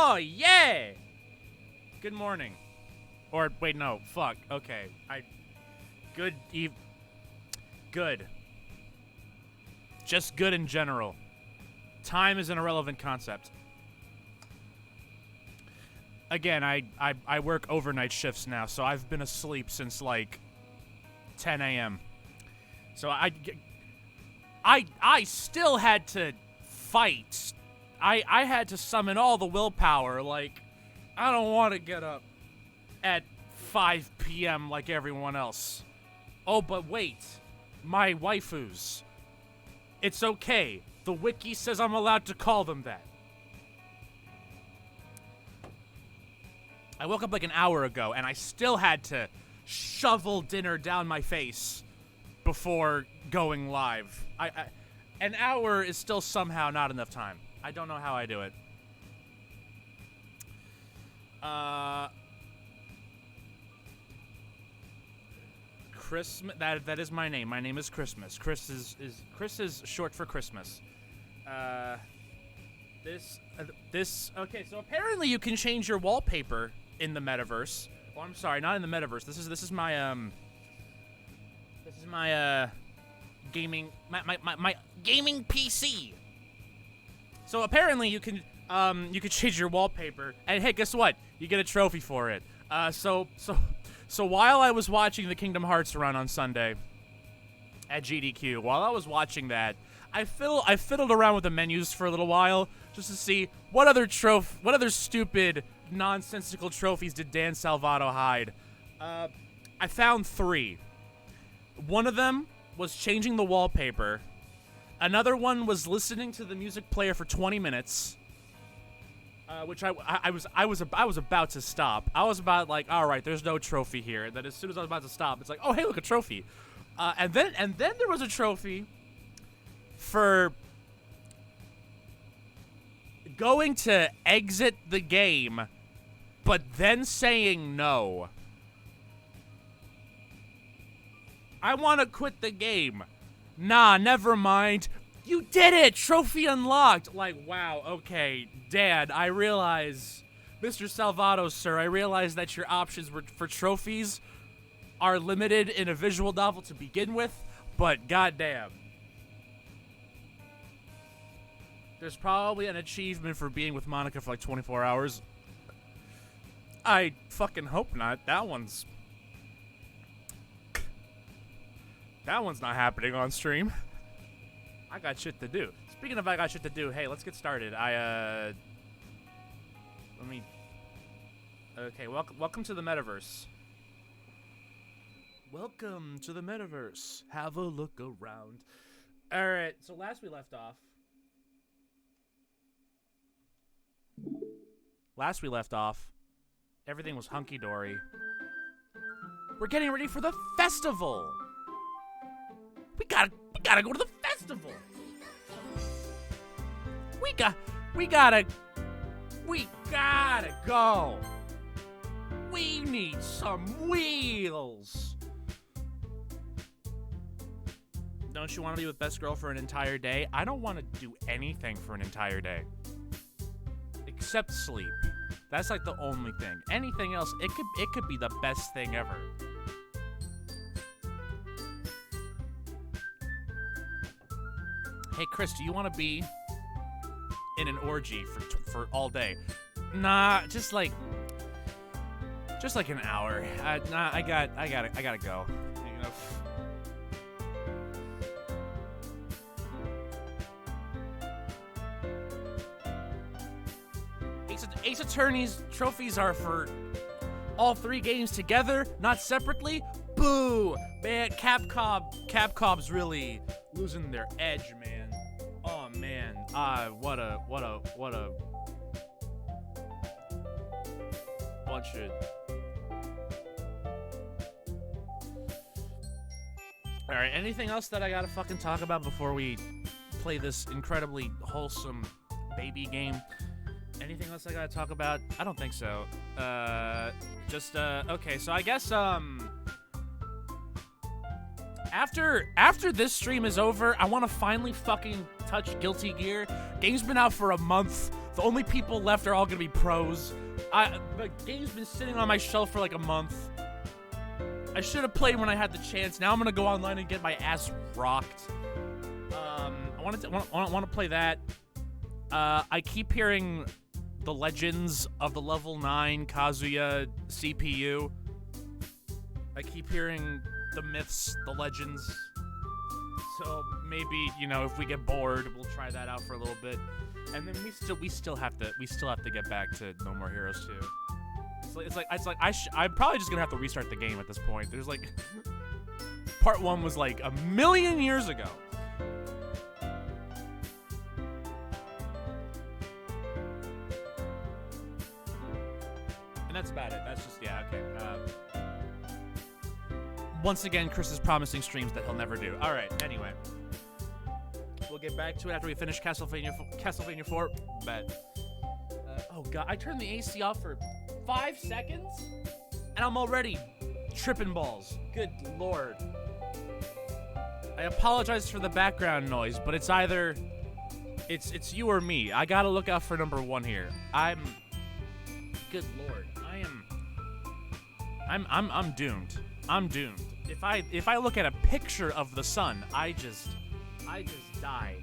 Oh, yeah! Good morning. Or, wait, no. Fuck. Okay. Good. Just good in general. Time is an irrelevant concept. Again, I work overnight shifts now, so I've been asleep since, like, 10 a.m. So I still had to fight. I had to summon all the willpower. Like, I don't want to get up at 5 p.m. like everyone else. Oh, but wait. My waifus. It's okay. The wiki says I'm allowed to call them that. I woke up like an hour ago, and I still had to shovel dinner down my face before going live. An hour is still somehow not enough time. I don't know how I do it. Christmas. That is my name. My name is Christmas. Chris is short for Christmas. Okay. So apparently you can change your wallpaper in the metaverse. Oh, I'm sorry, not in the metaverse. This is my gaming my gaming PC. So apparently you can change your wallpaper, and hey, guess what? You get a trophy for it. So while I was watching the Kingdom Hearts run on Sunday at GDQ, while I was watching that, I fiddled around with the menus for a little while just to see what other stupid, nonsensical trophies did Dan Salvato hide. I found 3. One of them was changing the wallpaper. Another one was listening to the music player for 20 minutes. Which I was about to stop. I was about like, all right, there's no trophy here. And then as soon as I was about to stop, it's like, oh hey, look, a trophy. And then there was a trophy for going to exit the game, but then saying no. I want to quit the game. Nah, never mind. You did it! Trophy unlocked! Like, wow, okay. Dad, I realize, Mr. Salvato, sir, I realize that your options for trophies are limited in a visual novel to begin with, but goddamn. There's probably an achievement for being with Monica for like 24 hours. I fucking hope not. That one's not happening on stream. I got shit to do. Speaking of I got shit to do, hey, let's get started. Okay, welcome to the metaverse. Welcome to the metaverse. Have a look around. All right, so last we left off, everything was hunky-dory. We're getting ready for the festival. We gotta go to the festival. We gotta go. We need some wheels. Don't you want to be with best girl for an entire day? I don't want to do anything for an entire day. Except sleep. That's like the only thing. Anything else, it could be the best thing ever. Hey Chris, do you want to be in an orgy for all day? Nah, just like an hour. Nah, I gotta go. You know. Ace Attorney's trophies are for all 3 games together, not separately. Boo! Man, Capcom's really losing their edge, man. Oh man, what a bunch of. All right, anything else that I gotta fucking talk about before we play this incredibly wholesome baby game? Anything else I gotta talk about? I don't think so. Okay, so I guess, After this stream is over, I want to finally fucking touch Guilty Gear. Game's been out for a month. The only people left are all gonna be pros. The game's been sitting on my shelf for like a month. I should have played when I had the chance. Now I'm gonna go online and get my ass rocked. I want to play that. I keep hearing the legends of the level 9 Kazuya CPU. I keep hearing the myths, the legends. So maybe, you know, if we get bored, we'll try that out for a little bit. And then we still have to get back to No More Heroes 2. I'm probably just gonna have to restart the game at this point. There's like part 1 was like a million years ago. And that's about it. That's just, yeah, okay. Once again, Chris is promising streams that he'll never do. All right, anyway. We'll get back to it after we finish Castlevania 4. Bet. Oh, God. I turned the AC off for 5 seconds, and I'm already tripping balls. Good Lord. I apologize for the background noise, but it's either... It's you or me. I gotta look out for number 1 here. Good Lord. I'm doomed. I'm doomed. If I look at a picture of the sun, I just die.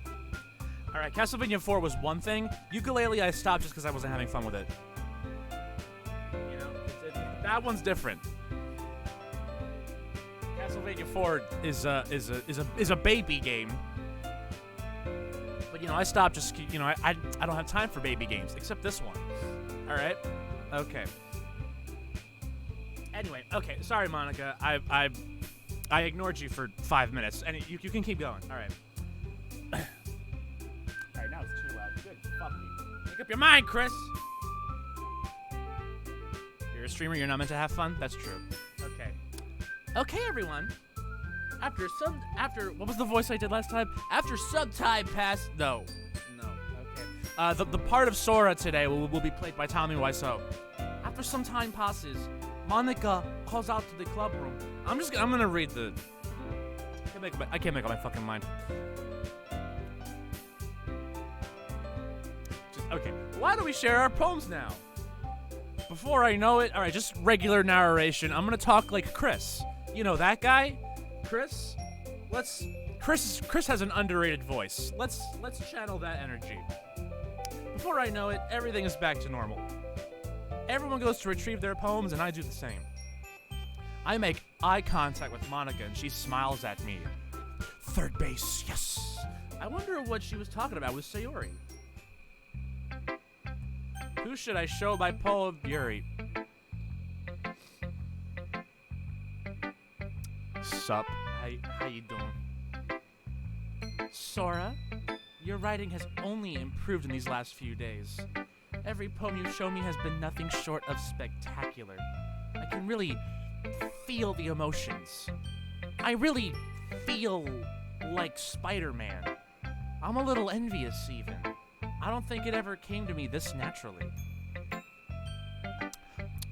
All right, Castlevania 4 was one thing. Ukulele I stopped just because I wasn't having fun with it. You know, that one's different. Castlevania 4 is a baby game. But you know, I stopped just I don't have time for baby games except this one. All right, okay. Anyway, okay. Sorry, Monica. I ignored you for 5 minutes, and you can keep going. All right. All right, now it's too loud. Good. Fuck you. Make up your mind, Chris. You're a streamer. You're not meant to have fun. That's true. Okay. Okay, everyone. After what was the voice I did last time? After some time passed. No. Okay. The part of Sora today will be played by Tommy Wiseau. After some time passes, Monica calls out to the club room. I'm gonna read the... I can't make up my fucking mind. Okay, why don't we share our poems now? Before I know it, alright, just regular narration. I'm gonna talk like Chris. You know that guy? Chris? Chris has an underrated voice. Let's channel that energy. Before I know it, everything is back to normal. Everyone goes to retrieve their poems, and I do the same. I make eye contact with Monica, and she smiles at me. Third base, yes. I wonder what she was talking about with Sayori. Who should I show my poem, Yuri? Sup? How you doing? Sora, your writing has only improved in these last few days. Every poem you show me has been nothing short of spectacular. I can really feel the emotions. I really feel like Spider-Man. I'm a little envious, even. I don't think it ever came to me this naturally.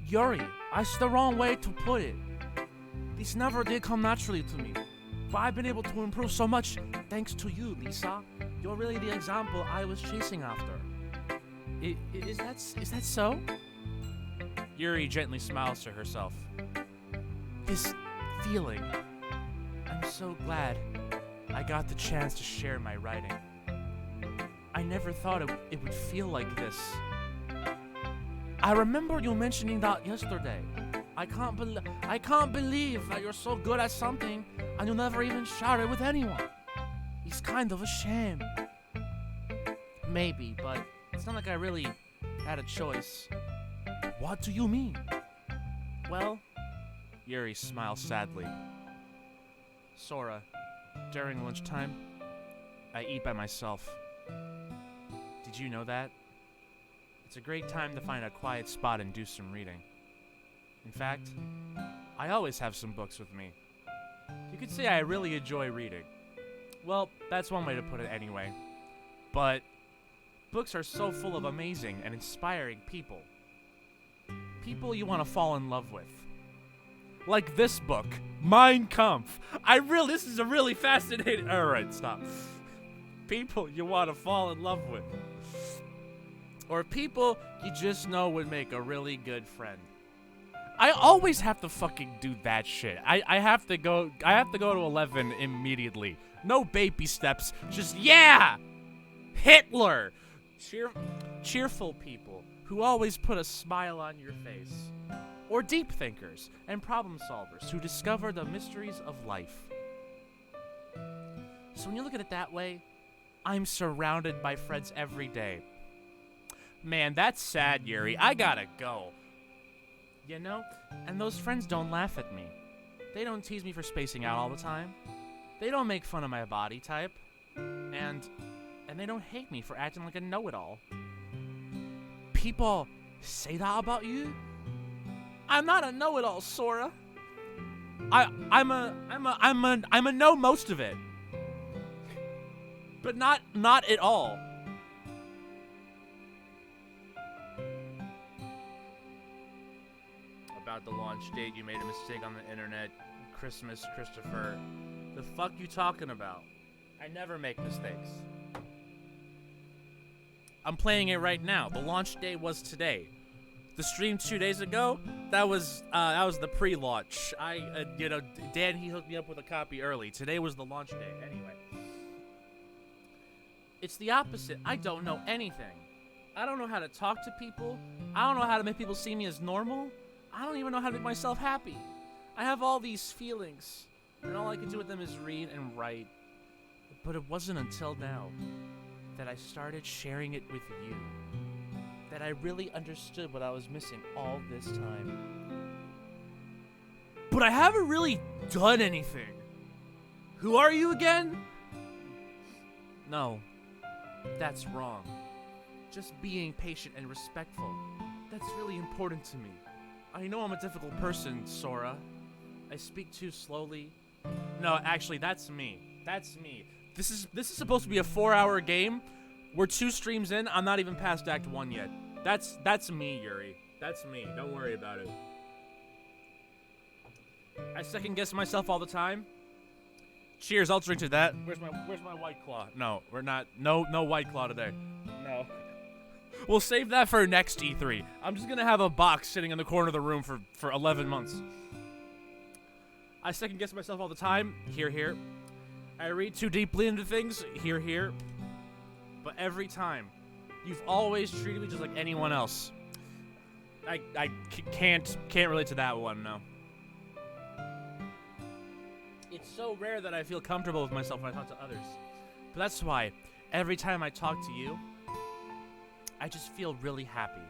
Yuri, that's the wrong way to put it. This never did come naturally to me. But I've been able to improve so much thanks to you, Lisa. You're really the example I was chasing after. Is that so? Yuri gently smiles to herself. This feeling. I'm so glad I got the chance to share my writing. I never thought it would feel like this. I remember you mentioning that yesterday. I can't believe that you're so good at something and you never even shared it with anyone. It's kind of a shame. Maybe, but it's not like I really had a choice. What do you mean? Well, Yuri smiles sadly. Sora, during lunchtime, I eat by myself. Did you know that? It's a great time to find a quiet spot and do some reading. In fact, I always have some books with me. You could say I really enjoy reading. Well, that's one way to put it anyway. But books are so full of amazing and inspiring people. People you want to fall in love with. Like this book, Mein Kampf. This is a really fascinating. All right, stop. People you want to fall in love with, or people you just know would make a really good friend. I always have to fucking do that shit. I have to go to 11 immediately. No baby steps. Just Hitler. Cheerful people who always put a smile on your face. Or deep thinkers and problem solvers who discover the mysteries of life. So when you look at it that way, I'm surrounded by friends every day. Man, that's sad, Yuri. I gotta go. You know? And those friends don't laugh at me. They don't tease me for spacing out all the time. They don't make fun of my body type. And they don't hate me for acting like a know-it-all. People say that about you? I'm not a know-it-all, Sora. I'm a know most of it. But not at all. About the launch date, you made a mistake on the internet. Christmas, Christopher. The fuck you talking about? I never make mistakes. I'm playing it right now. The launch day was today. The stream 2 days ago, that was the pre-launch. Dan, he hooked me up with a copy early. Today was the launch day. Anyway. It's the opposite. I don't know anything. I don't know how to talk to people. I don't know how to make people see me as normal. I don't even know how to make myself happy. I have all these feelings, and all I can do with them is read and write. But it wasn't until now that I started sharing it with you that I really understood what I was missing all this time. But I haven't really done anything. Who are you again? No, that's wrong. Just being patient and respectful. That's really important to me. I know I'm a difficult person, Sora. I speak too slowly. No, actually, that's me. That's me. This is supposed to be a 4-hour game. We're 2 streams in. I'm not even past Act 1 yet. That's me, Yuri. That's me. Don't worry about it. I second guess myself all the time. Cheers, I'll drink to that. Where's my White Claw? No, we're not. No White Claw today. No. We'll save that for next E3. I'm just gonna have a box sitting in the corner of the room for 11 months. I second guess myself all the time. Here. I read too deeply into things. Here. But every time, you've always treated me just like anyone else. I can't relate to that one, no. It's so rare that I feel comfortable with myself when I talk to others. But that's why every time I talk to you, I just feel really happy.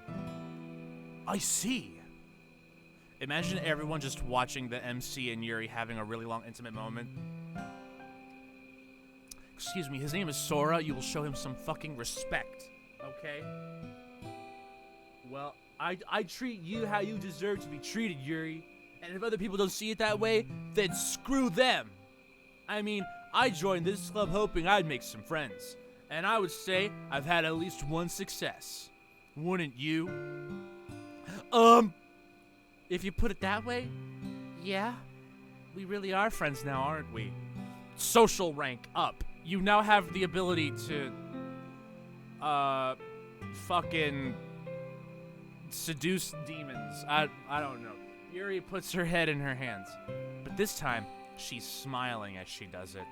I see. Imagine everyone just watching the MC and Yuri having a really long, intimate moment. Excuse me, his name is Sora. You will show him some fucking respect, okay? Well, I treat you how you deserve to be treated, Yuri. And if other people don't see it that way, then screw them. I mean, I joined this club hoping I'd make some friends. And I would say I've had at least one success. Wouldn't you? If you put it that way, yeah. We really are friends now, aren't we? Social rank up. You now have the ability to, fucking seduce demons. I don't know. Yuri puts her head in her hands. But this time, she's smiling as she does it.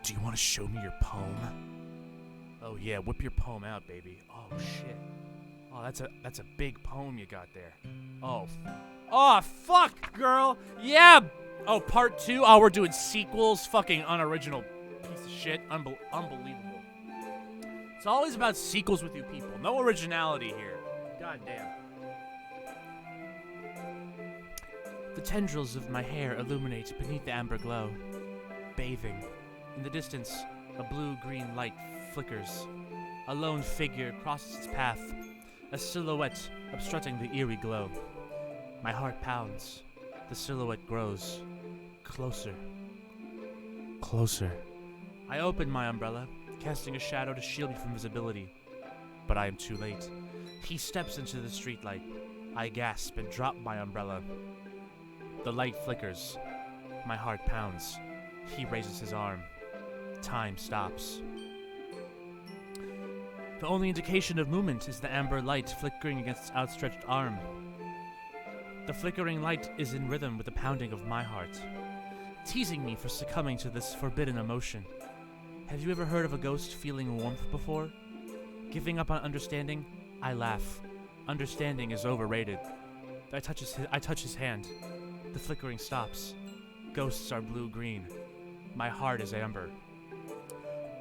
Do you want to show me your poem? Oh yeah, whip your poem out, baby. Oh shit. Oh, that's a big poem you got there. Oh, fuck, girl. Yeah. Oh, part 2. Oh, we're doing sequels. Fucking unoriginal piece of shit. Unbelievable. It's always about sequels with you people. No originality here. God damn. The tendrils of my hair illuminate beneath the amber glow. Bathing. In the distance, a blue-green light flickers. A lone figure crosses its path, a silhouette obstructing the eerie glow. My heart pounds. The silhouette grows. Closer. Closer. I open my umbrella, casting a shadow to shield me from visibility. But I am too late. He steps into the streetlight. I gasp and drop my umbrella. The light flickers. My heart pounds. He raises his arm. Time stops. The only indication of movement is the amber light flickering against its outstretched arm. The flickering light is in rhythm with the pounding of my heart, teasing me for succumbing to this forbidden emotion. Have you ever heard of a ghost feeling warmth before? Giving up on understanding? I laugh. Understanding is overrated. I touch his hand. The flickering stops. Ghosts are blue-green. My heart is amber.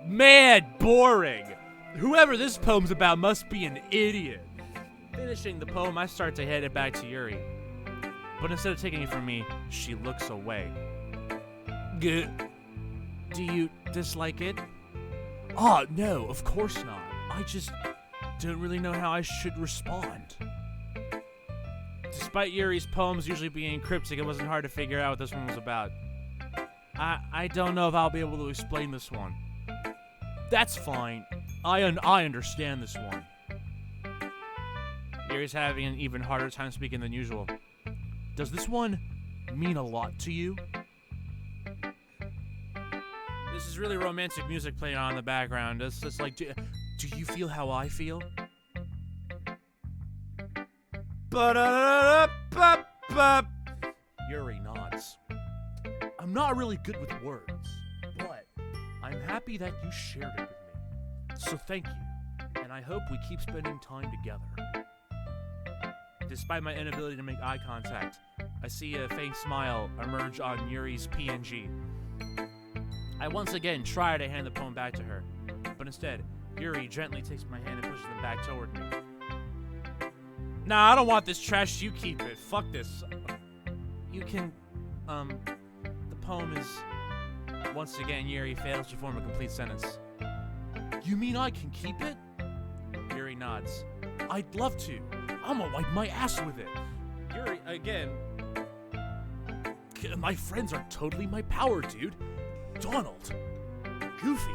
Man, boring! Whoever this poem's about must be an idiot. Finishing the poem, I start to hand it back to Yuri. But instead of taking it from me, she looks away. Do you dislike it? Oh, no, of course not. I just don't really know how I should respond. Despite Yuri's poems usually being cryptic, it wasn't hard to figure out what this one was about. I don't know if I'll be able to explain this one. That's fine. I understand this one. Yuri's having an even harder time speaking than usual. Does this one mean a lot to you? This is really romantic music playing on in the background. It's just like, do you feel how I feel? Yuri nods. I'm not really good with words, but I'm happy that you shared it with me. So thank you, and I hope we keep spending time together. Despite my inability to make eye contact, I see a faint smile emerge on Yuri's PNG. I once again try to hand the poem back to her, but instead, Yuri gently takes my hand and pushes them back toward me. Nah, I don't want this trash, you keep it. Fuck this. You can, the poem is... Once again, Yuri fails to form a complete sentence. You mean I can keep it? Yuri nods. I'd love to. I'm gonna wipe my ass with it. Yuri, again. My friends are totally my power, dude. Donald. Goofy.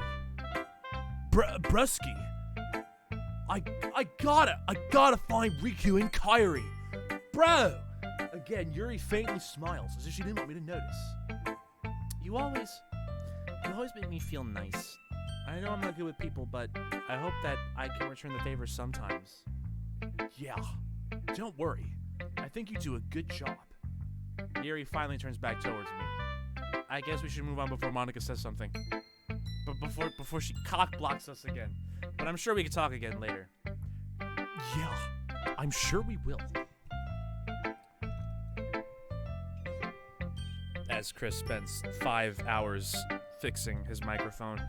Brusky. I gotta find Riku and Kairi. Bro! Again, Yuri faintly smiles as if she didn't want me to notice. You always make me feel nice. I know I'm not good with people, but I hope that I can return the favor sometimes. Yeah, don't worry. I think you do a good job. Yuri finally turns back towards me. I guess we should move on before Monica says something. But before she cock blocks us again. But I'm sure we can talk again later. Yeah, I'm sure we will. As Chris spends 5 hours fixing his microphone.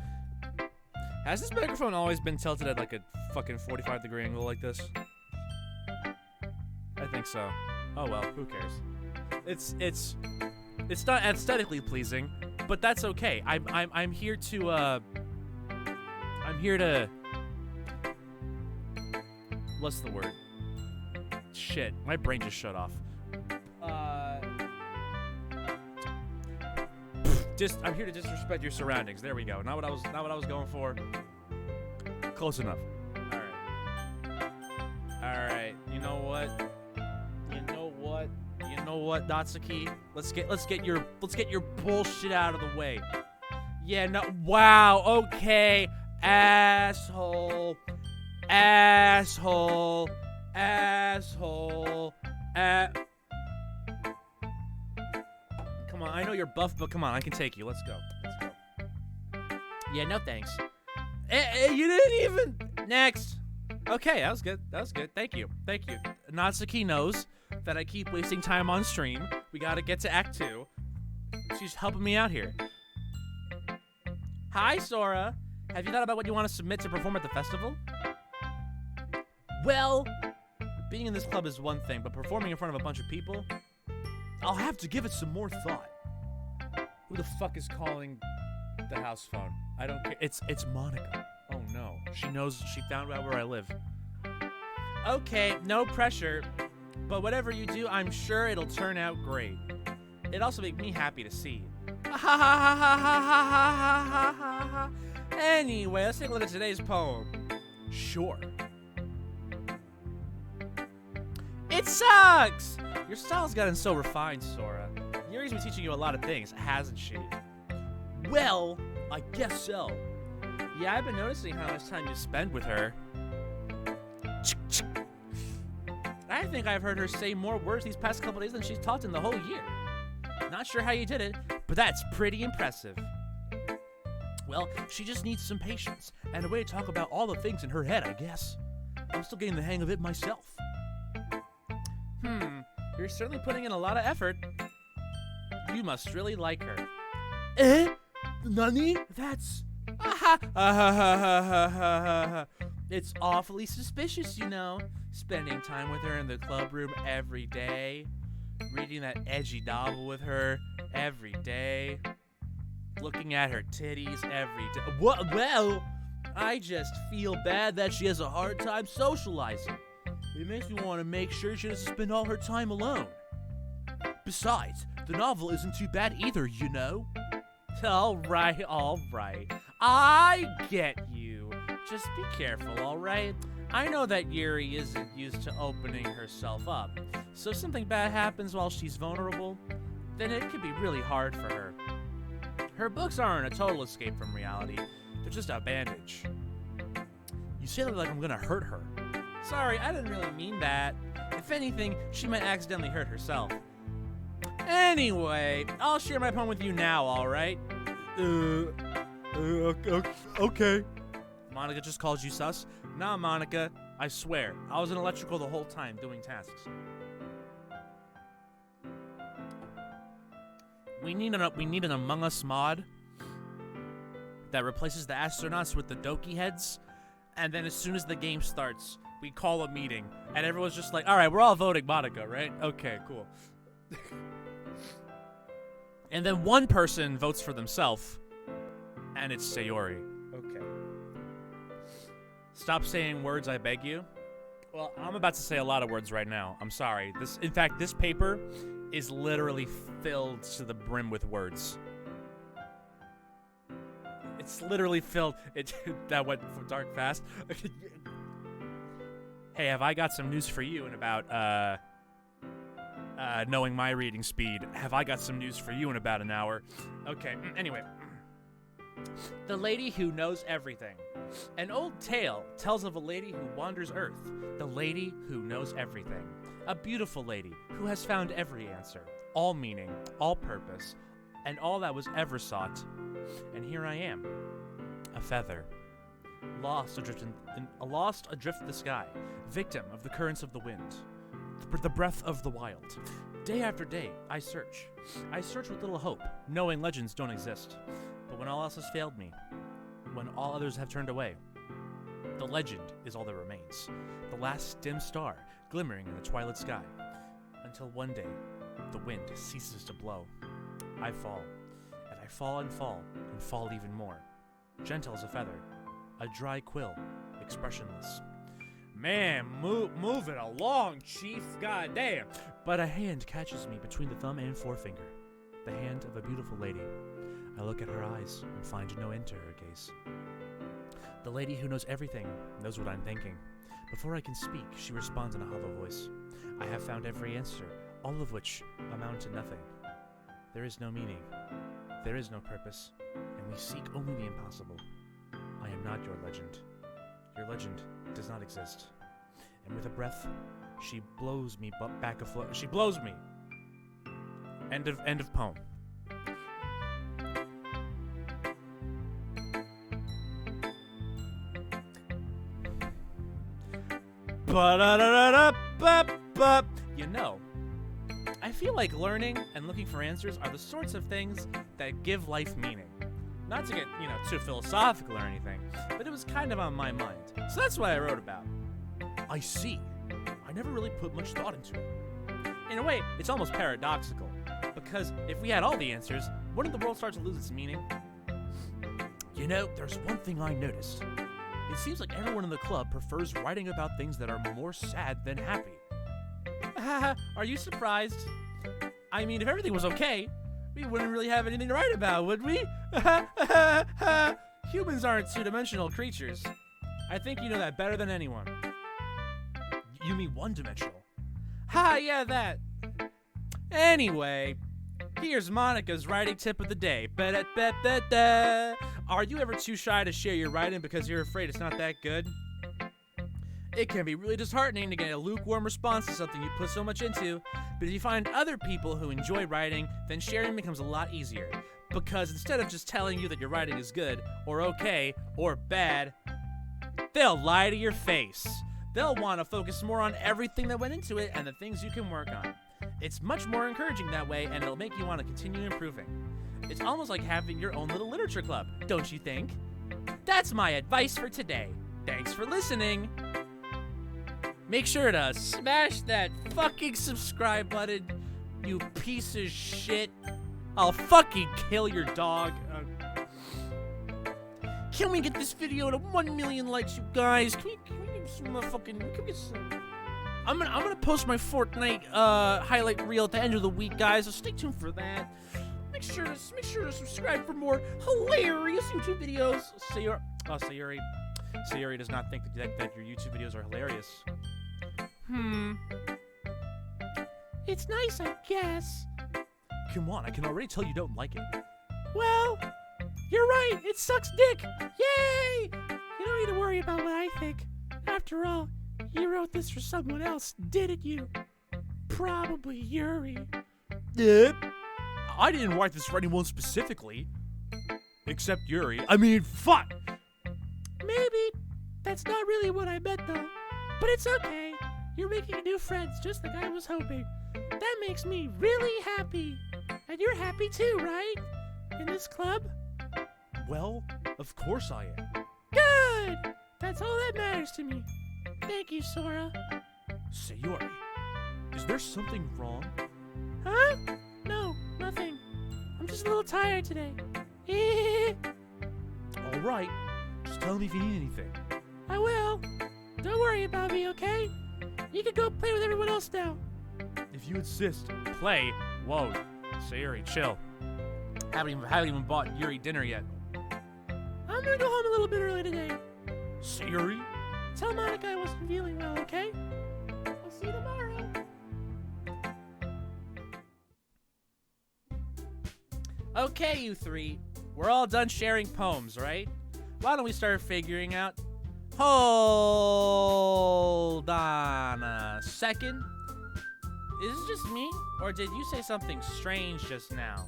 Has this microphone always been tilted at like a fucking 45-degree angle like this? I think so. Oh well, who cares? It's not aesthetically pleasing, but that's okay. I'm here to what's the word? Shit, my brain just shut off. I'm here to disrespect your surroundings. There we go. Not what I was going for. Close enough. All right. You know what, Natsuki? Let's get your bullshit out of the way. Yeah, no. Wow. Okay. Asshole. Come on, I know you're buff, but come on, I can take you. Let's go. Yeah, no thanks. You didn't even... Next. Okay, that was good. Thank you. Natsuki knows that I keep wasting time on stream. We gotta get to Act 2. She's helping me out here. Hi, Sora. Have you thought about what you want to submit to perform at the festival? Well, being in this club is one thing, but performing in front of a bunch of people... I'll have to give it some more thought. Who the fuck is calling the house phone? I don't care. It's Monica. Oh no. She knows. She found out where I live. Okay, no pressure. But whatever you do, I'm sure it'll turn out great. It'd also make me happy to see. Anyway, let's take a look at today's poem. Sure. It sucks! Your style's gotten so refined, Sora. Yuri's been teaching you a lot of things, hasn't she? Well, I guess so. Yeah, I've been noticing how much time you spend with her. I think I've heard her say more words these past couple days than she's talked in the whole year. Not sure how you did it, but that's pretty impressive. Well, she just needs some patience and a way to talk about all the things in her head, I guess. I'm still getting the hang of it myself. You're certainly putting in a lot of effort. You must really like her. Nani? That's... It's awfully suspicious, you know. Spending time with her in the club room every day. Reading that edgy novel with her every day. Looking at her titties every day. Well, I just feel bad that she has a hard time socializing. It makes me want to make sure she doesn't spend all her time alone. Besides, the novel isn't too bad either, you know? All right. I get you. Just be careful, all right? I know that Yuri isn't used to opening herself up, so if something bad happens while she's vulnerable, then it could be really hard for her. Her books aren't a total escape from reality. They're just a bandage. You say that like I'm gonna hurt her. Sorry, I didn't really mean that. If anything, she might accidentally hurt herself. Anyway, I'll share my poem with you now, alright? Okay. Monica just called you sus? Nah, Monica, I swear, I was in electrical the whole time doing tasks. We need an Among Us mod that replaces the astronauts with the Doki heads, and then as soon as the game starts, we call a meeting, and everyone's just like, alright, we're all voting Monica, right? Okay, cool. And then one person votes for themselves, and it's Sayori. Okay. Stop saying words, I beg you. Well, I'm about to say a lot of words right now. I'm sorry. In fact, this paper is literally filled to the brim with words. It's literally filled. That went dark fast. Hey, have I got some news for you? And about knowing my reading speed, have I got some news for you in about an hour? Okay. Anyway, the lady who knows everything. An old tale tells of a lady who wanders Earth. The lady who knows everything. A beautiful lady who has found every answer, all meaning, all purpose, and all that was ever sought. And here I am, a feather, lost adrift in the sky, victim of the currents of the wind, the breath of the wild. Day after day, I search. I search with little hope, knowing legends don't exist. But when all else has failed me, when all others have turned away, the legend is all that remains. The last dim star glimmering in the twilight sky. Until one day, the wind ceases to blow. I fall, and I fall and fall, and fall even more. Gentle as a feather, a dry quill, expressionless. Man, move it along, Chief, goddamn. But a hand catches me between the thumb and forefinger. The hand of a beautiful lady. I look at her eyes and find no end to her gaze. The lady who knows everything knows what I'm thinking. Before I can speak, she responds in a hollow voice. I have found every answer, all of which amount to nothing. There is no meaning. There is no purpose. And we seek only the impossible. I am not your legend. Your legend does not exist. And with a breath, she blows me back afloat. She blows me. End of poem. You know, I feel like learning and looking for answers are the sorts of things that give life meaning. Not to get, too philosophical or anything, but it was kind of on my mind. So that's what I wrote about. I see. I never really put much thought into it. In a way, it's almost paradoxical, because if we had all the answers, wouldn't the world start to lose its meaning? There's one thing I noticed. It seems like everyone in the club prefers writing about things that are more sad than happy. Are you surprised? I mean, if everything was okay, we wouldn't really have anything to write about, would we? Humans aren't two-dimensional creatures. I think you know that better than anyone. You mean one-dimensional? Ha, yeah, that. Anyway, here's Monica's writing tip of the day. Ba-da-ba-da-da. Are you ever too shy to share your writing because you're afraid it's not that good? It can be really disheartening to get a lukewarm response to something you put so much into, but if you find other people who enjoy writing, then sharing becomes a lot easier. Because instead of just telling you that your writing is good, or okay, or bad, they'll lie to your face. They'll want to focus more on everything that went into it and the things you can work on. It's much more encouraging that way, and it'll make you want to continue improving. It's almost like having your own little literature club, don't you think? That's my advice for today. Thanks for listening. Make sure to smash that fucking subscribe button, you piece of shit. I'll fucking kill your dog. Can we get this video to 1 million likes, you guys? Can we get some fucking... Can we get some... I'm gonna post my Fortnite highlight reel at the end of the week, guys, so stay tuned for that. Make sure to subscribe for more hilarious YouTube videos. Sayori does not think that your YouTube videos are hilarious. It's nice, I guess. Come on, I can already tell you don't like it. Well, you're right, it sucks dick. Yay! You don't need to worry about what I think. After all, you wrote this for someone else, didn't you? Probably Yuri. I didn't write this for anyone specifically. Except Yuri. I mean, fuck! Maybe. That's not really what I meant, though. But it's okay. You're making new friends, just like I was hoping. That makes me really happy. And you're happy too, right? In this club? Well, of course I am. Good! That's all that matters to me. Thank you, Sora. Sayori, is there something wrong? Huh? No, nothing. I'm just a little tired today. All right. Just tell me if you need anything. I will. Don't worry about me, okay? You can go play with everyone else now. If you insist. Play? Whoa. Sayori, chill. Haven't even bought Yuri dinner yet. I'm gonna go home a little bit early today. Sayori? Tell Monica I wasn't feeling well, okay? I'll see you tomorrow. Okay, you three. We're all done sharing poems, right? Why don't we start figuring out... Hold on a second. Is this just me? Or did you say something strange just now?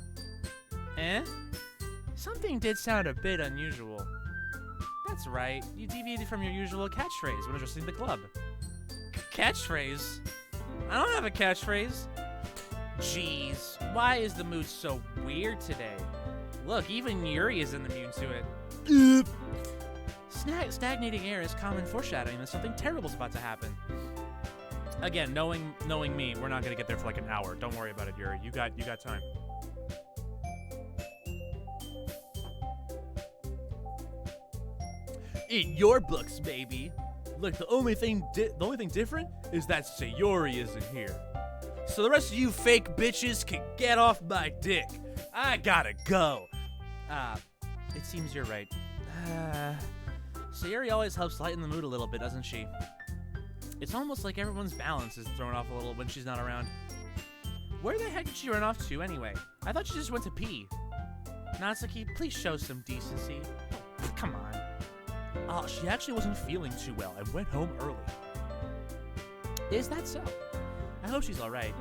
Eh? Something did sound a bit unusual. That's right. You deviated from your usual catchphrase when addressing the club. Catchphrase? I don't have a catchphrase. Jeez, why is the mood so weird today? Look, even Yuri isn't immune to it. Stagnating air is common foreshadowing that something terrible is about to happen. Again, knowing me, we're not gonna get there for like an hour. Don't worry about it, Yuri. You got time. In your books, baby. Look, the only thing different is that Sayori isn't here. So the rest of you fake bitches can get off my dick. I gotta go. It seems you're right. Sayori always helps lighten the mood a little bit, doesn't she? It's almost like everyone's balance is thrown off a little when she's not around. Where the heck did she run off to anyway? I thought she just went to pee. Natsuki, please show some decency. Come on. Oh, she actually wasn't feeling too well and went home early. Is that so? I hope she's alright.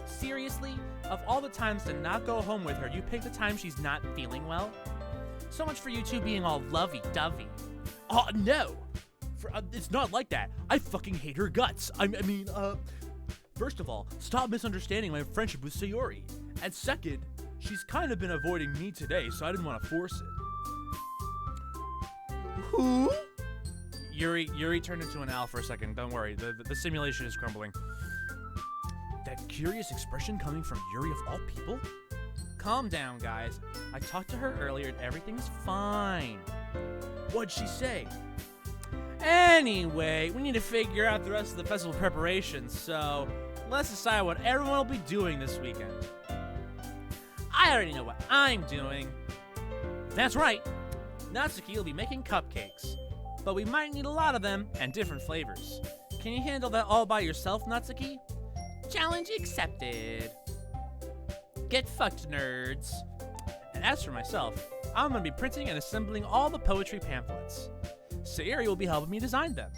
Seriously? Of all the times to not go home with her, you pick the time she's not feeling well? So much for you two being all lovey-dovey. Oh, no! It's not like that. I fucking hate her guts. I mean, first of all, stop misunderstanding my friendship with Sayori. And second, she's kind of been avoiding me today, so I didn't want to force it. Who? Yuri turned into an owl for a second. Don't worry, the simulation is crumbling. That curious expression coming from Yuri of all people? Calm down, guys. I talked to her earlier and everything's fine. What'd she say? Anyway, we need to figure out the rest of the festival preparations, so let's decide what everyone will be doing this weekend. I already know what I'm doing. That's right. Natsuki will be making cupcakes, but we might need a lot of them and different flavors. Can you handle that all by yourself, Natsuki? Challenge accepted. Get fucked, nerds. And as for myself, I'm gonna be printing and assembling all the poetry pamphlets. Sayori will be helping me design them.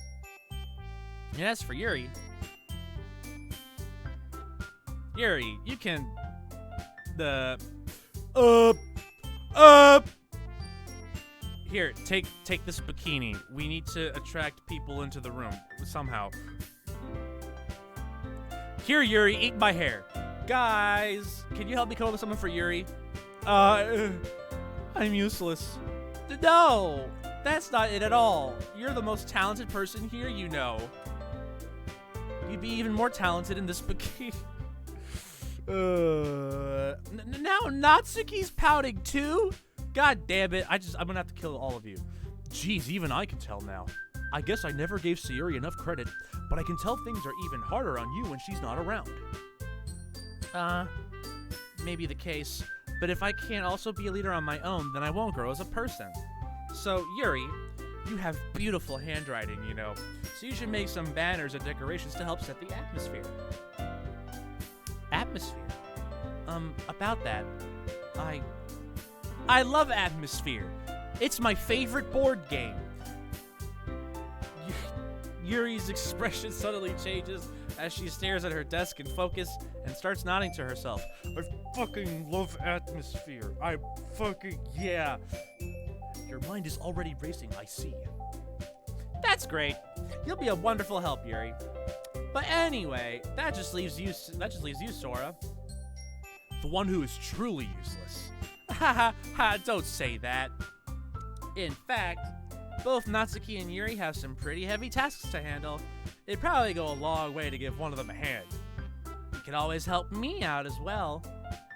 And as for Yuri, you can here, take this bikini. We need to attract people into the room somehow. Here, Yuri, eat my hair. Guys, can you help me come up with something for Yuri? I'm useless. No, that's not it at all. You're the most talented person here, you know. You'd be even more talented in this bikini. Now Natsuki's pouting too? God damn it, I'm gonna have to kill all of you. Jeez, even I can tell now. I guess I never gave Sayori enough credit, but I can tell things are even harder on you when she's not around. Maybe the case, but if I can't also be a leader on my own, then I won't grow as a person. So, Yuri, you have beautiful handwriting, you know, so you should make some banners and decorations to help set the atmosphere. Atmosphere? About that, I love Atmosphere. It's my favorite board game. Yuri's expression suddenly changes as she stares at her desk in focus and starts nodding to herself. I fucking love Atmosphere. Yeah. Your mind is already racing, I see. That's great. You'll be a wonderful help, Yuri. But anyway, that just leaves you, Sora. The one who is truly useless. Haha, don't say that. In fact, both Natsuki and Yuri have some pretty heavy tasks to handle. It'd probably go a long way to give one of them a hand. You can always help me out as well.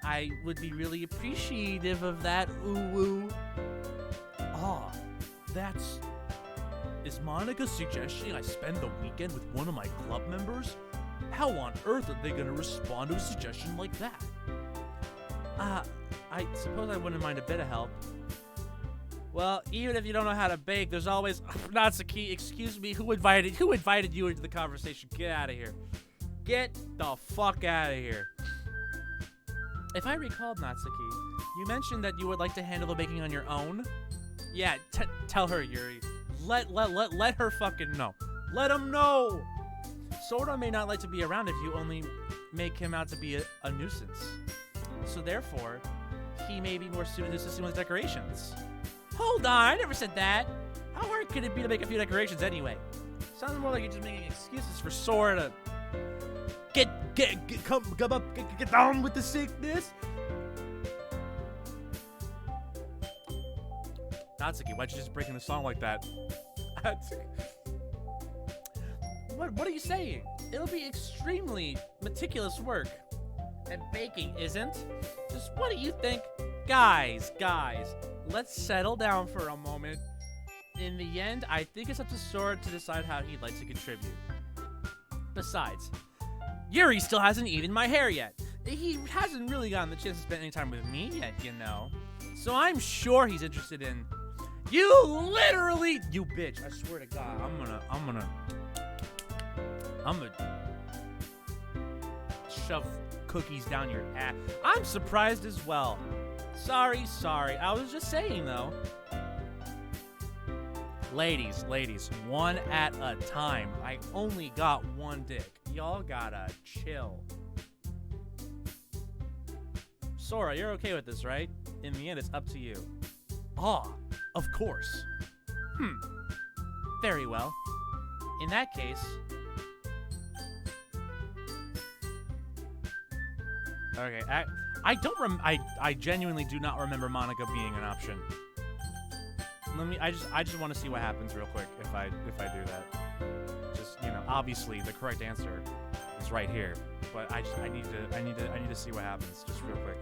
I would be really appreciative of that, ooh. Ah, is Monica suggesting I spend the weekend with one of my club members? How on earth are they gonna respond to a suggestion like that? I suppose I wouldn't mind a bit of help. Well, even if you don't know how to bake, there's always Natsuki. Excuse me, who invited you into the conversation? Get out of here. Get the fuck out of here. If I recalled, Natsuki, you mentioned that you would like to handle the baking on your own. Yeah, tell her, Yuri. Let her fucking know. Let him know. Sora may not like to be around if you only make him out to be a nuisance. So therefore, he may be more suited to assisting with decorations. Hold on, I never said that. How hard could it be to make a few decorations anyway? Sounds more like you're just making excuses for Sora to come up, get down with the sickness. Natsuki, why'd you just break in the song like that? What are you saying? It'll be extremely meticulous work. And baking isn't? Just what do you think? Guys, let's settle down for a moment. In the end, I think it's up to Sora to decide how he'd like to contribute. Besides, Yuri still hasn't eaten my hair yet. He hasn't really gotten the chance to spend any time with me yet, you know. So I'm sure he's interested in... You bitch, I swear to God, I'm gonna shove cookies down your ass. I'm surprised as well. Sorry. I was just saying, though. Ladies, one at a time. I only got one dick. Y'all gotta chill. Sora, you're okay with this, right? In the end, it's up to you. Of course. Very well. In that case... Okay, I genuinely do not remember Monica being an option. I just want to see what happens real quick if I do that. Just, you know, obviously the correct answer is right here, but I need to see what happens just real quick.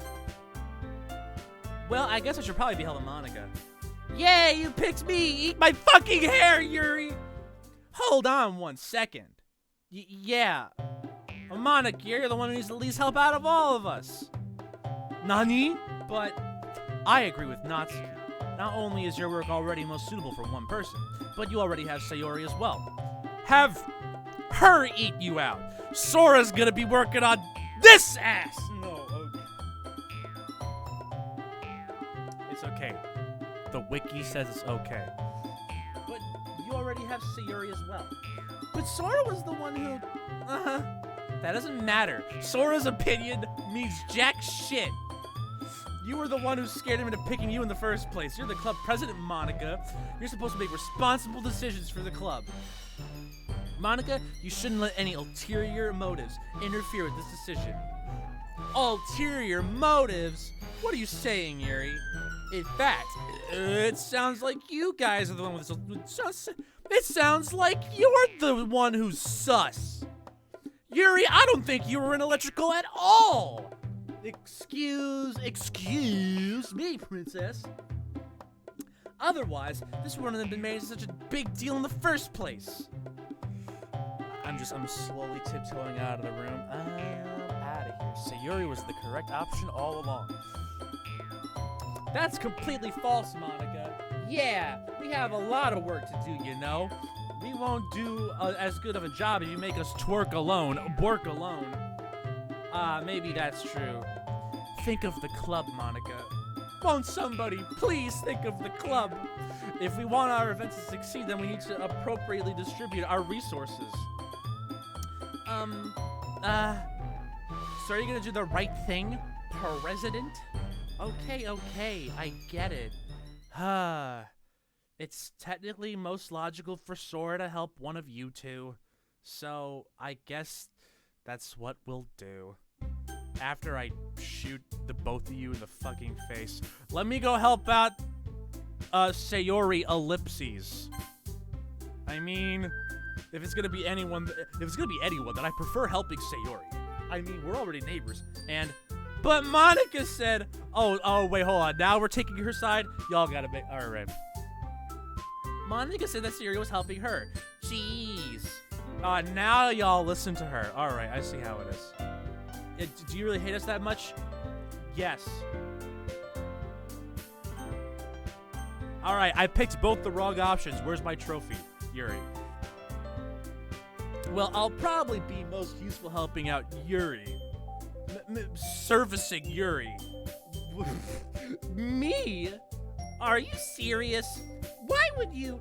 Well, I guess I should probably be helping Monica. Yay, you picked me! Eat my fucking hair, Yuri! Hold on 1 second. Yeah. Monica, you're the one who needs the least help out of all of us. Nani? But I agree with Natsuki. Not only is your work already most suitable for one person, but you already have Sayori as well. her eat you out. Sora's gonna be working on this ass. No, okay. It's okay. The wiki says it's okay. But you already have Sayuri as well. But Sora was the one who... That doesn't matter. Sora's opinion means jack shit. You were the one who scared him into picking you in the first place. You're the club president, Monica. You're supposed to make responsible decisions for the club. Monica, you shouldn't let any ulterior motives interfere with this decision. Ulterior motives? What are you saying, Yuri? In fact, it sounds like you guys are the one with this. It sounds like you're the one who's sus. Yuri, I don't think you were in electrical at all. Excuse me, princess. Otherwise, this wouldn't have been made such a big deal in the first place. I'm slowly tiptoeing out of the room. I'm out of here. Sayuri was the correct option all along. That's completely false, Monica. Yeah, we have a lot of work to do, you know. We won't do as good of a job if you make us work alone. Maybe that's true. Think of the club, Monica. Won't somebody please think of the club? If we want our events to succeed, then we need to appropriately distribute our resources. So are you gonna do the right thing, President? Okay, I get it. It's technically most logical for Sora to help one of you two. So I guess that's what we'll do. After I shoot the both of you in the fucking face. Let me go help out Sayuri ellipses. I mean, if it's gonna be anyone, then I prefer helping Sayuri. I mean, we're already neighbors, but Monica said, oh, wait, hold on. Now we're taking her side. Y'all gotta be, all right. Monica said that Sayuri was helping her. Jeez. Now y'all listen to her. All right, I see how it is. Do you really hate us that much? Yes. All right, I picked both the wrong options. Where's my trophy, Yuri? Well, I'll probably be most useful helping out Yuri. Servicing Yuri. Me? Are you serious? Why would you?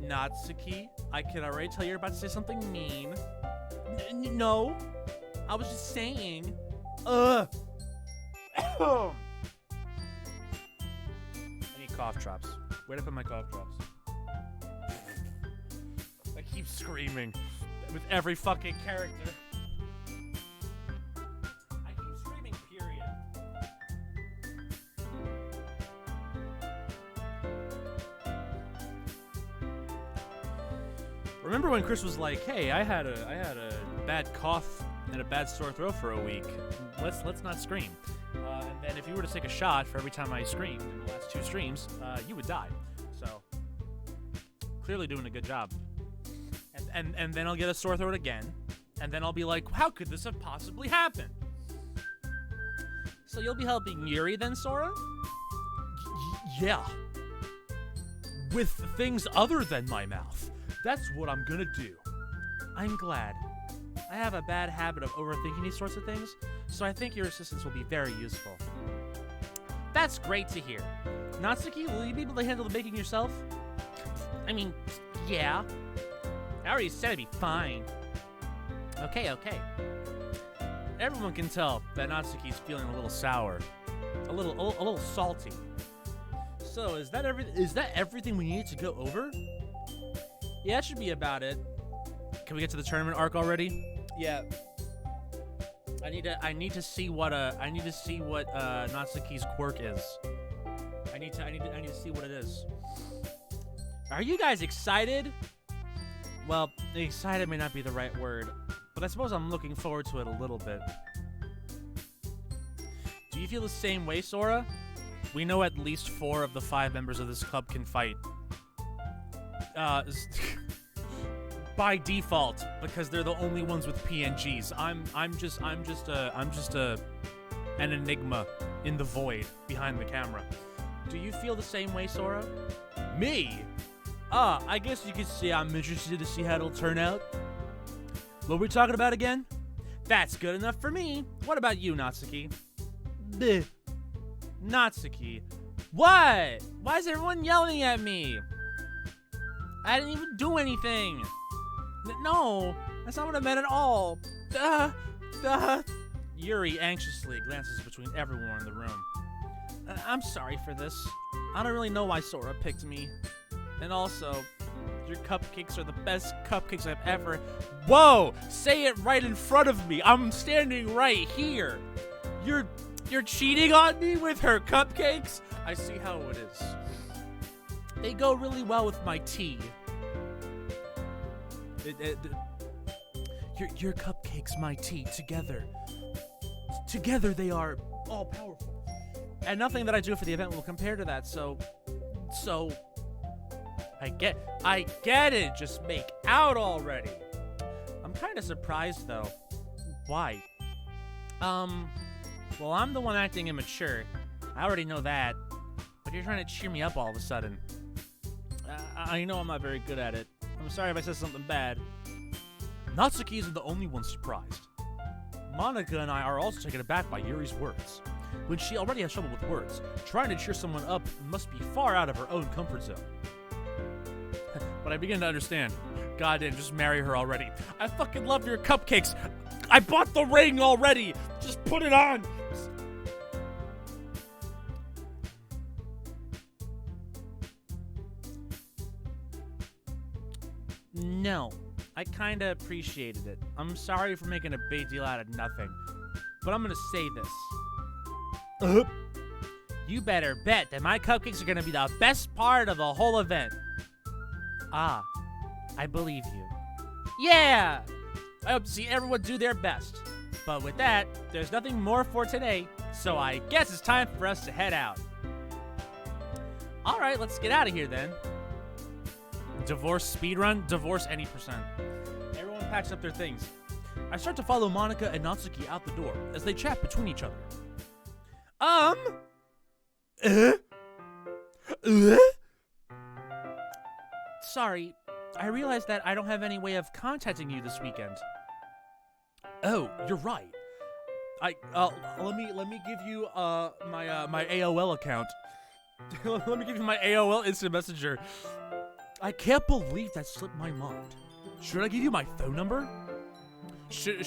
Natsuki, I can already tell you're about to say something mean. No. I was just saying. I need cough drops. Where'd I put my cough drops? I keep screaming with every fucking character. I keep screaming, period. Remember when Chris was like, "Hey, I had a bad cough and a bad sore throat for a week. Let's not scream." And then if you were to take a shot for every time I screamed in the last 2 streams, you would die. So clearly doing a good job. And then I'll get a sore throat again, and then I'll be like, how could this have possibly happened? So you'll be helping Yuri then, Sora? Yeah. With things other than my mouth. That's what I'm gonna do. I'm glad. I have a bad habit of overthinking these sorts of things, so I think your assistance will be very useful. That's great to hear. Natsuki, will you be able to handle the baking yourself? I mean, yeah. I already said it'd be fine. Okay. Everyone can tell that Natsuki's feeling a little sour. A little salty. So, is that everything we need to go over? Yeah, that should be about it. Can we get to the tournament arc already? Yeah. I need to see what Natsuki's quirk is. I need to see what it is. Are you guys excited? Well, excited may not be the right word, but I suppose I'm looking forward to it a little bit. Do you feel the same way, Sora? We know at least 4 of the 5 members of this club can fight. By default, because they're the only ones with PNGs. I'm just an enigma in the void behind the camera. Do you feel the same way, Sora? Me? I guess you could say I'm interested to see how it'll turn out. What were we talking about again? That's good enough for me. What about you, Natsuki? Bleh. Natsuki. What? Why is everyone yelling at me? I didn't even do anything. No, that's not what I meant at all. Yuri anxiously glances between everyone in the room. I'm sorry for this. I don't really know why Sora picked me. And also, your cupcakes are the best cupcakes I've ever... Whoa! Say it right in front of me. I'm standing right here. You're cheating on me with her cupcakes? I see how it is. They go really well with my tea. Your cupcakes, my tea, together. Together they are all powerful. And nothing that I do for the event will compare to that, so I get it. Just make out already. I'm kind of surprised though. Why? Well, I'm the one acting immature. I already know that. But you're trying to cheer me up all of a sudden. I know I'm not very good at it. I'm sorry if I said something bad. Natsuki isn't the only one surprised. Monica and I are also taken aback by Yuri's words. When she already has trouble with words, trying to cheer someone up must be far out of her own comfort zone. But I begin to understand. Goddamn, just marry her already. I fucking love your cupcakes. I bought the ring already. Just put it on. No, I kinda appreciated it. I'm sorry for making a big deal out of nothing. But I'm gonna say this. You better bet that my cupcakes are gonna be the best part of the whole event. Ah, I believe you. Yeah! I hope to see everyone do their best. But with that, there's nothing more for today, so I guess it's time for us to head out. Alright, let's get out of here then. Divorce speedrun? Divorce any percent. Everyone packs up their things. I start to follow Monica and Natsuki out the door as they chat between each other. Sorry, I realized that I don't have any way of contacting you this weekend. Oh, you're right. Let me give you my AOL account. Let me give you my AOL Instant Messenger. I can't believe that slipped my mind. Should I give you my phone number? Should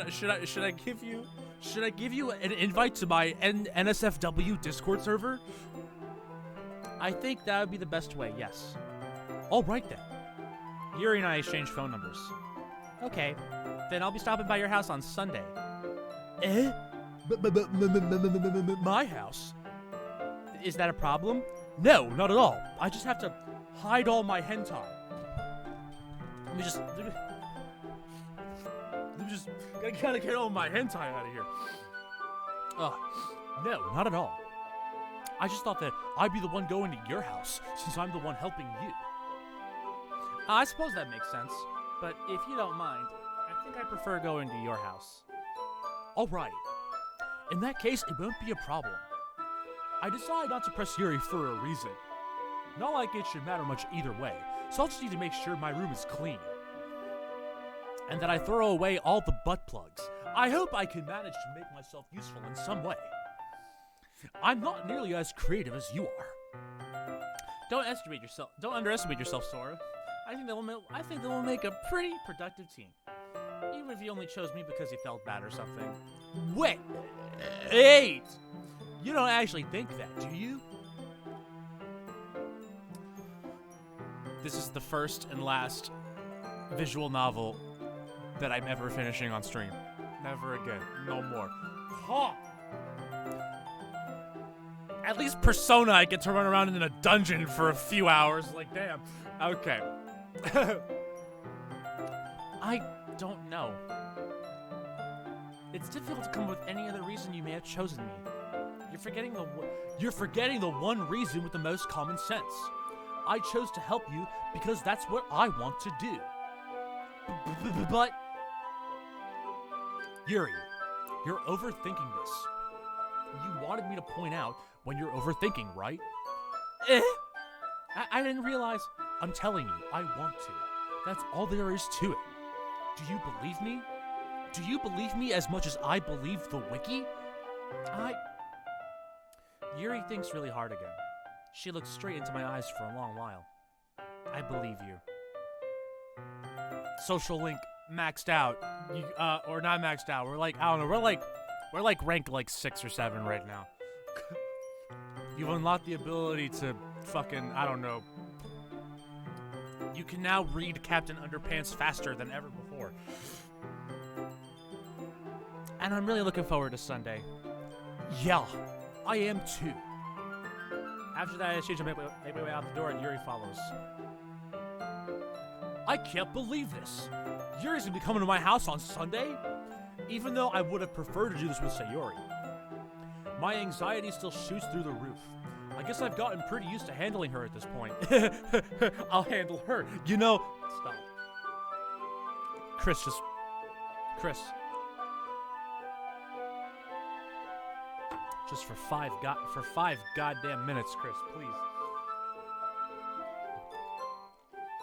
I give you an invite to my NSFW Discord server? I think that would be the best way, yes. All right then. Yuri and I exchange phone numbers. Okay, then I'll be stopping by your house on Sunday. My house? Is that a problem? No, not at all. I just have to hide all my hentai. Let me just gotta get all my hentai out of here. No, not at all. I just thought that I'd be the one going to your house, since I'm the one helping you. I suppose that makes sense, but if you don't mind, I think I prefer going to your house. Alright. In that case, it won't be a problem. I decided not to press Yuri for a reason. Not like it should matter much either way, so I'll just need to make sure my room is clean. And that I throw away all the butt plugs. I hope I can manage to make myself useful in some way. I'm not nearly as creative as you are. Don't underestimate yourself, Sora. I think that we'll make a pretty productive team. Even if you only chose me because you felt bad or something. Wait! You don't actually think that, do you? This is the first and last visual novel that I'm ever finishing on stream. Never again. No more. Ha! At least Persona, I get to run around in a dungeon for a few hours. Like, damn. Okay. I don't know. It's difficult to come up with any other reason you may have chosen me. You're forgetting the one reason with the most common sense. I chose to help you because that's what I want to do. But Yuri, you're overthinking this. You wanted me to point out when you're overthinking, right? I didn't realize. I'm telling you, I want to. That's all there is to it. Do you believe me? Do you believe me as much as I believe the wiki? Yuri thinks really hard again. She looks straight into my eyes for a long while. I believe you. Social link maxed out. Or not maxed out. We're like, I don't know, we're like ranked like 6 or 7 right now. You've unlocked the ability to fucking, I don't know. You can now read Captain Underpants faster than ever before. And I'm really looking forward to Sunday. Yeah, I am too. After that, I change and make my way out the door, and Yuri follows. I can't believe this. Yuri's gonna be coming to my house on Sunday? Even though I would have preferred to do this with Sayori. My anxiety still shoots through the roof. I guess I've gotten pretty used to handling her at this point. I'll handle her. You know... Stop. Chris. Just for five goddamn minutes, Chris, please.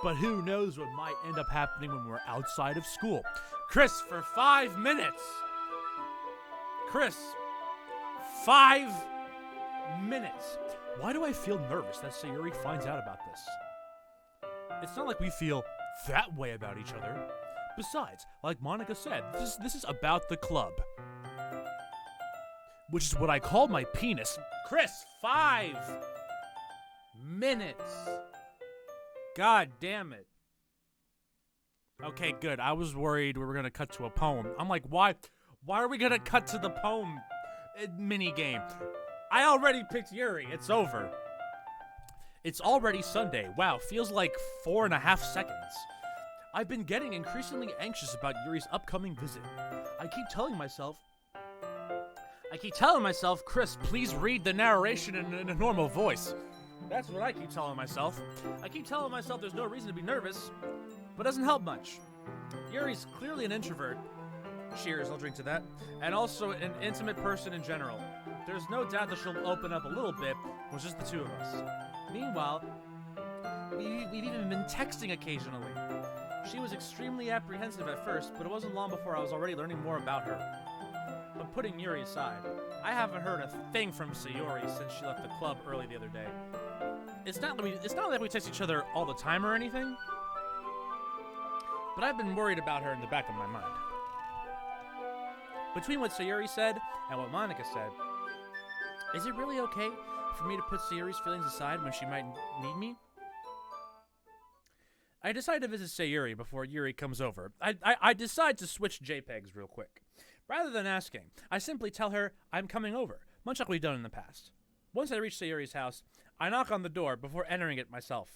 But who knows what might end up happening when we're outside of school. Chris, for 5 minutes. Chris, 5 minutes. Why do I feel nervous that Sayori finds out about this? It's not like we feel that way about each other. Besides, like Monica said, this is about the club. Which is what I call my penis. Chris, 5 minutes. God damn it. Okay, good. I was worried we were gonna cut to a poem. I'm like, why are we gonna cut to the poem mini game? I already picked Yuri. It's over. It's already Sunday. Wow, feels like 4.5 seconds. I've been getting increasingly anxious about Yuri's upcoming visit. I keep telling myself, Chris, please read the narration in a normal voice. That's what I keep telling myself. I keep telling myself there's no reason to be nervous, but it doesn't help much. Yuri's clearly an introvert. Cheers, I'll drink to that. And also an intimate person in general. There's no doubt that she'll open up a little bit with just the two of us. Meanwhile, we've even been texting occasionally. She was extremely apprehensive at first, but it wasn't long before I was already learning more about her. But putting Yuri aside, I haven't heard a thing from Sayori since she left the club early the other day. It's not like we text each other all the time or anything, but I've been worried about her in the back of my mind. Between what Sayori said and what Monica said, is it really okay for me to put Sayori's feelings aside when she might need me? I decide to visit Sayori before Yuri comes over. I decide to switch JPEGs real quick. Rather than asking, I simply tell her I'm coming over, much like we've done in the past. Once I reach Sayori's house, I knock on the door before entering it myself.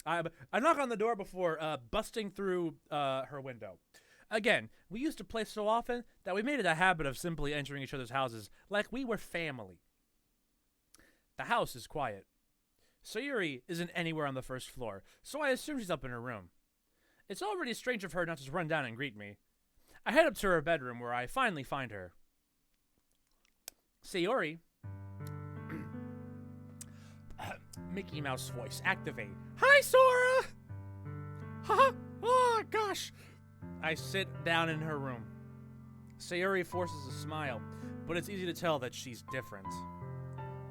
I knock on the door before busting through her window. Again, we used to play so often that we made it a habit of simply entering each other's houses like we were family. The house is quiet. Sayori isn't anywhere on the first floor, so I assume she's up in her room. It's already strange of her not to run down and greet me. I head up to her bedroom where I finally find her. Sayori. Mickey Mouse voice, activate. Hi, Sora! Haha! Oh, gosh! I sit down in her room. Sayori forces a smile, but it's easy to tell that she's different.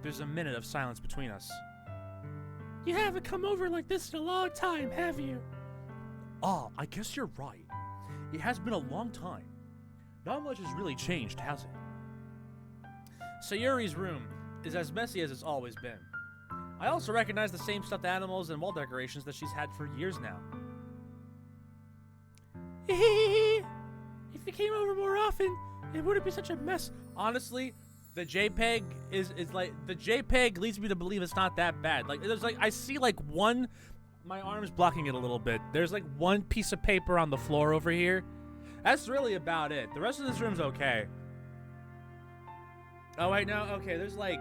There's a minute of silence between us. You haven't come over like this in a long time, have you? Ah, I guess you're right. It has been a long time. Not much has really changed, has it? Sayori's room is as messy as it's always been. I also recognize the same stuffed animals and wall decorations that she's had for years now. If you came over more often, it wouldn't be such a mess. Honestly, the JPEG is like, the JPEG leads me to believe it's not that bad. Like, there's like, I see like one, my arm's blocking it a little bit. There's like one piece of paper on the floor over here. That's really about it. The rest of this room's okay. Oh wait, no, okay, there's like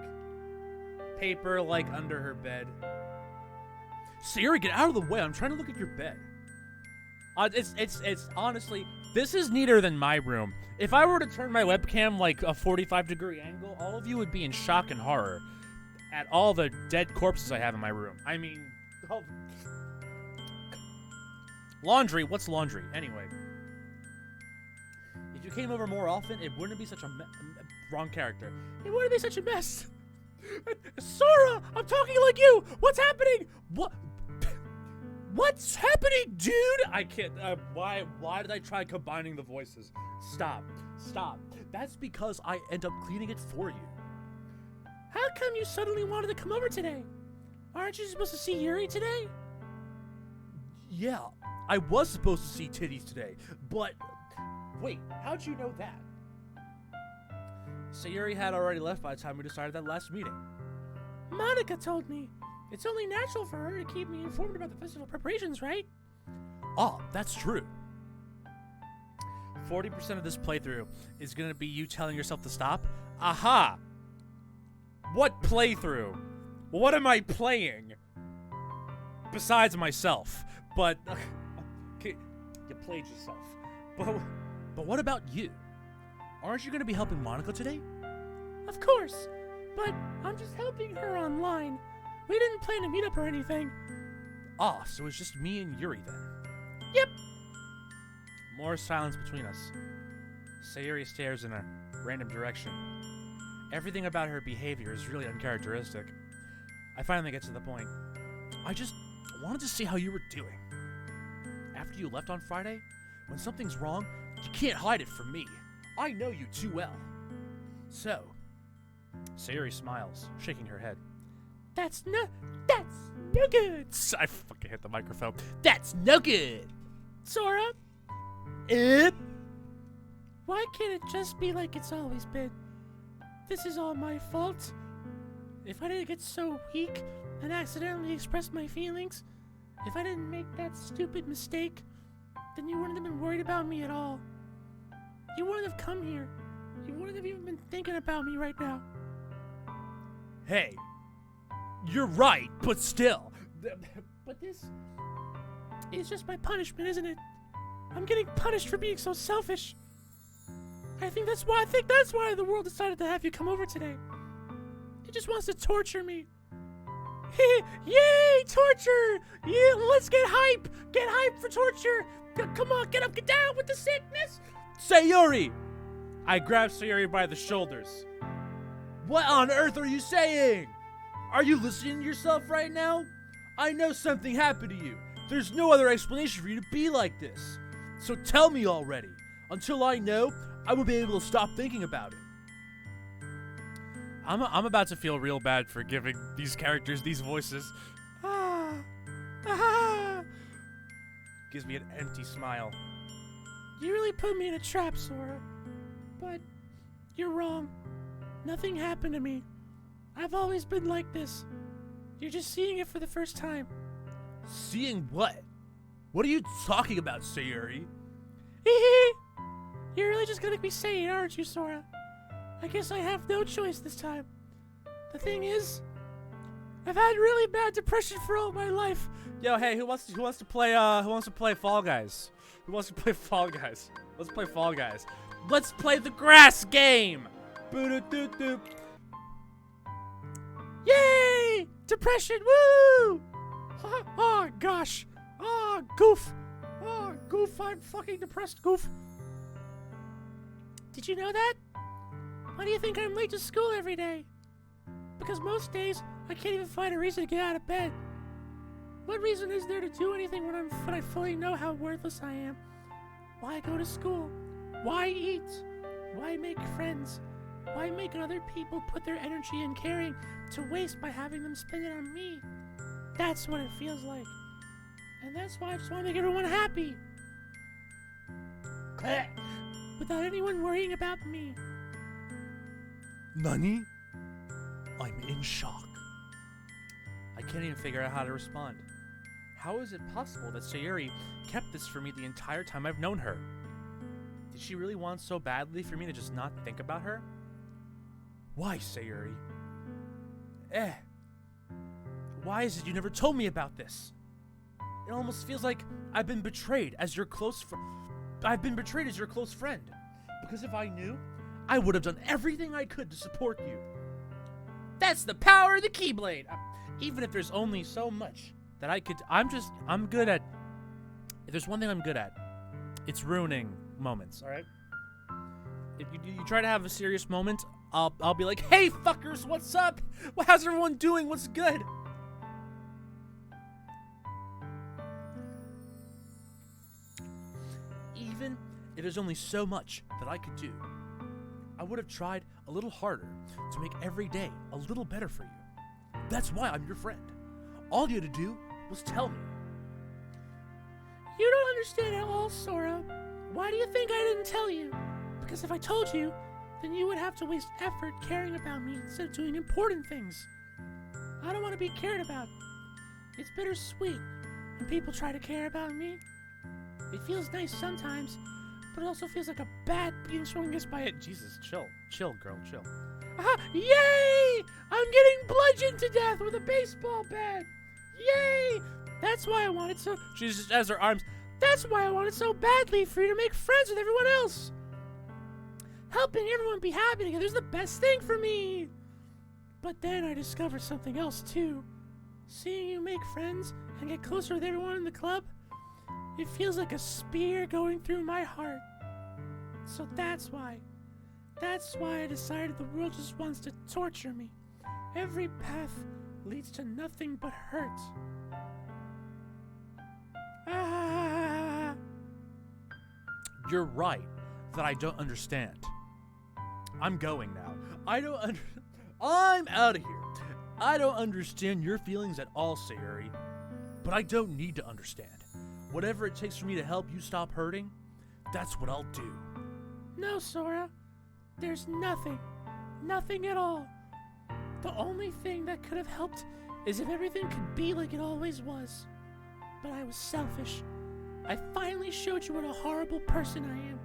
paper like under her bed. Siri, get out of the way. I'm trying to look at your bed. It's honestly, this is neater than my room. If I were to turn my webcam like a 45-degree angle, all of you would be in shock and horror at all the dead corpses I have in my room. I mean, laundry, what's laundry? Anyway, you came over more often, it wouldn't be such a wrong character. It wouldn't be such a mess. Sora, I'm talking like you. What's happening? What's happening, dude? I can't. Why did I try combining the voices? Stop. That's because I end up cleaning it for you. How come you suddenly wanted to come over today? Aren't you supposed to see Yuri today? Yeah, I was supposed to see titties today, but wait, how'd you know that? Sayuri had already left by the time we decided that last meeting. Monica told me. It's only natural for her to keep me informed about the festival preparations, right? Oh, that's true. 40% of this playthrough is going to be you telling yourself to stop. Aha! What playthrough? What am I playing? Besides myself. But, okay, you played yourself. But what about you? Aren't you going to be helping Monica today? Of course, but I'm just helping her online. We didn't plan to meet up or anything. Ah, so it's just me and Yuri then. Yep. More silence between us. Sayuri stares in a random direction. Everything about her behavior is really uncharacteristic. I finally get to the point. I just wanted to see how you were doing. After you left on Friday, when something's wrong, you can't hide it from me. I know you too well. So, Sayuri smiles, shaking her head. That's no good. I fucking hit the microphone. That's no good. Sora? Why can't it just be like it's always been? This is all my fault. If I didn't get so weak and accidentally express my feelings, if I didn't make that stupid mistake, then you wouldn't have been worried about me at all. You wouldn't have come here. You wouldn't have even been thinking about me right now. Hey, you're right, but still. But this is just my punishment, isn't it? I'm getting punished for being so selfish. I think that's why the world decided to have you come over today. It just wants to torture me. Yay, torture! Yeah, let's get hype! Get hype for torture! Come on, get up, get down with the sickness! Sayuri! I grab Sayuri by the shoulders. What on earth are you saying? Are you listening to yourself right now? I know something happened to you. There's no other explanation for you to be like this. So tell me already. Until I know, I will be able to stop thinking about it. I'm about to feel real bad for giving these characters these voices. Gives me an empty smile. You really put me in a trap, Sora. But you're wrong. Nothing happened to me. I've always been like this. You're just seeing it for the first time. Seeing what? What are you talking about, Sayuri? You're really just gonna make me say it, aren't you, Sora? I guess I have no choice this time. The thing is, I've had really bad depression for all my life. Yo, hey, who wants to play Fall Guys? Who wants to play Fall Guys? Let's play Fall Guys. Let's play the grass game. Boo-doo-doo-doo. Yay! Depression, woo! Oh gosh. Oh, goof. Oh, goof, I'm fucking depressed, goof. Did you know that? Why do you think I'm late to school every day? Because most days, I can't even find a reason to get out of bed. What reason is there to do anything when I fully know how worthless I am? Why go to school? Why eat? Why make friends? Why make other people put their energy and caring to waste by having them spend it on me? That's what it feels like. And that's why I just want to make everyone happy. Without anyone worrying about me. Nani? I'm in shock. I can't even figure out how to respond. How is it possible that Sayuri kept this from me the entire time I've known her? Did she really want so badly for me to just not think about her? Why, Sayuri? Why is it you never told me about this? It almost feels like I've been betrayed as your close friend. Because if I knew, I would have done everything I could to support you. That's the power of the Keyblade. Even if there's only so much that I could, I'm good at. If there's one thing I'm good at, it's ruining moments. All right. if you try to have a serious moment, I'll be like, hey fuckers, what's up? How's everyone doing? What's good? Even if there's only so much that I could do, I would have tried a little harder to make every day a little better for you. That's why I'm your friend. All you had to do was tell me. You don't understand at all, Sora. Why do you think I didn't tell you? Because if I told you, then you would have to waste effort caring about me instead of doing important things. I don't want to be cared about. It's bittersweet when people try to care about me. It feels nice sometimes, but it also feels like a bat being swung against by it. Jesus, chill, girl, chill. Aha! Yay! I'm getting bludgeoned to death with a baseball bat. Yay! That's why I wanted so. She just has her arms. That's why I wanted so badly for you to make friends with everyone else. Helping everyone be happy together is the best thing for me. But then I discovered something else too. Seeing you make friends and get closer with everyone in the club, it feels like a spear going through my heart. So that's why I decided the world just wants to torture me. Every path leads to nothing but hurt. Ah. You're right that I don't understand. I'm going now. I'm out of here. I don't understand your feelings at all, Sayuri. But I don't need to understand. Whatever it takes for me to help you stop hurting, that's what I'll do. No, Sora. There's nothing. Nothing at all. The only thing that could have helped is if everything could be like it always was. But I was selfish. I finally showed you what a horrible person I am.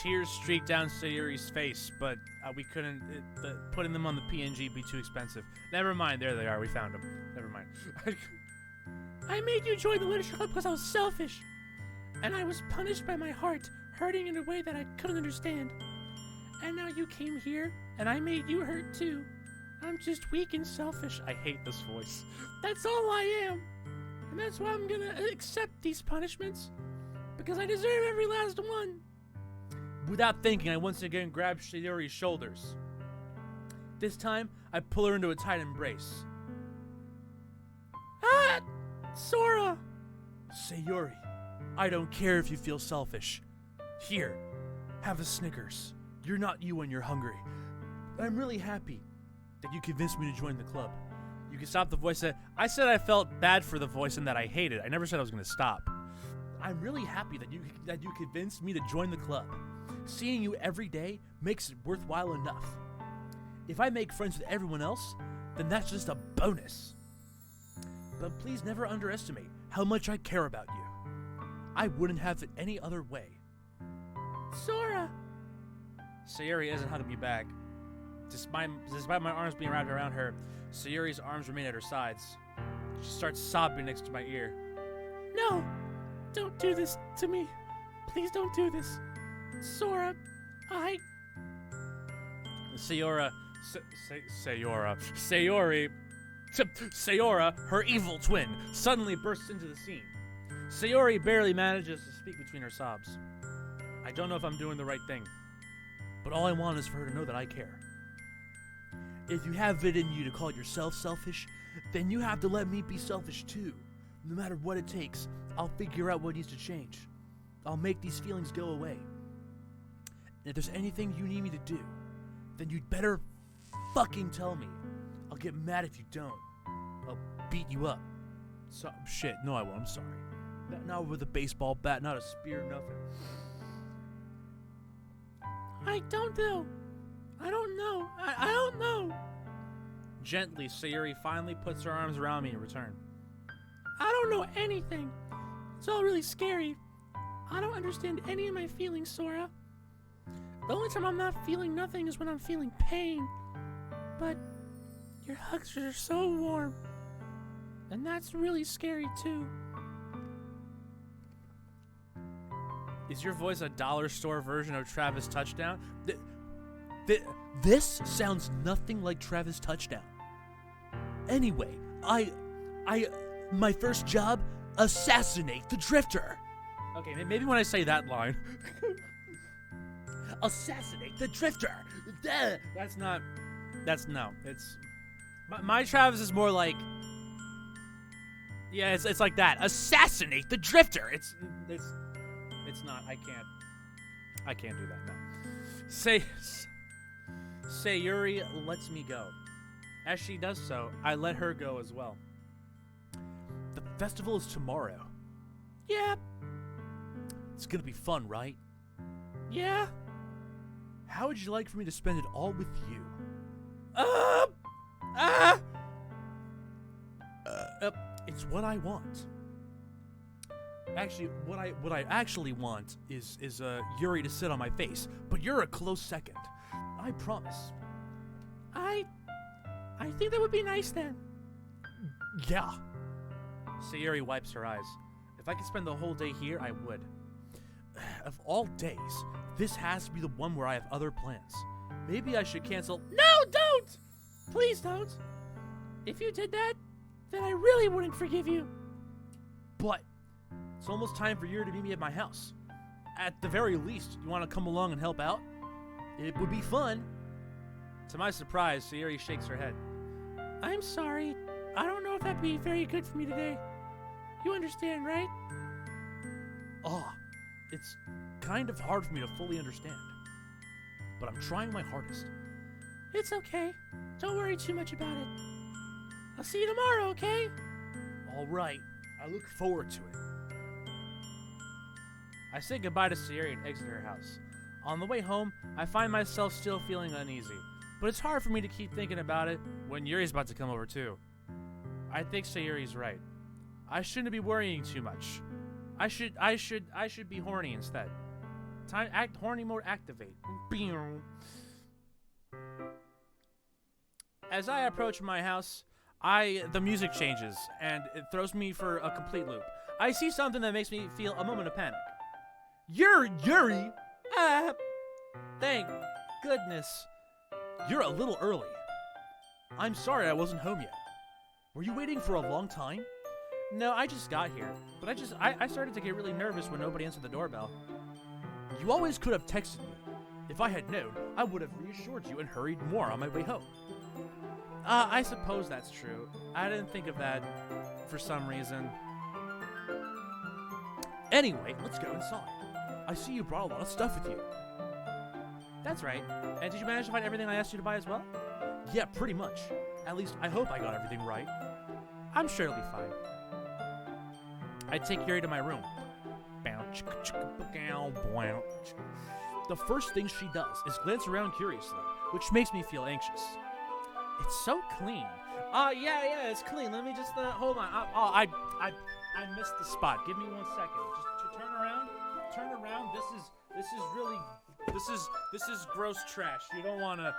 Tears streaked down Sayuri's face, but we couldn't. Putting them on the PNG would be too expensive. Never mind. There they are. We found them. Never mind. I made you join the literature club because I was selfish. And I was punished by my heart, hurting in a way that I couldn't understand. And now you came here, and I made you hurt too. I'm just weak and selfish. I hate this voice. That's all I am. And that's why I'm gonna accept these punishments. Because I deserve every last one. Without thinking, I once again grabbed Sayuri's shoulders. This time, I pull her into a tight embrace. Ah! Sora! Sayuri, I don't care if you feel selfish. Here, have a Snickers. You're not you when you're hungry. I'm really happy that you convinced me to join the club. You can stop the voice. I said I felt bad for the voice and that I hated it. I never said I was going to stop. I'm really happy that you convinced me to join the club. Seeing you every day makes it worthwhile enough. If I make friends with everyone else, then that's just a bonus. But please never underestimate how much I care about you. I wouldn't have it any other way. Sora! Sayuri isn't hugging me back. Despite my arms being wrapped around her, Sayuri's arms remain at her sides. She starts sobbing next to my ear. No! Don't do this to me. Please don't do this. Sora, Sayori, her evil twin, suddenly bursts into the scene. Sayori barely manages to speak between her sobs. I don't know if I'm doing the right thing, but all I want is for her to know that I care. If you have it in you to call yourself selfish, then you have to let me be selfish too. No matter what it takes, I'll figure out what needs to change. I'll make these feelings go away. And if there's anything you need me to do, then you'd better fucking tell me. I'll get mad if you don't. I'll beat you up. Shit, no I won't, I'm sorry. Not with a baseball bat, not a spear, nothing. I don't know. I don't know. I don't know. Gently, Sayuri finally puts her arms around me in return. I don't know anything. It's all really scary. I don't understand any of my feelings, Sora. The only time I'm not feeling nothing is when I'm feeling pain. But your hugs are so warm. And that's really scary, too. Is your voice a dollar store version of Travis Touchdown? This sounds nothing like Travis Touchdown. Anyway, my first job, assassinate the Drifter. Okay, maybe when I say that line. assassinate the drifter. That's no. It's my Travis is more like, yeah, it's like that. Assassinate the drifter. It's not. I can't do that. No. Sayuri lets me go. As she does so, I let her go as well. The festival is tomorrow. Yeah. It's gonna be fun, right? Yeah. How would you like for me to spend it all with you? It's what I want. Actually, what I actually want is Yuri to sit on my face, but you're a close second. I promise. I think that would be nice then. Yeah. Sayuri wipes her eyes. If I could spend the whole day here, I would. Of all days, this has to be the one where I have other plans. Maybe I should cancel. No, don't! Please don't. If you did that, then I really wouldn't forgive you. But it's almost time for Yuri to meet me at my house. At the very least, you want to come along and help out? It would be fun. To my surprise, Sayuri shakes her head. I'm sorry. I don't know if that'd be very good for me today. You understand, right? It's kind of hard for me to fully understand. But I'm trying my hardest. It's okay. Don't worry too much about it. I'll see you tomorrow, okay? All right. I look forward to it. I say goodbye to Sayuri and exit her house. On the way home, I find myself still feeling uneasy. But it's hard for me to keep thinking about it when Yuri's about to come over too. I think Sayuri's right. I shouldn't be worrying too much. I should be horny instead. Horny mode activate. As I approach my house, the music changes and it throws me for a complete loop. I see something that makes me feel a moment of panic. Yuri! Thank goodness. You're a little early. I'm sorry I wasn't home yet. Were you waiting for a long time? No, I just got here, but I started to get really nervous when nobody answered the doorbell. You always could have texted me. If I had known, I would have reassured you and hurried more on my way home. I suppose that's true. I didn't think of that for some reason. Anyway, let's go inside. I see you brought a lot of stuff with you. That's right. And did you manage to find everything I asked you to buy as well? Yeah, pretty much. At least I hope I got everything right. I'm sure it'll be fine. I take Yuri to my room. The first thing she does is glance around curiously, which makes me feel anxious. It's so clean. Yeah, it's clean. Let me just hold on. I missed the spot. Give me 1 second. Just turn around. Turn around. This is gross trash. You don't want to.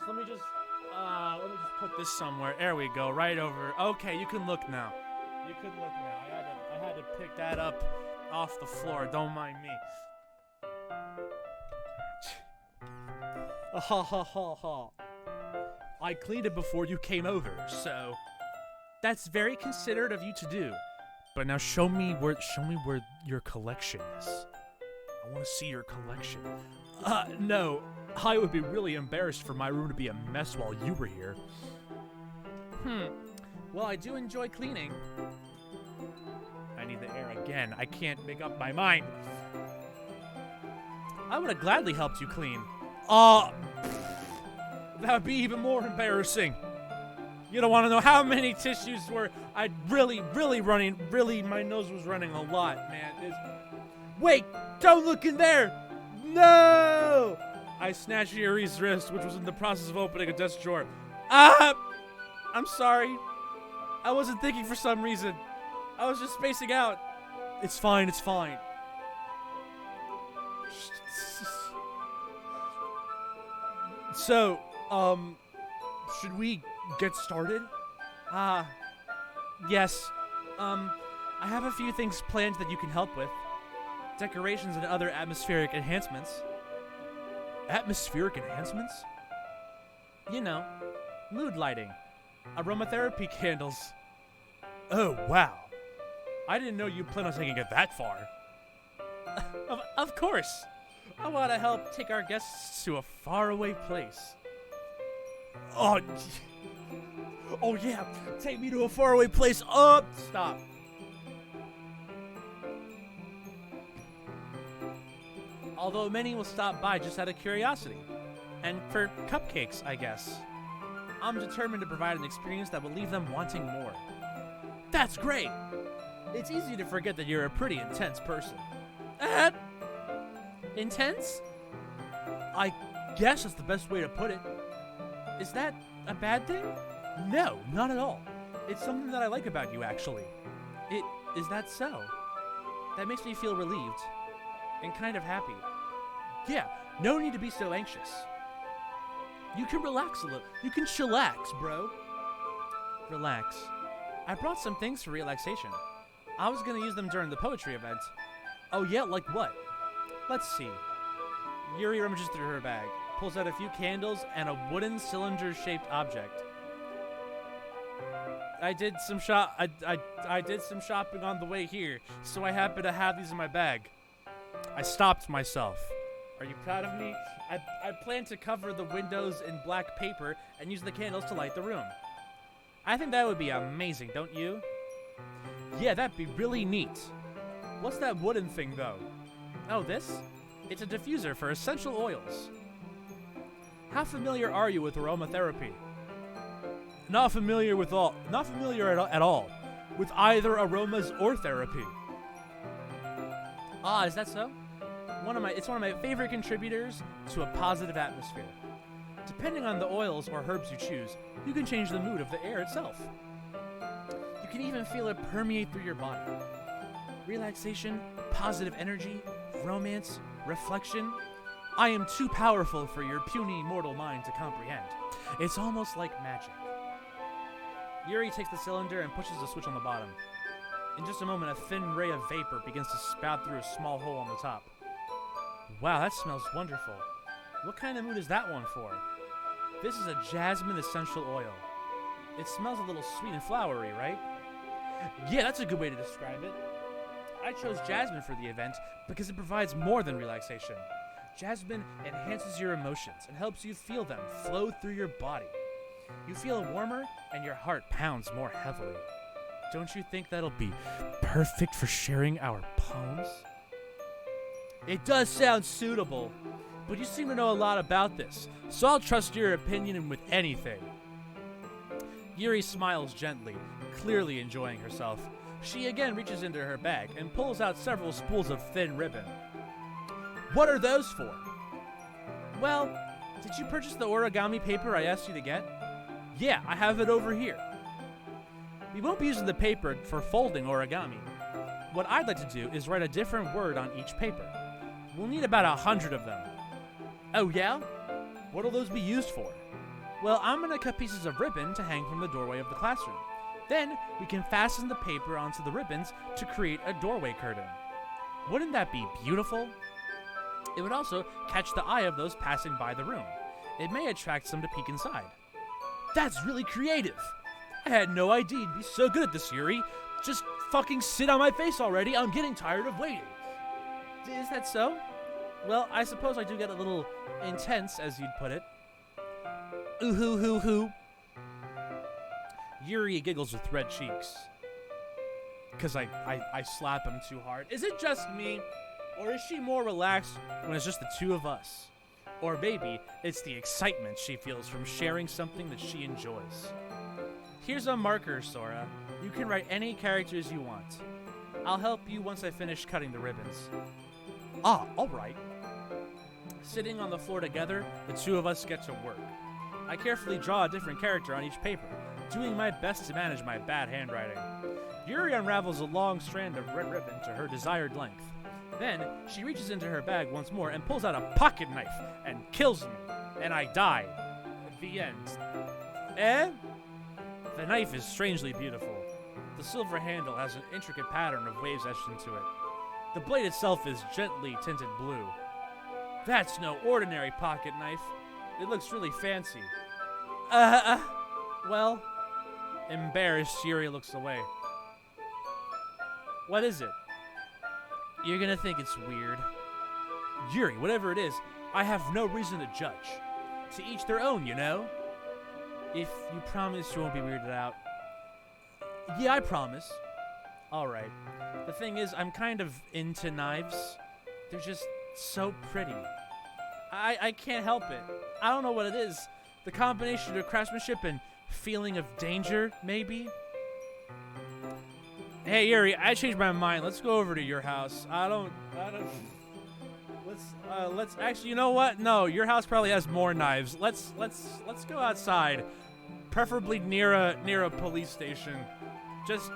Let me just put this somewhere. There we go. Right over. Okay, you can look now. I had to pick that up off the floor. Don't mind me. Ha. I cleaned it before you came over, so that's very considerate of you to do. But now show me where your collection is. I want to see your collection. No, I would be really embarrassed for my room to be a mess while you were here. Well, I do enjoy cleaning. I need the air again. I can't make up my mind. I would have gladly helped you clean. That would be even more embarrassing. You don't want to know how many tissues were I really my nose was running a lot, man. Wait, don't look in there. No! I snatched Yuri's wrist, which was in the process of opening a desk drawer. I'm sorry. I wasn't thinking for some reason. I was just spacing out. It's fine. So, should we get started? Yes. I have a few things planned that you can help with. Decorations and other atmospheric enhancements. Atmospheric enhancements? You know, mood lighting, aromatherapy candles. Oh, wow. I didn't know you planned on taking it that far. Of course. I want to help take our guests to a faraway place. Oh, oh yeah, take me to a faraway place. Oh, stop. Although many will stop by just out of curiosity. And for cupcakes, I guess. I'm determined to provide an experience that will leave them wanting more. That's great! It's easy to forget that you're a pretty intense person. Intense? I guess that's the best way to put it. Is that a bad thing? No, not at all. It's something that I like about you, actually. Is that so? That makes me feel relieved. And kind of happy. Yeah, no need to be so anxious. You can relax a little. You can chillax, bro. Relax. I brought some things for relaxation. I was gonna use them during the poetry event. Oh yeah, like what? Let's see. Yuri rummages through her bag, pulls out a few candles and a wooden cylinder-shaped object. I did some shopping on the way here, so I happen to have these in my bag. I stopped myself. Are you proud of me? I plan to cover the windows in black paper and use the candles to light the room. I think that would be amazing, don't you? Yeah, that'd be really neat. What's that wooden thing, though? Oh, this? It's a diffuser for essential oils. How familiar are you with aromatherapy? Not familiar at all with either aromas or therapy. Ah, is that so? It's one of my favorite contributors to a positive atmosphere. Depending on the oils or herbs you choose, you can change the mood of the air itself. You can even feel it permeate through your body. Relaxation, positive energy, romance, reflection. I am too powerful for your puny mortal mind to comprehend. It's almost like magic. Yuri takes the cylinder and pushes the switch on the bottom. In just a moment, a thin ray of vapor begins to spout through a small hole on the top. Wow, that smells wonderful. What kind of mood is that one for? This is a jasmine essential oil. It smells a little sweet and flowery, right? Yeah, that's a good way to describe it. I chose jasmine for the event because it provides more than relaxation. Jasmine enhances your emotions and helps you feel them flow through your body. You feel warmer and your heart pounds more heavily. Don't you think that'll be perfect for sharing our poems? It does sound suitable, but you seem to know a lot about this, so I'll trust your opinion with anything. Yuri smiles gently, clearly enjoying herself. She again reaches into her bag and pulls out several spools of thin ribbon. What are those for? Well, did you purchase the origami paper I asked you to get? Yeah, I have it over here. We won't be using the paper for folding origami. What I'd like to do is write a different word on each paper. We'll need about 100 of them. Oh yeah? What'll those be used for? Well, I'm gonna cut pieces of ribbon to hang from the doorway of the classroom. Then, we can fasten the paper onto the ribbons to create a doorway curtain. Wouldn't that be beautiful? It would also catch the eye of those passing by the room. It may attract some to peek inside. That's really creative! I had no idea you'd be so good at this, Yuri. Just fucking sit on my face already. I'm getting tired of waiting. Is that so? Well, I suppose I do get a little intense, as you'd put it. Ooh hoo hoo hoo. Yuri giggles with red cheeks. Because I slap him too hard. Is it just me? Or is she more relaxed when it's just the two of us? Or maybe it's the excitement she feels from sharing something that she enjoys. Here's a marker, Sora. You can write any characters you want. I'll help you once I finish cutting the ribbons. Ah, alright. Sitting on the floor together, the two of us get to work. I carefully draw a different character on each paper, doing my best to manage my bad handwriting. Yuri unravels a long strand of red ribbon to her desired length. Then, she reaches into her bag once more and pulls out a pocket knife and kills me, and I die. The end. The knife is strangely beautiful. The silver handle has an intricate pattern of waves etched into it. The blade itself is gently tinted blue. That's no ordinary pocket knife. It looks really fancy. Well, embarrassed, Yuri looks away. What is it? You're gonna think it's weird. Yuri, whatever it is, I have no reason to judge. To each their own, you know? If you promise you won't be weirded out. Yeah, I promise. Alright. The thing is, I'm kind of into knives. They're just so pretty. I can't help it. I don't know what it is. The combination of craftsmanship and feeling of danger, maybe? Hey, Yuri, I changed my mind. Let's go over to your house. Let's actually, you know what? No, your house probably has more knives. Let's go outside. Preferably near a police station. Just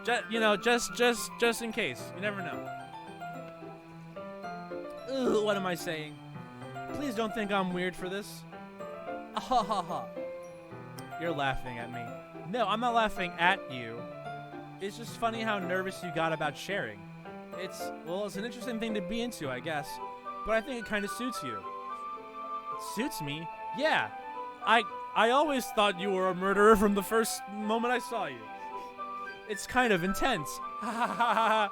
in case. You never know. Ugh, what am I saying? Please don't think I'm weird for this. Ha ha ha. You're laughing at me. No, I'm not laughing at you. It's just funny how nervous you got about sharing. It's an interesting thing to be into, I guess. But I think it kind of suits you. It suits me? Yeah. I always thought you were a murderer from the first moment I saw you. It's kind of intense. Ha ha ha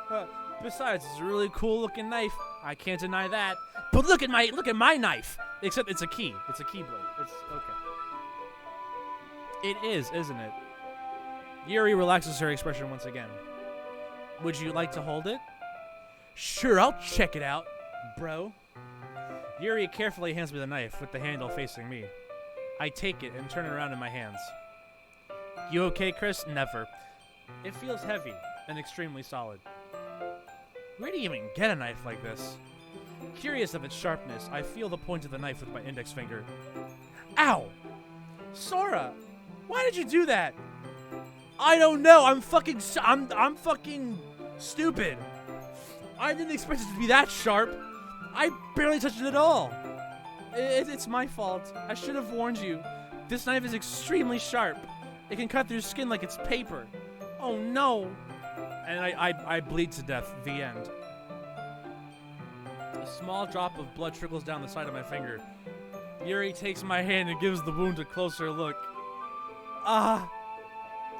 ha. Besides, it's a really cool looking knife. I can't deny that. But look at my knife. Except it's a key. It's a keyblade. It's okay. It is, isn't it? Yuri relaxes her expression once again. Would you like to hold it? Sure, I'll check it out, bro. Yuri carefully hands me the knife with the handle facing me. I take it and turn it around in my hands. You okay, Chris? Never. It feels heavy and extremely solid. Where do you even get a knife like this? Curious of its sharpness, I feel the point of the knife with my index finger. Ow! Sora! Why did you do that? I don't know. I'm fucking stupid. I didn't expect it to be that sharp. I barely touched it at all. It's my fault. I should have warned you. This knife is extremely sharp. It can cut through skin like it's paper. Oh no. And I bleed to death. The end. A small drop of blood trickles down the side of my finger. Yuri takes my hand and gives the wound a closer look. Ah!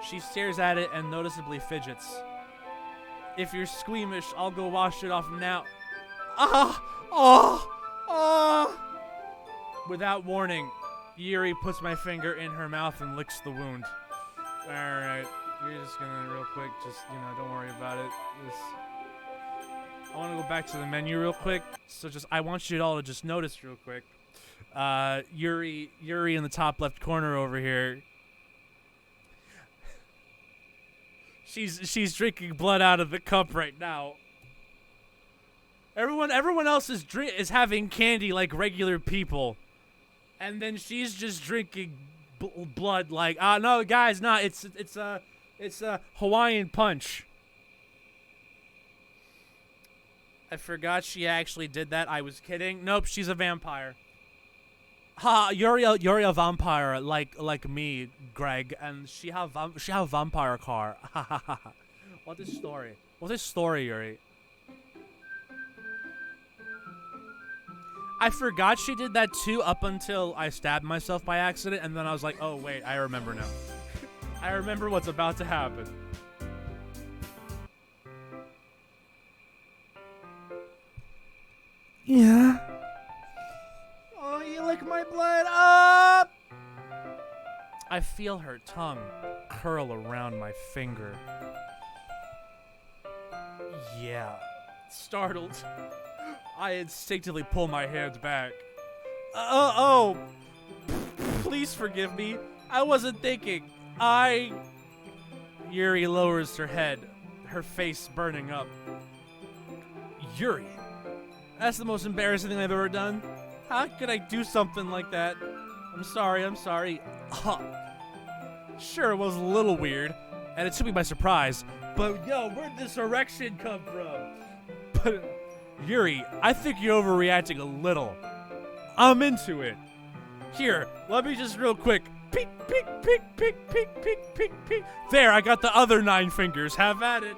She stares at it and noticeably fidgets. If you're squeamish, I'll go wash it off now. Ah! Oh! Ah! Without warning, Yuri puts my finger in her mouth and licks the wound. Alright, you're just gonna real quick, don't worry about it. I want to go back to the menu real quick. So I want you all to just notice real quick. Yuri in the top left corner over here. She's drinking blood out of the cup right now. Everyone else is having candy like regular people, and then she's just drinking blood like no guys, no, it's a Hawaiian punch. I forgot she actually did that. I was kidding. Nope, she's a vampire. Ha, you're a vampire like me, Greg, and she have vampire car. What is story? What is story, Yuri? I forgot she did that too up until I stabbed myself by accident, and then I was like, oh wait, I remember now. I remember what's about to happen. Yeah. Oh, you lick my blood up! I feel her tongue curl around my finger. Yeah. Startled, I instinctively pull my hand back. Oh! Please forgive me. I wasn't thinking. Yuri lowers her head, her face burning up. Yuri, that's the most embarrassing thing I've ever done. How could I do something like that? I'm sorry. Sure, it was a little weird, and it took me by surprise, but yo, where'd this erection come from? But, Yuri, I think you're overreacting a little. I'm into it. Here, let me just real quick. Peek, peek, peek, peek, peek, peek, peek, peek. There, I got the other 9 fingers. Have at it.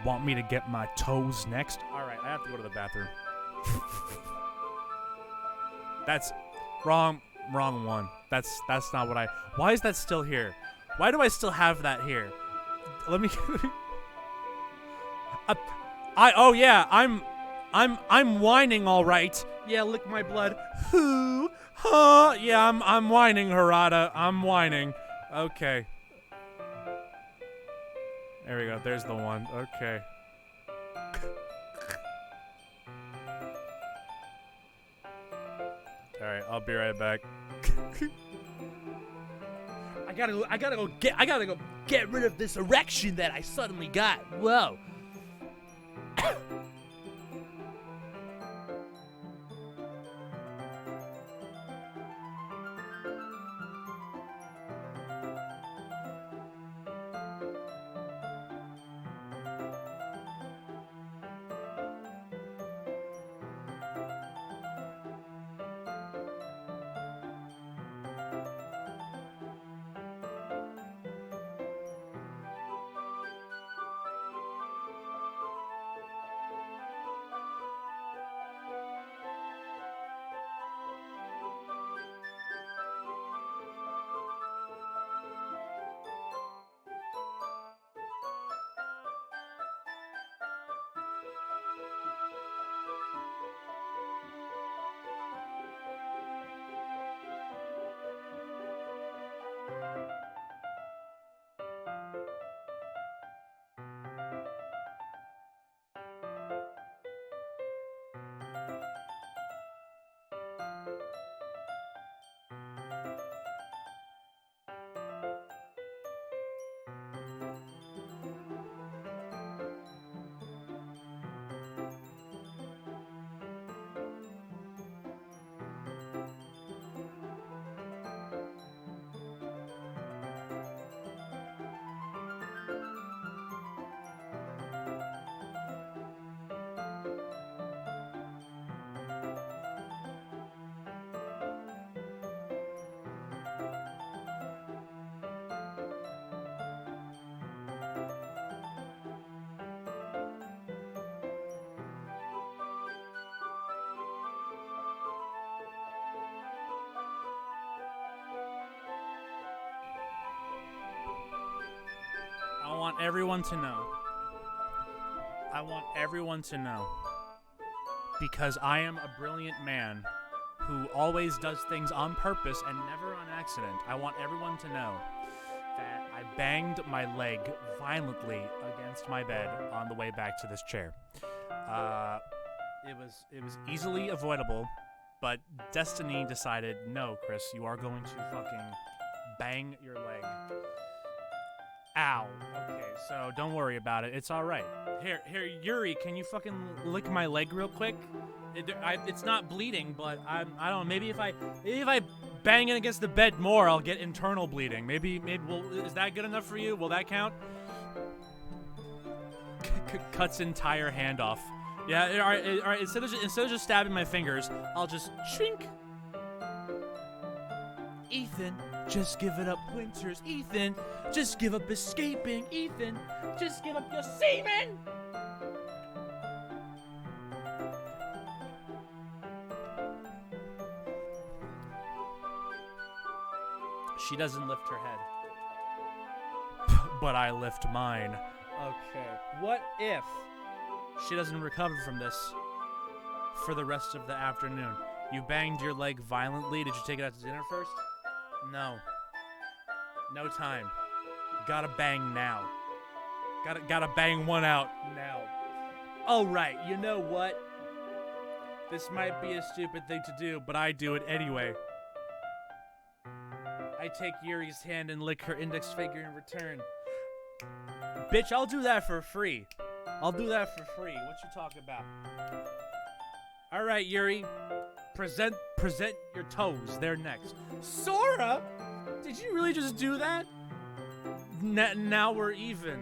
Want me to get my toes next? Alright, I have to go to the bathroom. That's wrong one. That's not what why is that still here? Why do I still have that here? Let me Oh yeah, I'm whining all right. Yeah, lick my blood. Hoo, huh? Yeah, I'm whining, Harada. I'm whining. Okay. There we go. There's the one. Okay. All right, I'll be right back. I gotta go get rid of this erection that I suddenly got. Whoa. I want everyone to know. I want everyone to know. Because I am a brilliant man who always does things on purpose and never on accident. I want everyone to know that I banged my leg violently against my bed on the way back to this chair. It was easily avoidable, but destiny decided, no, Chris, you are going to fucking bang your leg. Ow. Okay, so don't worry about it. It's all right. Here, Yuri, can you fucking lick my leg real quick? It's not bleeding, but I don't know. Maybe if I bang it against the bed more, I'll get internal bleeding. Maybe is that good enough for you? Will that count? Cuts entire hand off. Yeah. All right. Instead of just stabbing my fingers, I'll just shrink. Ethan, just give it up, Winters. Ethan, just give up escaping. Ethan, just give up your semen. She doesn't lift her head. But I lift mine. Okay. What if she doesn't recover from this for the rest of the afternoon? You banged your leg violently. Did you take it out to dinner first? No. No time. Gotta bang now. Gotta bang one out now. Oh, right. You know what? This might be a stupid thing to do, but I do it anyway. I take Yuri's hand and lick her index finger in return. Bitch, I'll do that for free. I'll do that for free. What you talking about? All right, Yuri. Present your toes. They're next. Sora? Did you really just do that? Now we're even.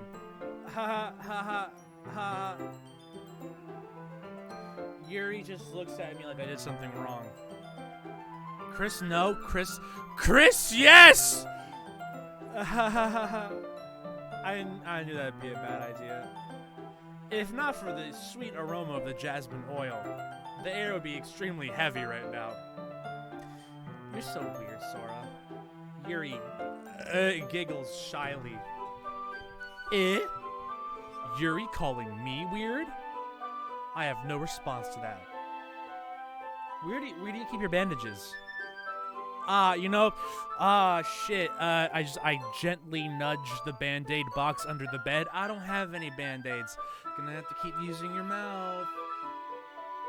Ha ha ha ha. Yuri just looks at me like I did something wrong. Chris, no. Chris, yes! I knew that'd be a bad idea. If not for the sweet aroma of the jasmine oil, the air would be extremely heavy right now. You're so weird, Sora. Yuri giggles shyly. Yuri calling me weird? I have no response to that. Where do you keep your bandages? Shit. I gently nudge the Band-Aid box under the bed. I don't have any Band-Aids. Gonna have to keep using your mouth.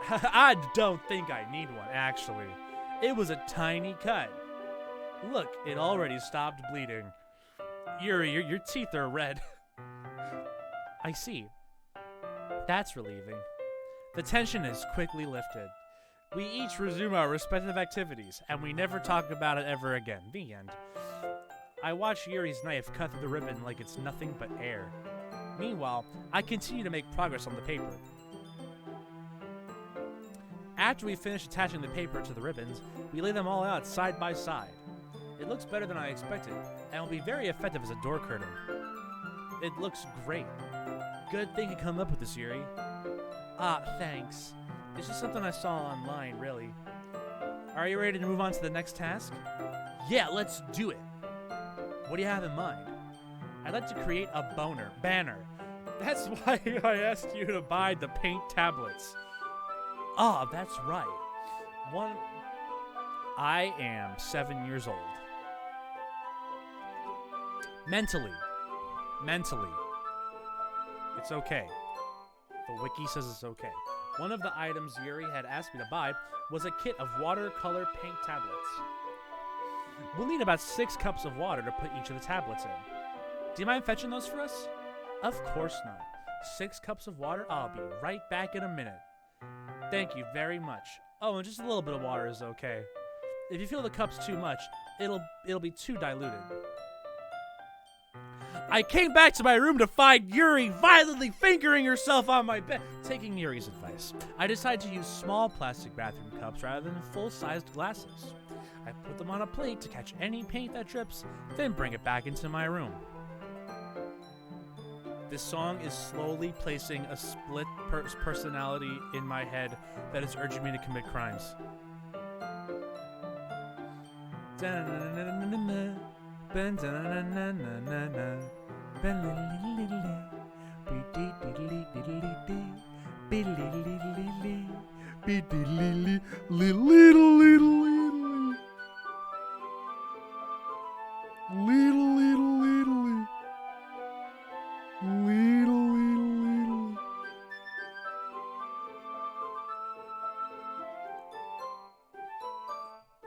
I don't think I need one, actually. It was a tiny cut. Look, it already stopped bleeding. Yuri, your teeth are red. I see. That's relieving. The tension is quickly lifted. We each resume our respective activities, and we never talk about it ever again. The end. I watch Yuri's knife cut through the ribbon like it's nothing but air. Meanwhile, I continue to make progress on the paper. After we finish attaching the paper to the ribbons, we lay them all out side by side. It looks better than I expected, and will be very effective as a door curtain. It looks great. Good thing you come up with this, Yuri. Thanks. It's just something I saw online, really. Are you ready to move on to the next task? Yeah, let's do it. What do you have in mind? I'd like to create a banner. That's why I asked you to buy the paint tablets. That's right. I am 7 years old. Mentally. It's okay. The wiki says it's okay. One of the items Yuri had asked me to buy was a kit of watercolor paint tablets. We'll need about 6 cups of water to put each of the tablets in. Do you mind fetching those for us? Of course not. 6 cups of water? I'll be right back in a minute. Thank you very much. Oh, and just a little bit of water is okay. If you feel the cup's too much, it'll be too diluted. I came back to my room to find Yuri violently fingering herself on my bed. Taking Yuri's advice, I decided to use small plastic bathroom cups rather than full-sized glasses. I put them on a plate to catch any paint that drips, then bring it back into my room. This song is slowly placing a split personality in my head that is urging me to commit crimes.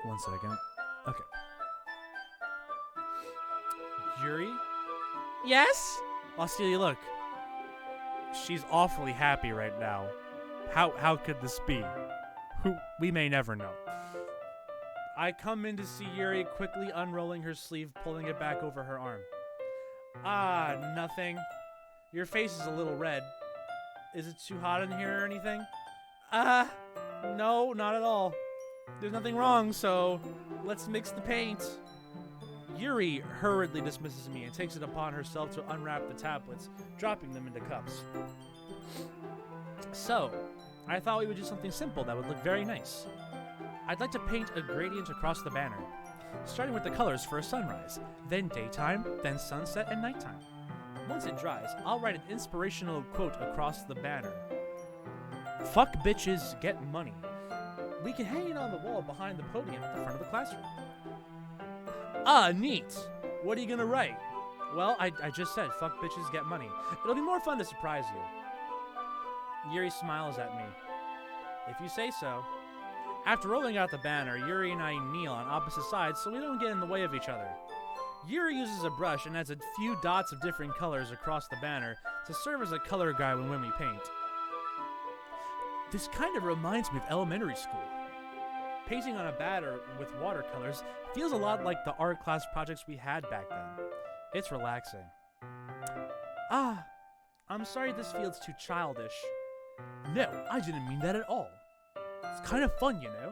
One second. Okay. Yuri? Yes? Australia, look. She's awfully happy right now. How could this be? We may never know. I come in to see Yuri quickly unrolling her sleeve, pulling it back over her arm. Nothing. Your face is a little red. Is it too hot in here or anything? No, not at all. There's nothing wrong, so let's mix the paint. Yuri hurriedly dismisses me and takes it upon herself to unwrap the tablets, dropping them into cups. So, I thought we would do something simple that would look very nice. I'd like to paint a gradient across the banner, starting with the colors for a sunrise, then daytime, then sunset and nighttime. Once it dries, I'll write an inspirational quote across the banner. Fuck bitches, get money. We can hang it on the wall behind the podium at the front of the classroom. Neat. What are you gonna write? Well, I just said, fuck bitches, get money. It'll be more fun to surprise you. Yuri smiles at me. If you say so. After rolling out the banner, Yuri and I kneel on opposite sides so we don't get in the way of each other. Yuri uses a brush and adds a few dots of different colors across the banner to serve as a color guide when we paint. This kind of reminds me of elementary school. Painting on a banner with watercolors feels a lot like the art class projects we had back then. It's relaxing. I'm sorry this feels too childish. No, I didn't mean that at all. It's kind of fun, you know?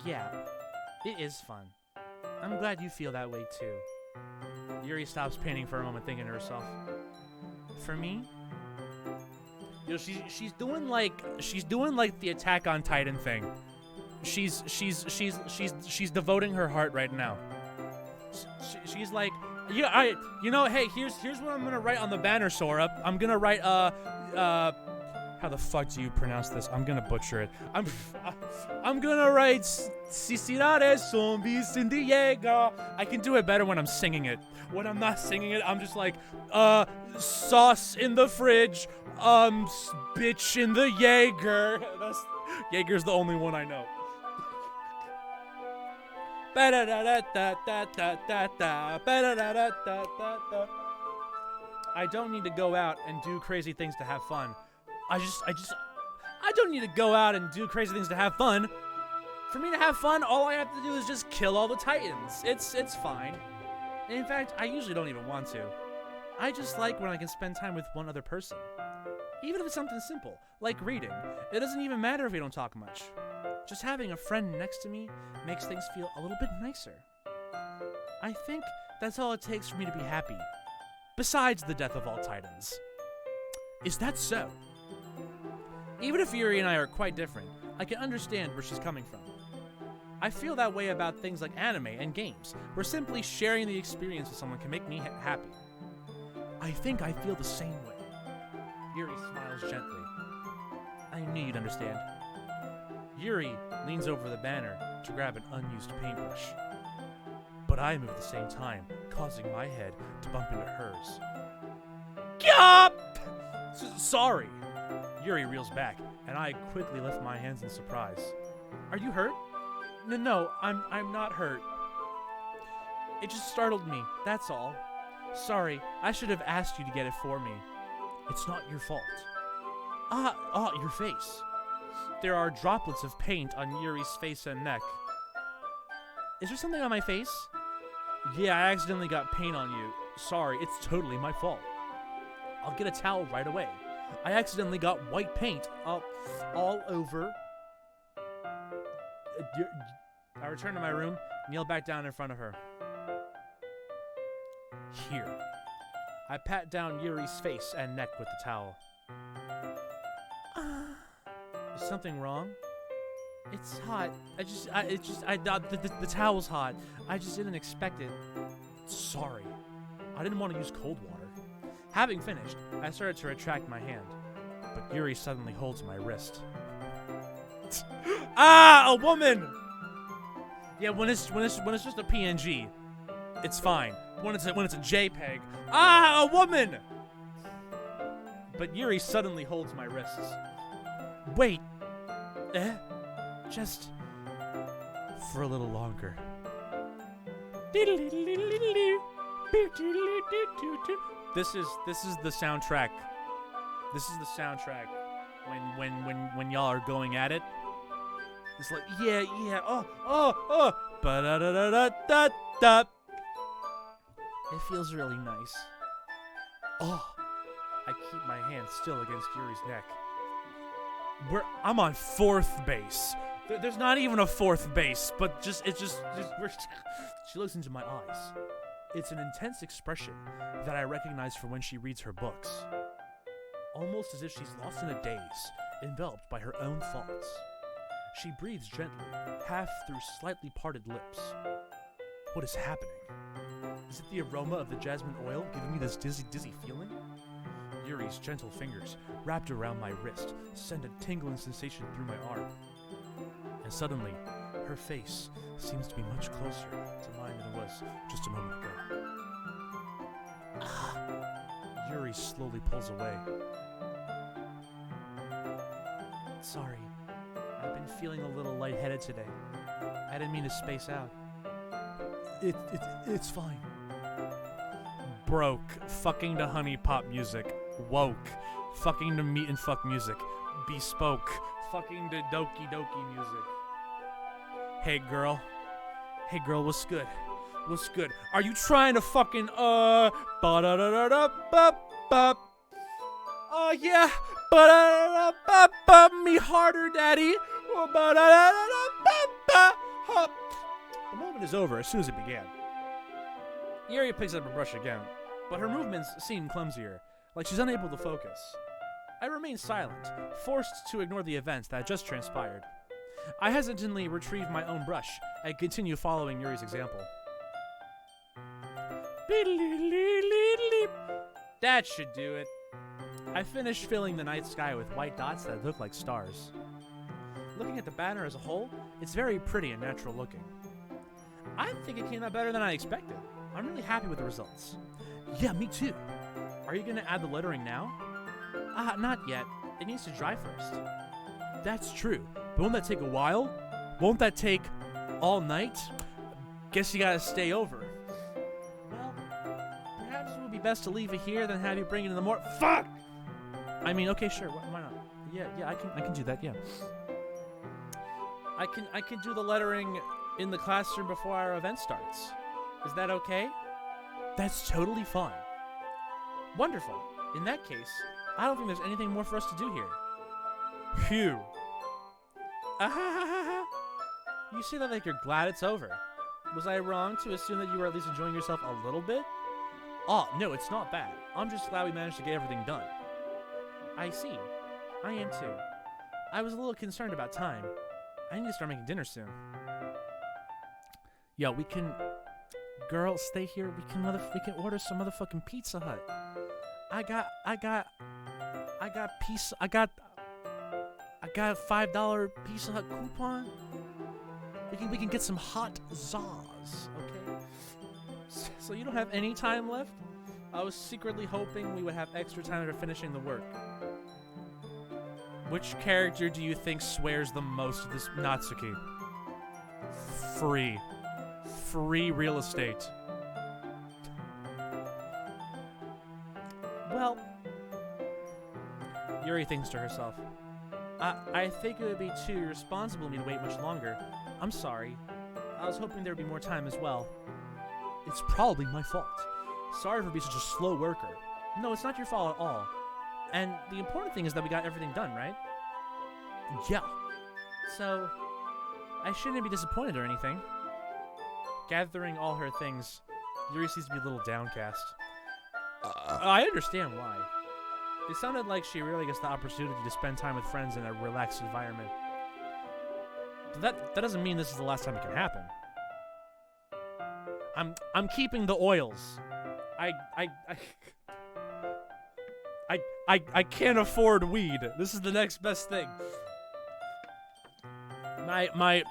Yeah, it is fun. I'm glad you feel that way too. Yuri stops painting for a moment, thinking to herself. For me? You know, she's doing like the Attack on Titan thing. She's devoting her heart right now. She's like, yeah, hey, here's what I'm gonna write on the banner, Sora. I'm gonna write, how the fuck do you pronounce this? I'm gonna butcher it. I'm gonna write Cicidades Zombies San Diego. I can do it better when I'm singing it. When I'm not singing it, I'm just like, sauce in the fridge, bitch in the Jaeger. Jaeger's the only one I know. I don't need to go out and do crazy things to have fun. I don't need to go out and do crazy things to have fun. For me to have fun, all I have to do is just kill all the Titans. It's fine. In fact, I usually don't even want to. I just like when I can spend time with one other person. Even if it's something simple, like reading. It doesn't even matter if we don't talk much. Just having a friend next to me makes things feel a little bit nicer. I think that's all it takes for me to be happy. Besides the death of all Titans. Is that so? Even if Yuri and I are quite different, I can understand where she's coming from. I feel that way about things like anime and games, where simply sharing the experience with someone can make me happy. I think I feel the same way. Yuri smiles gently. I knew you'd understand. Yuri leans over the banner to grab an unused paintbrush. But I move at the same time, causing my head to bump into hers. Yup! Sorry. Yuri reels back, and I quickly lift my hands in surprise. Are you hurt? No, I'm not hurt. It just startled me, that's all. Sorry, I should have asked you to get it for me. It's not your fault. Your face. There are droplets of paint on Yuri's face and neck. Is there something on my face? Yeah, I accidentally got paint on you. Sorry, it's totally my fault. I'll get a towel right away. I accidentally got white paint all over. I return to my room, kneel back down in front of her. Here. I pat down Yuri's face and neck with the towel. Is something wrong? It's hot. The towel's hot. I just didn't expect it. Sorry. I didn't want to use cold water. Having finished, I started to retract my hand, but Yuri suddenly holds my wrist. A woman! Yeah, when it's just a PNG, it's fine. When it's a JPEG, a woman! But Yuri suddenly holds my wrists. Wait, just for a little longer. This is the soundtrack. This is the soundtrack when y'all are going at it. It's like ba-da-da-da-da-da. It feels really nice. I keep my hand still against Yuri's neck. I'm on fourth base. There's not even a fourth base, but she looks into my eyes. It's an intense expression that I recognize from when she reads her books. Almost as if she's lost in a daze, enveloped by her own thoughts. She breathes gently, half through slightly parted lips. What is happening? Is it the aroma of the jasmine oil giving me this dizzy feeling? Yuri's gentle fingers, wrapped around my wrist, send a tingling sensation through my arm. And suddenly, her face seems to be much closer to mine than it was just a moment ago. Yuri slowly pulls away. Sorry, I've been feeling a little lightheaded today. I didn't mean to space out. It's fine. Broke, fucking to honey pop music. Woke, fucking to meat and fuck music. Bespoke, fucking to Doki music. Hey girl, what's good? What's good? Are you trying to fucking ba-da-da-da-da-ba-ba? Oh yeah, ba-da-da-da-ba-ba, me harder, daddy. Ba-da-da-da-da-ba-ba. The moment is over as soon as it began. Yuri picks up her brush again, but her movements seem clumsier, like she's unable to focus. I remain silent, forced to ignore the events that had just transpired. I hesitantly retrieve my own brush and continue following Yuri's example. That should do it. I finished filling the night sky with white dots that look like stars. Looking at the banner as a whole, it's very pretty and natural looking. I think it came out better than I expected. I'm really happy with the results. Yeah, me too. Are you going to add the lettering now? Not yet. It needs to dry first. That's true. But won't that take a while? Won't that take all night? Guess you gotta stay over. Well, perhaps it would be best to leave it here than have you bring it in the morning. Fuck! I mean, okay, sure. Why not? Yeah, I can do that. Yeah. I can do the lettering in the classroom before our event starts. Is that okay? That's totally fine. Wonderful. In that case, I don't think there's anything more for us to do here. Phew. You say that like you're glad it's over. Was I wrong to assume that you were at least enjoying yourself a little bit? Oh, no, it's not bad. I'm just glad we managed to get everything done. I see. I am too. I was a little concerned about time. I need to start making dinner soon. Yo, we can... Girl, stay here. We can order some motherfucking Pizza Hut. I got a $5 Pizza Hut coupon. We can get some hot Zaws, okay? So you don't have any time left? I was secretly hoping we would have extra time for finishing the work. Which character do you think swears the most to this Natsuki? Free. Free real estate. Well, Yuri thinks to herself, I think it would be too irresponsible of me to wait much longer. I'm sorry. I was hoping there would be more time as well. It's probably my fault. Sorry for being such a slow worker. No, it's not your fault at all. And the important thing is that we got everything done, right? Yeah. So, I shouldn't be disappointed or anything. Gathering all her things, Yuri seems to be a little downcast. I understand why. It sounded like she really gets the opportunity to spend time with friends in a relaxed environment. But that doesn't mean this is the last time it can happen. I'm keeping the oils. I can't afford weed. This is the next best thing. My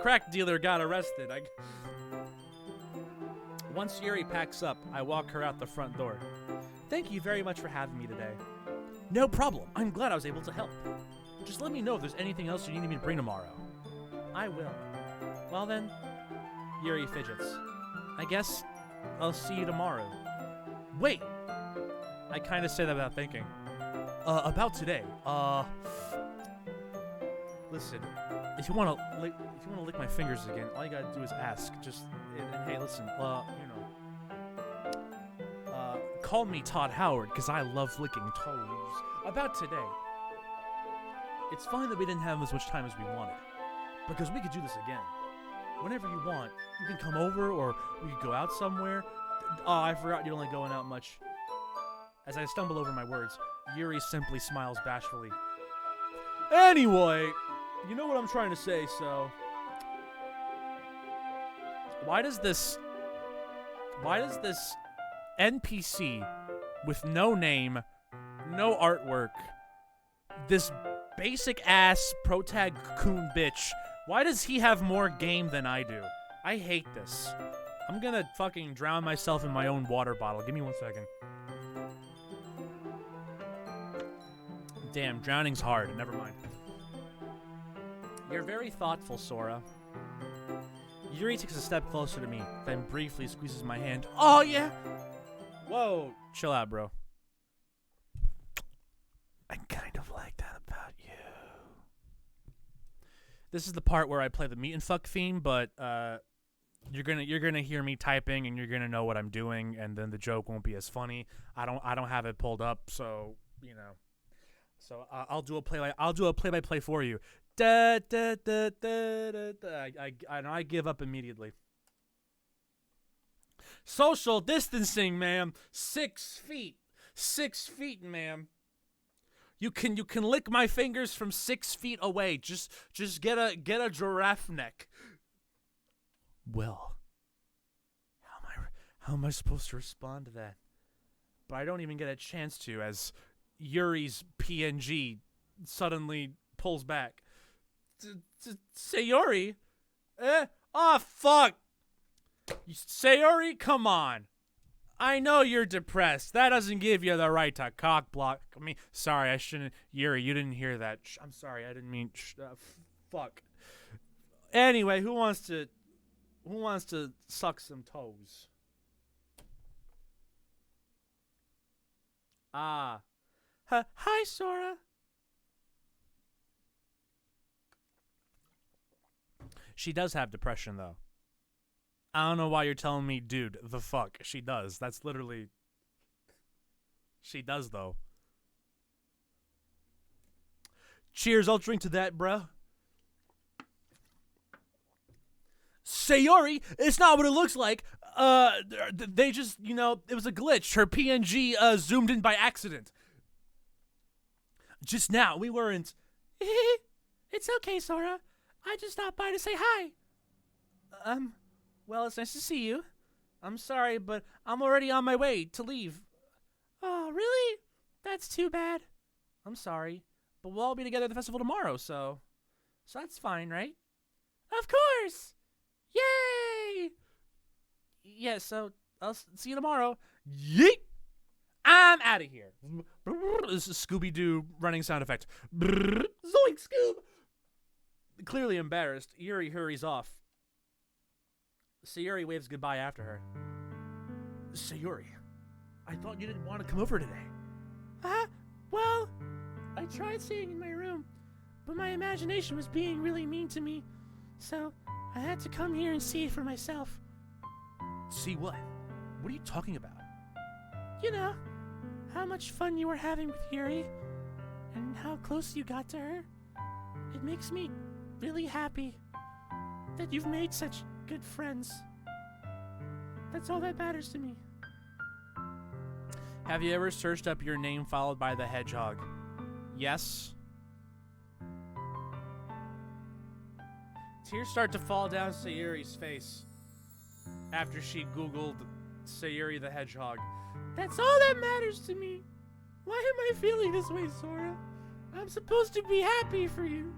crack dealer got arrested. Once Yuri packs up, I walk her out the front door. Thank you very much for having me today. No problem. I'm glad I was able to help. Just let me know if there's anything else you need me to bring tomorrow. I will. Well then, Yuri fidgets. I guess I'll see you tomorrow. Wait! I kind of say that without thinking. About today. Listen, if you wanna lick my fingers again, all you gotta do is ask. And hey, listen, call me Todd Howard, because I love licking toes. About today. It's fine that we didn't have as much time as we wanted, because we could do this again. Whenever you want, you can come over, or we could go out somewhere. Oh, I forgot you're only going out much. As I stumble over my words, Yuri simply smiles bashfully. Anyway, you know what I'm trying to say, so... Why does this NPC with no name, no artwork, this basic-ass protag coon bitch, why does he have more game than I do? I hate this. I'm gonna fucking drown myself in my own water bottle. Give me 1 second. Damn, drowning's hard. Never mind. You're very thoughtful, Sora. Yuri takes a step closer to me, then briefly squeezes my hand. Oh, yeah! Whoa. Chill out, bro. I kind of like that about you. This is the part where I play the meat and fuck theme, but you're gonna hear me typing and you're gonna know what I'm doing, and then the joke won't be as funny. I don't have it pulled up, so you know. So I'll do a play-by-play for you. Da, da, da, da, da, da. I give up immediately. Social distancing, ma'am. 6 feet. 6 feet, ma'am. You can lick my fingers from 6 feet away. Just get a giraffe neck. Well, How am I supposed to respond to that? But I don't even get a chance to as Yuri's PNG suddenly pulls back. Sayori? Oh, fuck! Sayori, come on. I know you're depressed. That doesn't give you the right to cock block. I mean, sorry, I shouldn't. Yuri, you didn't hear that. I'm sorry, I didn't mean. Fuck. Anyway, who wants to suck some toes? Ah. Hi, Sora. She does have depression, though. I don't know why you're telling me, dude, the fuck. She does. That's literally... She does, though. Cheers, I'll drink to that, bruh. Sayori, it's not what it looks like. They just, you know, it was a glitch. Her PNG zoomed in by accident. Just now, we weren't... It's okay, Sora. I just stopped by to say hi. Well, it's nice to see you. I'm sorry, but I'm already on my way to leave. Oh, really? That's too bad. I'm sorry, but we'll all be together at the festival tomorrow, so that's fine, right? Of course! Yay! Yeah, so I'll see you tomorrow. Yeet! I'm out of here. This is Scooby-Doo running sound effect. Zoink, Scoob! Clearly embarrassed, Yuri hurries off. Sayori waves goodbye after her. Sayori, I thought you didn't want to come over today. Well, I tried staying in my room, but my imagination was being really mean to me, so I had to come here and see it for myself. See what? What are you talking about? You know, how much fun you were having with Yuri, and how close you got to her. It makes me really happy that you've made such good friends. That's all that matters to me. Have you ever searched up your name followed by the hedgehog? Yes. Tears start to fall down Sayuri's face after she Googled Sayuri the hedgehog. That's all that matters to me. Why am I feeling this way, Sora? I'm supposed to be happy for you.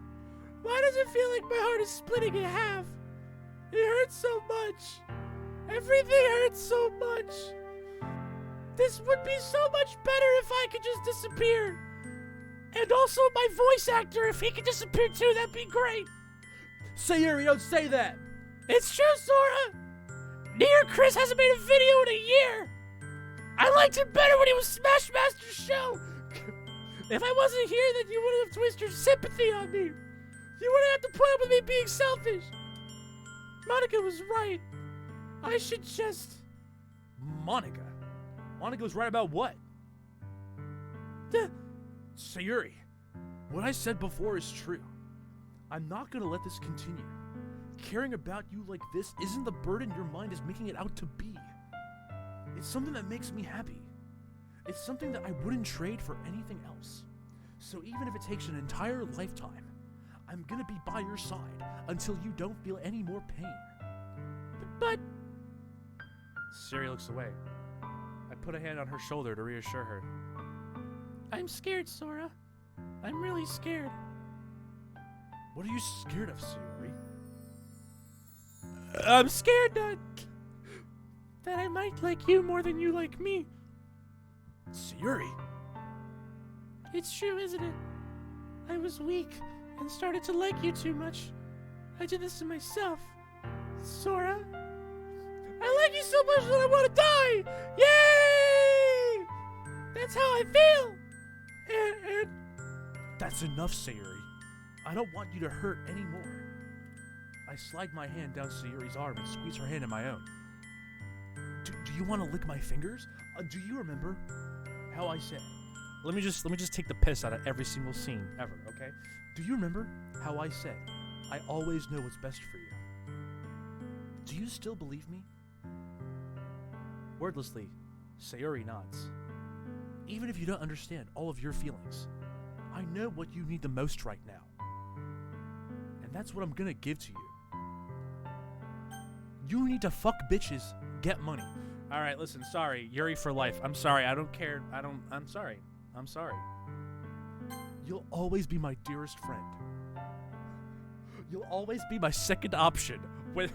Why does it feel like my heart is splitting in half? It hurts so much. Everything hurts so much. This would be so much better if I could just disappear. And also my voice actor, if he could disappear too, that'd be great. Sayuri, don't say that. It's true, Sora. NearChris hasn't made a video in a year. I liked him better when he was Smash Master's show. If I wasn't here, then you wouldn't have twisted your sympathy on me. You wouldn't have to put up with me being selfish. Monica was right. I should just... Monica? Monica was right about what? Sayuri, what I said before is true. I'm not gonna let this continue. Caring about you like this isn't the burden your mind is making it out to be. It's something that makes me happy. It's something that I wouldn't trade for anything else. So even if it takes an entire lifetime, I'm gonna be by your side until you don't feel any more pain. But... Sayuri looks away. I put a hand on her shoulder to reassure her. I'm scared, Sora. I'm really scared. What are you scared of, Sayuri? I'm scared that I might like you more than you like me. Sayuri! It's true, isn't it? I was weak and started to like you too much. I did this to myself. Sora, I like you so much that I want to die! Yay! That's how I feel! And... That's enough, Sayuri. I don't want you to hurt anymore. I slide my hand down Sayuri's arm and squeeze her hand in my own. Do you want to lick my fingers? Do you remember how I said? Let me just take the piss out of every single scene ever, okay? Do you remember how I said, I always know what's best for you? Do you still believe me? Wordlessly, Sayuri nods. Even if you don't understand all of your feelings, I know what you need the most right now. And that's what I'm gonna give to you. You need to fuck bitches, get money. All right, listen, sorry. Yuri for life. I'm sorry. I don't care. I'm sorry. I'm sorry. You'll always be my dearest friend. You'll always be my second option. When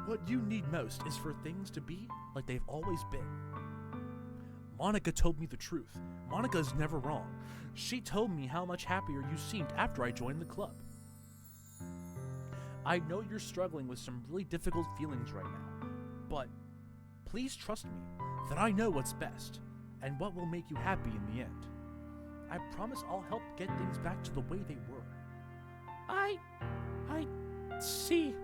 what you need most is for things to be like they've always been. Monica told me the truth. Monica is never wrong. She told me how much happier you seemed after I joined the club. I know you're struggling with some really difficult feelings right now, but please trust me that I know what's best and what will make you happy in the end. I promise I'll help get things back to the way they were. I see.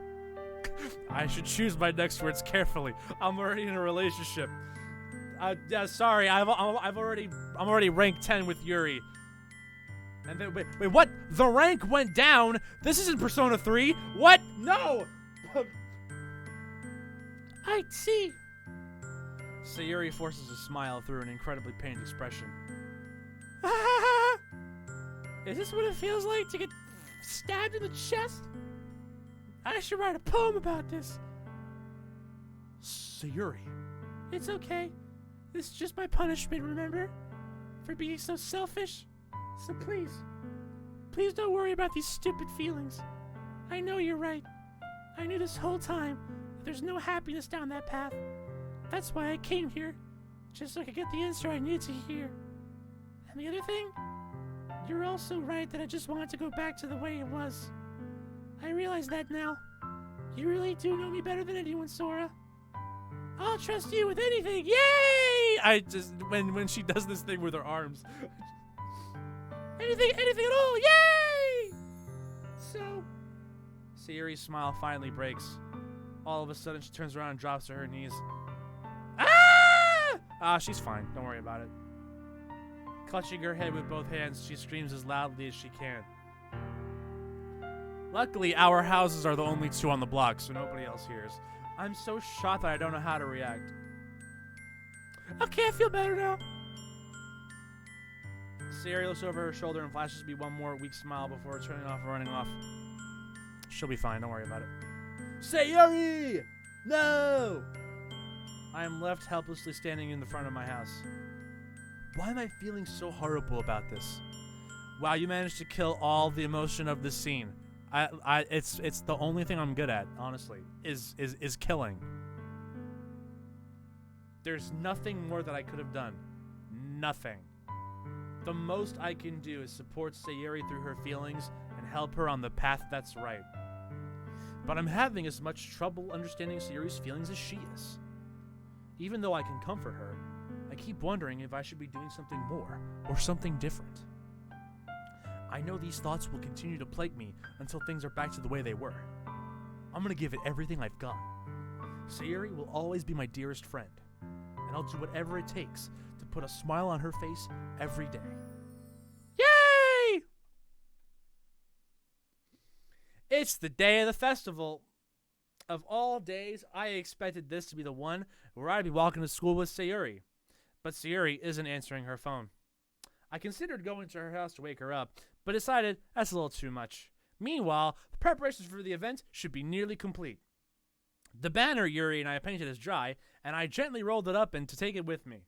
I should choose my next words carefully. I'm already in a relationship. Yeah, sorry. I'm already ranked 10 with Yuri. And then wait, what? The rank went down. This isn't Persona 3. What? No. I see. Sayuri forces a smile through an incredibly pained expression. Is this what it feels like to get stabbed in the chest? I should write a poem about this. Sayuri. It's okay. This is just my punishment, remember? For being so selfish. So please don't worry about these stupid feelings. I know you're right. I knew this whole time that there's no happiness down that path. That's why I came here, just so I could get the answer I needed to hear. And the other thing, you're also right that I just wanted to go back to the way it was. I realize that now. You really do know me better than anyone, Sora. I'll trust you with anything. Yay! I just when she does this thing with her arms. Anything at all. Yay! So, Sayuri's smile finally breaks. All of a sudden, she turns around and drops to her knees. She's fine. Don't worry about it. Clutching her head with both hands, she screams as loudly as she can. Luckily, our houses are the only two on the block, so nobody else hears. I'm so shocked that I don't know how to react. Okay, I feel better now. Sayuri looks over her shoulder and flashes me one more weak smile before turning off and running off. She'll be fine, don't worry about it. Sayuri! No! I am left helplessly standing in the front of my house. Why am I feeling so horrible about this? Wow, you managed to kill all the emotion of this scene. It's the only thing I'm good at, honestly, is killing. There's nothing more that I could have done. Nothing. The most I can do is support Sayuri through her feelings and help her on the path that's right. But I'm having as much trouble understanding Sayuri's feelings as she is. Even though I can comfort her, I keep wondering if I should be doing something more or something different. I know these thoughts will continue to plague me until things are back to the way they were. I'm gonna give it everything I've got. Sayuri will always be my dearest friend, and I'll do whatever it takes to put a smile on her face every day. Yay! It's the day of the festival. Of all days, I expected this to be the one where I'd be walking to school with Sayuri. But Sayuri isn't answering her phone. I considered going to her house to wake her up, but decided that's a little too much. Meanwhile, the preparations for the event should be nearly complete. The banner Yuri and I painted is dry, and I gently rolled it up and to take it with me.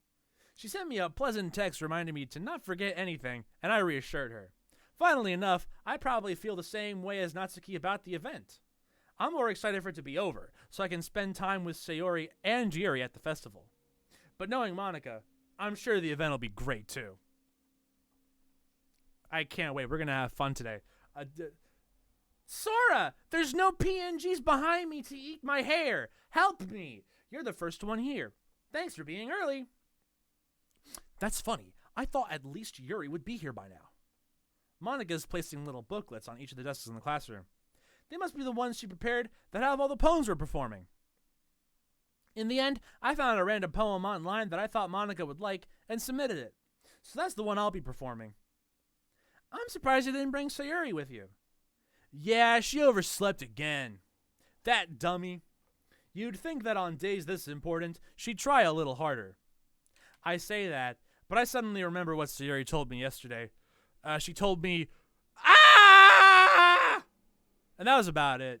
She sent me a pleasant text reminding me to not forget anything, and I reassured her. Funnily enough, I probably feel the same way as Natsuki about the event. I'm more excited for it to be over, so I can spend time with Sayuri and Yuri at the festival. But knowing Monica, I'm sure the event will be great too. I can't wait. We're going to have fun today. Sora, there's no PNGs behind me to eat my hair. Help me. You're the first one here. Thanks for being early. That's funny. I thought at least Yuri would be here by now. Monica's placing little booklets on each of the desks in the classroom. They must be the ones she prepared that have all the poems we're performing. In the end, I found a random poem online that I thought Monica would like and submitted it. So that's the one I'll be performing. I'm surprised you didn't bring Sayuri with you. Yeah, she overslept again. That dummy. You'd think that on days this important, she'd try a little harder. I say that, but I suddenly remember what Sayuri told me yesterday. She told me, "Ah!" And that was about it.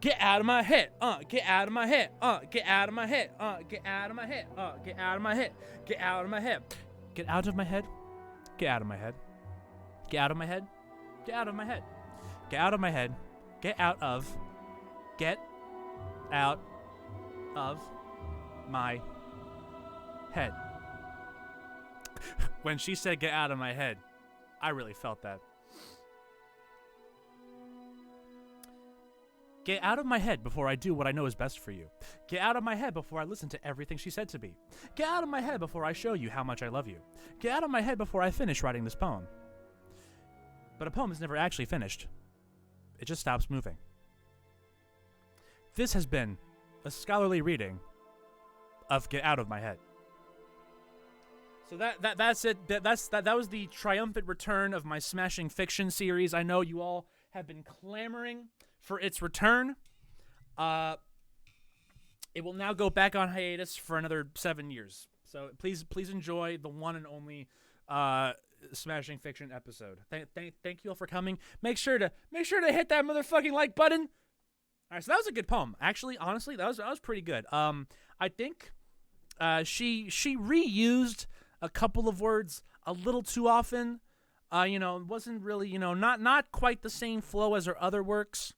Get out of my head. Get out of my head. Get out of my head. Get out of my head. Get out of my head. Get out of my head. Get out of my head. Get out of my head. Get out of my head. Get out of my head. Get out of my head. Get out of. Get out of my head. When she said get out of my head, I really felt that. Get out of my head before I do what I know is best for you. Get out of my head before I listen to everything she said to me. Get out of my head before I show you how much I love you. Get out of my head before I finish writing this poem. But a poem is never actually finished. It just stops moving. This has been a scholarly reading of Get Out of My Head. So that's it. That was the triumphant return of my Smashing Fiction series. I know you all have been clamoring for its return. It will now go back on hiatus for another 7 years. So please enjoy the one and only Smashing Fiction episode. Thank you all for coming. Make sure to hit that motherfucking like button. All right, so that was a good poem. Actually, honestly, that was pretty good. I think she reused a couple of words a little too often. It wasn't really, not quite the same flow as her other works.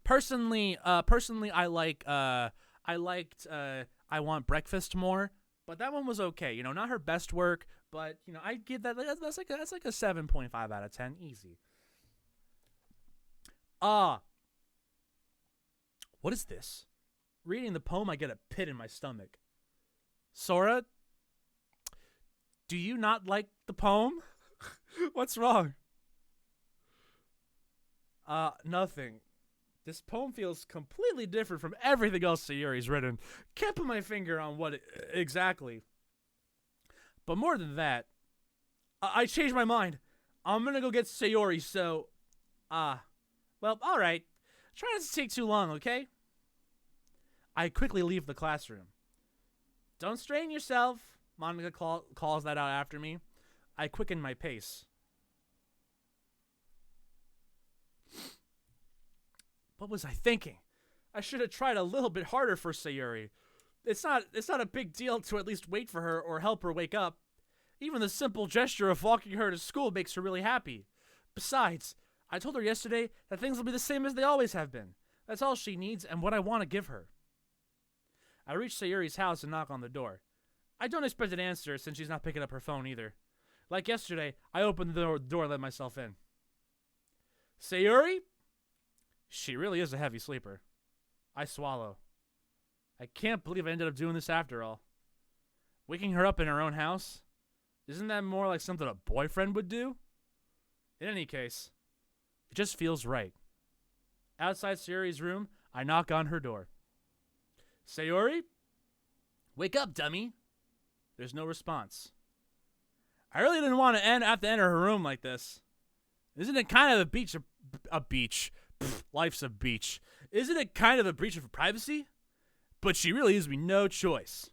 Personally, I liked I Want Breakfast more, but that one was okay. Not her best work, but I'd give that that's like a 7.5 out of 10, easy. What is this? Reading the poem, I get a pit in my stomach. Sora, do you not like the poem? What's wrong? Nothing. This poem feels completely different from everything else Sayuri's written. Can't put my finger on what exactly. But more than that, I changed my mind. I'm gonna go get Sayuri, so... well, alright. Try not to take too long, okay? I quickly leave the classroom. Don't strain yourself, Monica calls that out after me. I quicken my pace. What was I thinking? I should have tried a little bit harder for Sayuri. It's not a big deal to at least wait for her or help her wake up. Even the simple gesture of walking her to school makes her really happy. Besides, I told her yesterday that things will be the same as they always have been. That's all she needs and what I want to give her. I reach Sayuri's house and knock on the door. I don't expect an answer since she's not picking up her phone either. Like yesterday, I opened the door and let myself in. Sayuri? She really is a heavy sleeper. I swallow. I can't believe I ended up doing this after all. Waking her up in her own house? Isn't that more like something a boyfriend would do? In any case, it just feels right. Outside Sayuri's room, I knock on her door. Sayuri? Wake up, dummy. There's no response. I really didn't want to have to enter her room like this. Isn't it kind of a beach? Pfft, life's a beach. Isn't it kind of a breach of privacy? But she really leaves me no choice.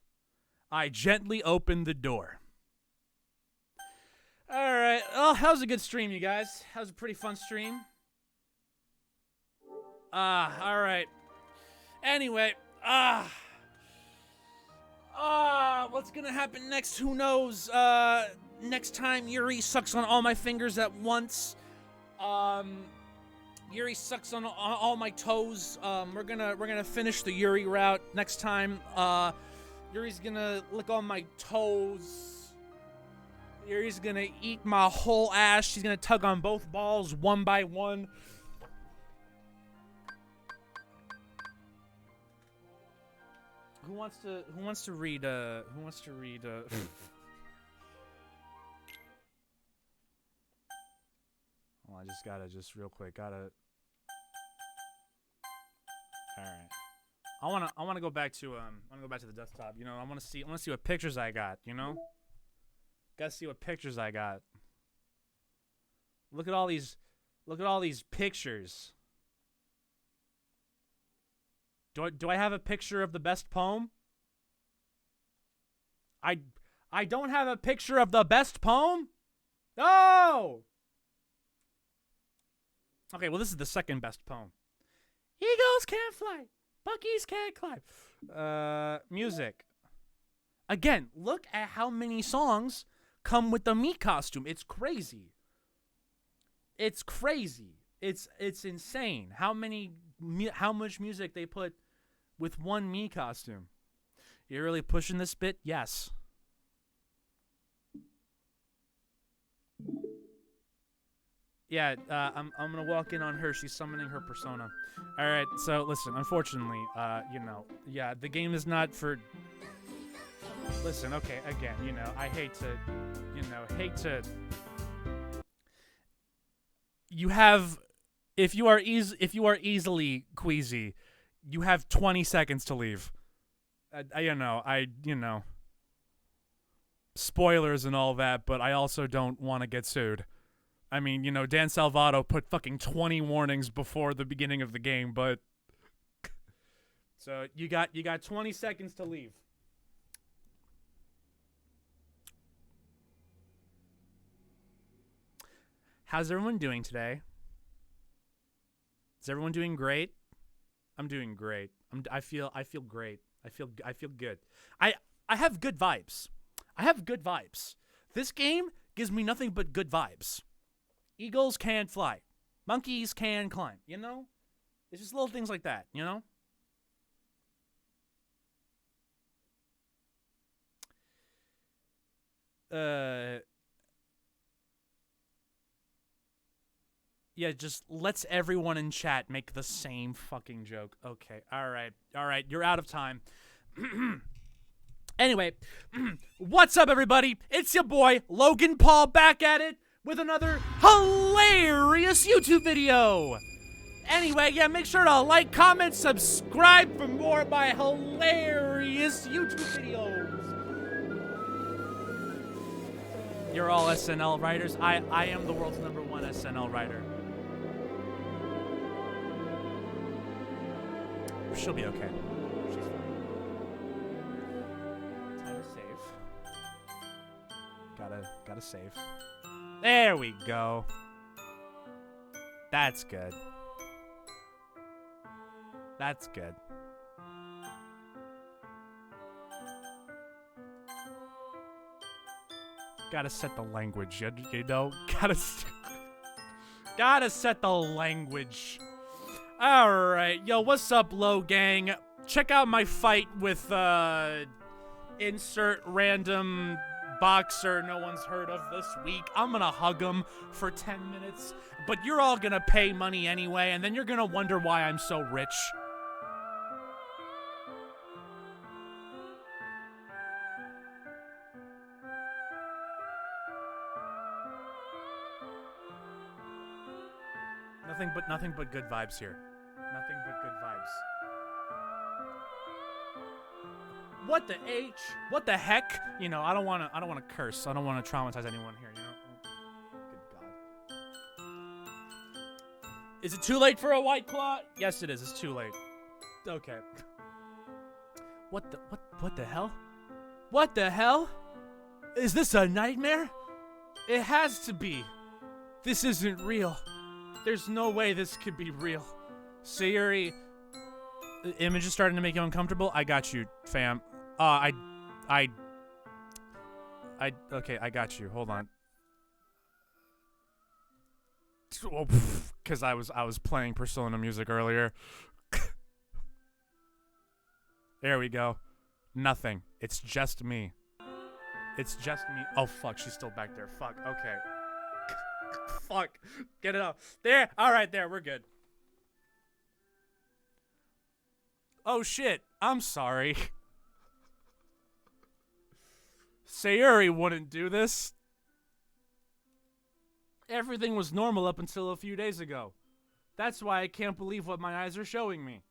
I gently open the door. Alright, well, that was a good stream, you guys. That was a pretty fun stream. Alright. Anyway, what's gonna happen next? Who knows? Next time Yuri sucks on all my fingers at once. Yuri sucks on all my toes. We're gonna finish the Yuri route next time. Yuri's gonna lick all my toes. Yuri's gonna eat my whole ass. She's gonna tug on both balls one by one. Who wants to read oh, I just real quick gotta. All right. I wanna go back to the desktop. I wanna see what pictures I got. Gotta see what pictures I got. Look at all these pictures. Do I have a picture of the best poem? I don't have a picture of the best poem? No! Okay, well, this is the second best poem. Eagles can't fly. Buckies can't climb. Music. Again, look at how many songs come with the Mii costume. It's crazy. It's crazy. It's insane how much music they put with one Mii costume. You're really pushing this bit? Yes. Yeah, I'm gonna walk in on her. She's summoning her persona. All right. So listen. Unfortunately, the game is not for. Listen. Okay. Again, I hate to. You have, if you are easily queasy, you have 20 seconds to leave. Spoilers and all that, but I also don't want to get sued. I mean, Dan Salvato put fucking 20 warnings before the beginning of the game, but so you got 20 seconds to leave. How's everyone doing today? Is everyone doing great? I'm doing great. I feel great. I feel good. I have good vibes. This game gives me nothing but good vibes. Eagles can fly. Monkeys can climb. It's just little things like that, Yeah, just lets everyone in chat make the same fucking joke. Okay, all right, you're out of time. Anyway, what's up, everybody? It's your boy, Logan Paul, back at it with another hilarious YouTube video. Anyway, yeah, make sure to like, comment, subscribe for more of my hilarious YouTube videos. You're all SNL writers. I am the world's #1 SNL writer. She'll be okay. She's fine. Time to save. Gotta save. There we go. That's good. That's good. Gotta set the language, Gotta set the language. Alright, yo, what's up, Low Gang? Check out my fight with, insert random boxer no one's heard of this week. I'm gonna hug him for 10 minutes, but you're all gonna pay money anyway, and then you're gonna wonder why I'm so rich. Nothing but good vibes here. Nothing but good vibes. What the H? What the heck? I don't want to curse. I don't want to traumatize anyone here, Good God. Is it too late for a White Claw? Yes, it is. It's too late. Okay. What the hell? What the hell? Is this a nightmare? It has to be. This isn't real. There's no way this could be real. Sayuri, the image is starting to make you uncomfortable. I got you, fam. Okay, I got you. Hold on. Because I was playing Persona music earlier. There we go. Nothing. It's just me. It's just me. Oh fuck, she's still back there. Fuck. Okay. Fuck. Get it out. There. All right, there. We're good. Oh, shit. I'm sorry. Sayuri wouldn't do this. Everything was normal up until a few days ago. That's why I can't believe what my eyes are showing me.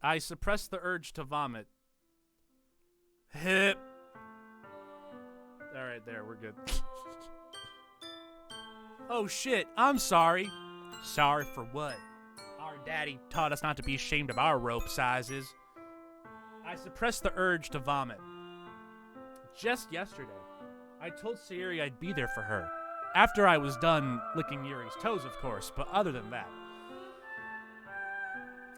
I suppressed the urge to vomit. Hip. All right, there. We're good. Oh shit, I'm sorry. Sorry for what? Our daddy taught us not to be ashamed of our rope sizes. I suppressed the urge to vomit. Just yesterday, I told Sayuri I'd be there for her. After I was done licking Yuri's toes, of course, but other than that.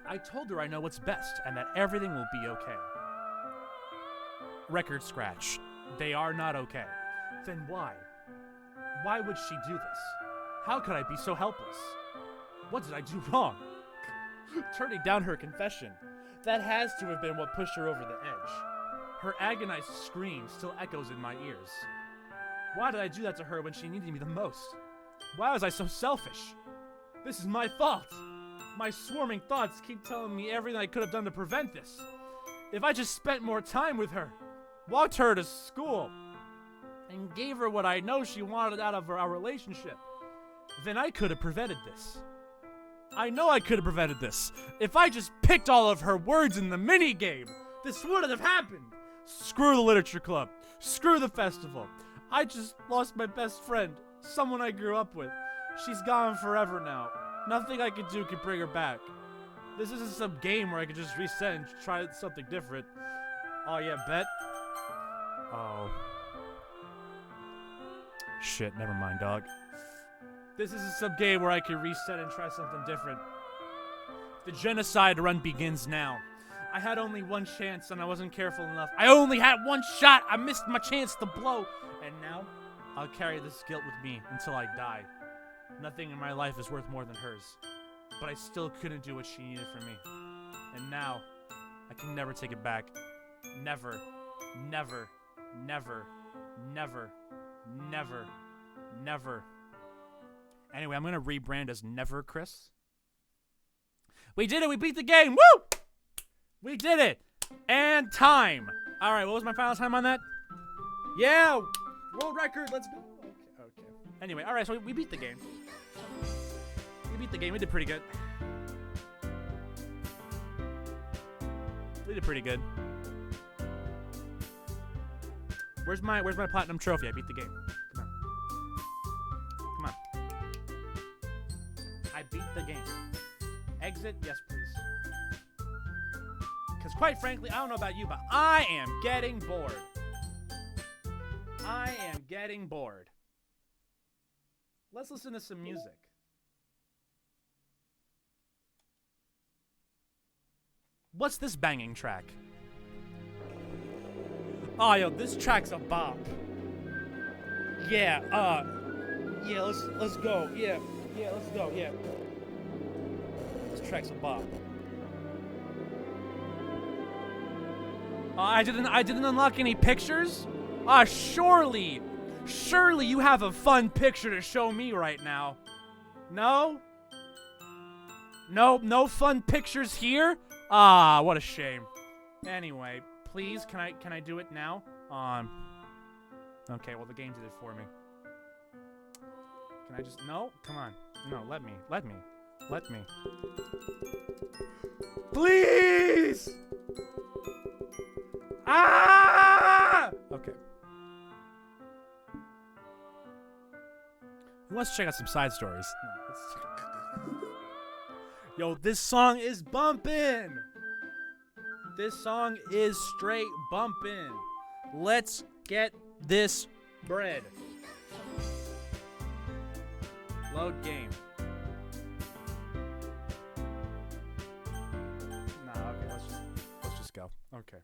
I told her I know what's best and that everything will be okay. Record scratch. They are not okay. Then why? Why would she do this? How could I be so helpless? What did I do wrong? Turning down her confession. That has to have been what pushed her over the edge. Her agonized scream still echoes in my ears. Why did I do that to her when she needed me the most? Why was I so selfish? This is my fault. My swarming thoughts keep telling me everything I could have done to prevent this. If I just spent more time with her, walked her to school, and gave her what I know she wanted out of our relationship, then I could have prevented this. I know I could have prevented this. If I just picked all of her words in the minigame, this wouldn't have happened. Screw the literature club. Screw the festival. I just lost my best friend, someone I grew up with. She's gone forever now. Nothing I could do could bring her back. This isn't some game where I could just reset and try something different. Oh yeah, bet? Oh. Shit, never mind, dog. This isn't some game where I can reset and try something different. The genocide run begins now. I had only one chance and I wasn't careful enough. I only had one shot! I missed my chance to blow! And now, I'll carry this guilt with me until I die. Nothing in my life is worth more than hers. But I still couldn't do what she needed from me. And now, I can never take it back. Never, never, never, never, never, never. Anyway, I'm gonna rebrand as NearChris. We did it! We beat the game! Woo! We did it! And time! Alright, what was my final time on that? Yeah! World record, let's go! Okay. Anyway, alright, so we beat the game. We beat the game, we did pretty good. We did pretty good. Where's my platinum trophy? I beat the game. Come on. Come on. I beat the game. Exit? Yes, please. Because quite frankly, I don't know about you, but I am getting bored. I am getting bored. Let's listen to some music. What's this banging track? Oh, yo, this track's a bop. Yeah, let's go. Yeah, let's go. Yeah. This track's a bop. I didn't unlock any pictures? Surely you have a fun picture to show me right now. No? No fun pictures here? What a shame. Anyway, please, can I do it now? Okay, well the game did it for me. Can I just, no? Come on. No, let me. Please! Okay. Who wants to check out some side stories? Yo, this song is bumping! This song is straight bumping. Let's get this bread. Load game. Nah, okay, let's just go. Okay.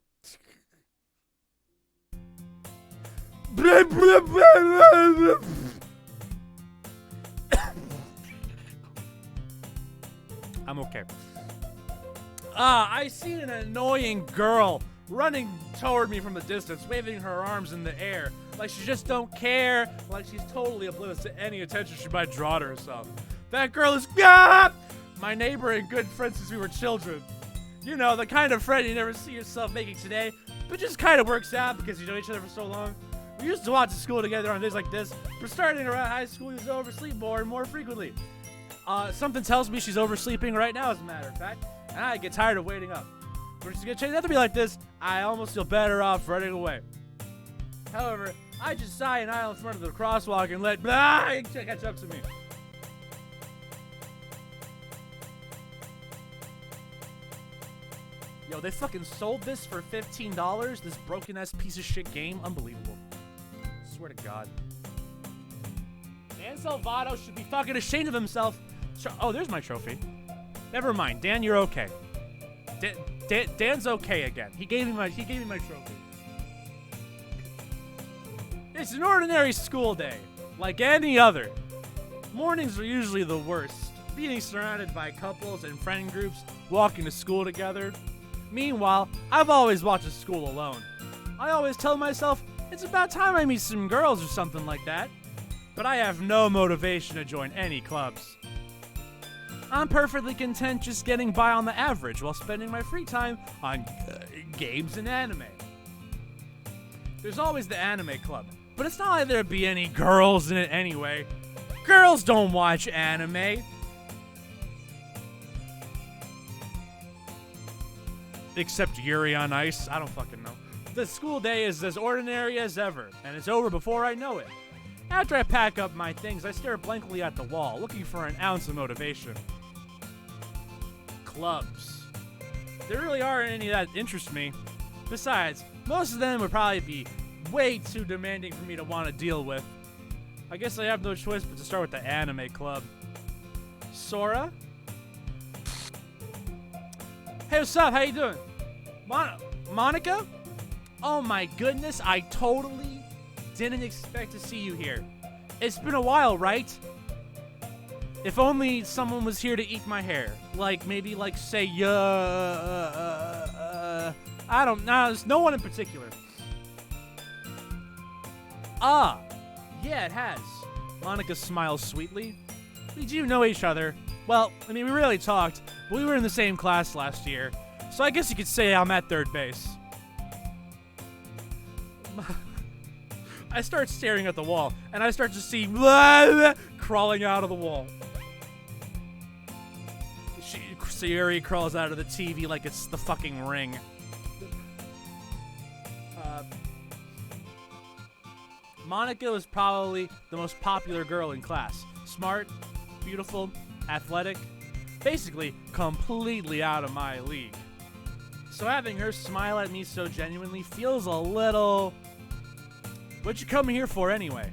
I'm okay. I see an annoying girl running toward me from the distance, waving her arms in the air, like she just don't care, like she's totally oblivious to any attention she might draw to herself. That girl is my neighbor and good friend since we were children. You know, the kind of friend you never see yourself making today, but just kind of works out because you know each other for so long. We used to walk to school together on days like this, but starting around high school, we used to oversleep more and more frequently. Something tells me she's oversleeping right now, as a matter of fact, and I get tired of waiting up. If she's gonna change that to be like this, I almost feel better off running away. However, I just sigh and idle in front of the crosswalk and let catch up to me. Yo, they fucking sold this for $15? This broken-ass piece of shit game? Unbelievable. Swear to God. Dan Salvato should be fucking ashamed of himself. Oh, there's my trophy. Never mind. Dan, you're okay. Dan's okay again. He gave me my trophy. It's an ordinary school day, like any other. Mornings are usually the worst. Being surrounded by couples and friend groups walking to school together. Meanwhile, I've always walked to school alone. I always tell myself, it's about time I meet some girls or something like that. But I have no motivation to join any clubs. I'm perfectly content just getting by on the average while spending my free time on games and anime. There's always the anime club, but it's not like there'd be any girls in it anyway. Girls don't watch anime. Except Yuri on Ice. I don't fucking know. The school day is as ordinary as ever, and it's over before I know it. After I pack up my things, I stare blankly at the wall, looking for an ounce of motivation. Clubs. There really aren't any that interest me. Besides, most of them would probably be way too demanding for me to want to deal with. I guess I have no choice but to start with the anime club. Sora? Hey, what's up? How you doing? Monica? Oh my goodness, I totally didn't expect to see you here. It's been a while, right? If only someone was here to eat my hair. Like, maybe, like, say, I don't know. There's no one in particular. Ah, yeah, it has. Monica smiles sweetly. We do know each other. Well, I mean, we really talked, but we were in the same class last year, so I guess you could say I'm at third base. I start staring at the wall, and I start to see crawling out of the wall. Sayuri crawls out of the TV like it's the fucking Ring. Monica was probably the most popular girl in class. Smart, beautiful, athletic, basically completely out of my league. So having her smile at me so genuinely feels a little... What you coming here for anyway?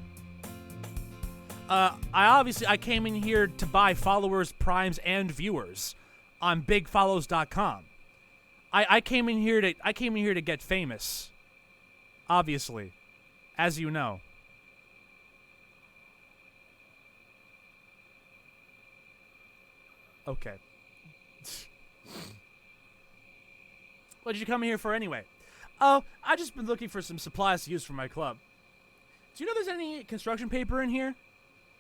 I came in here to buy followers, primes, and viewers on bigfollows.com. I came in here to get famous. Obviously, as you know. Okay. What did you come here for anyway? Oh, I just been looking for some supplies to use for my club. Do you know there's any construction paper in here?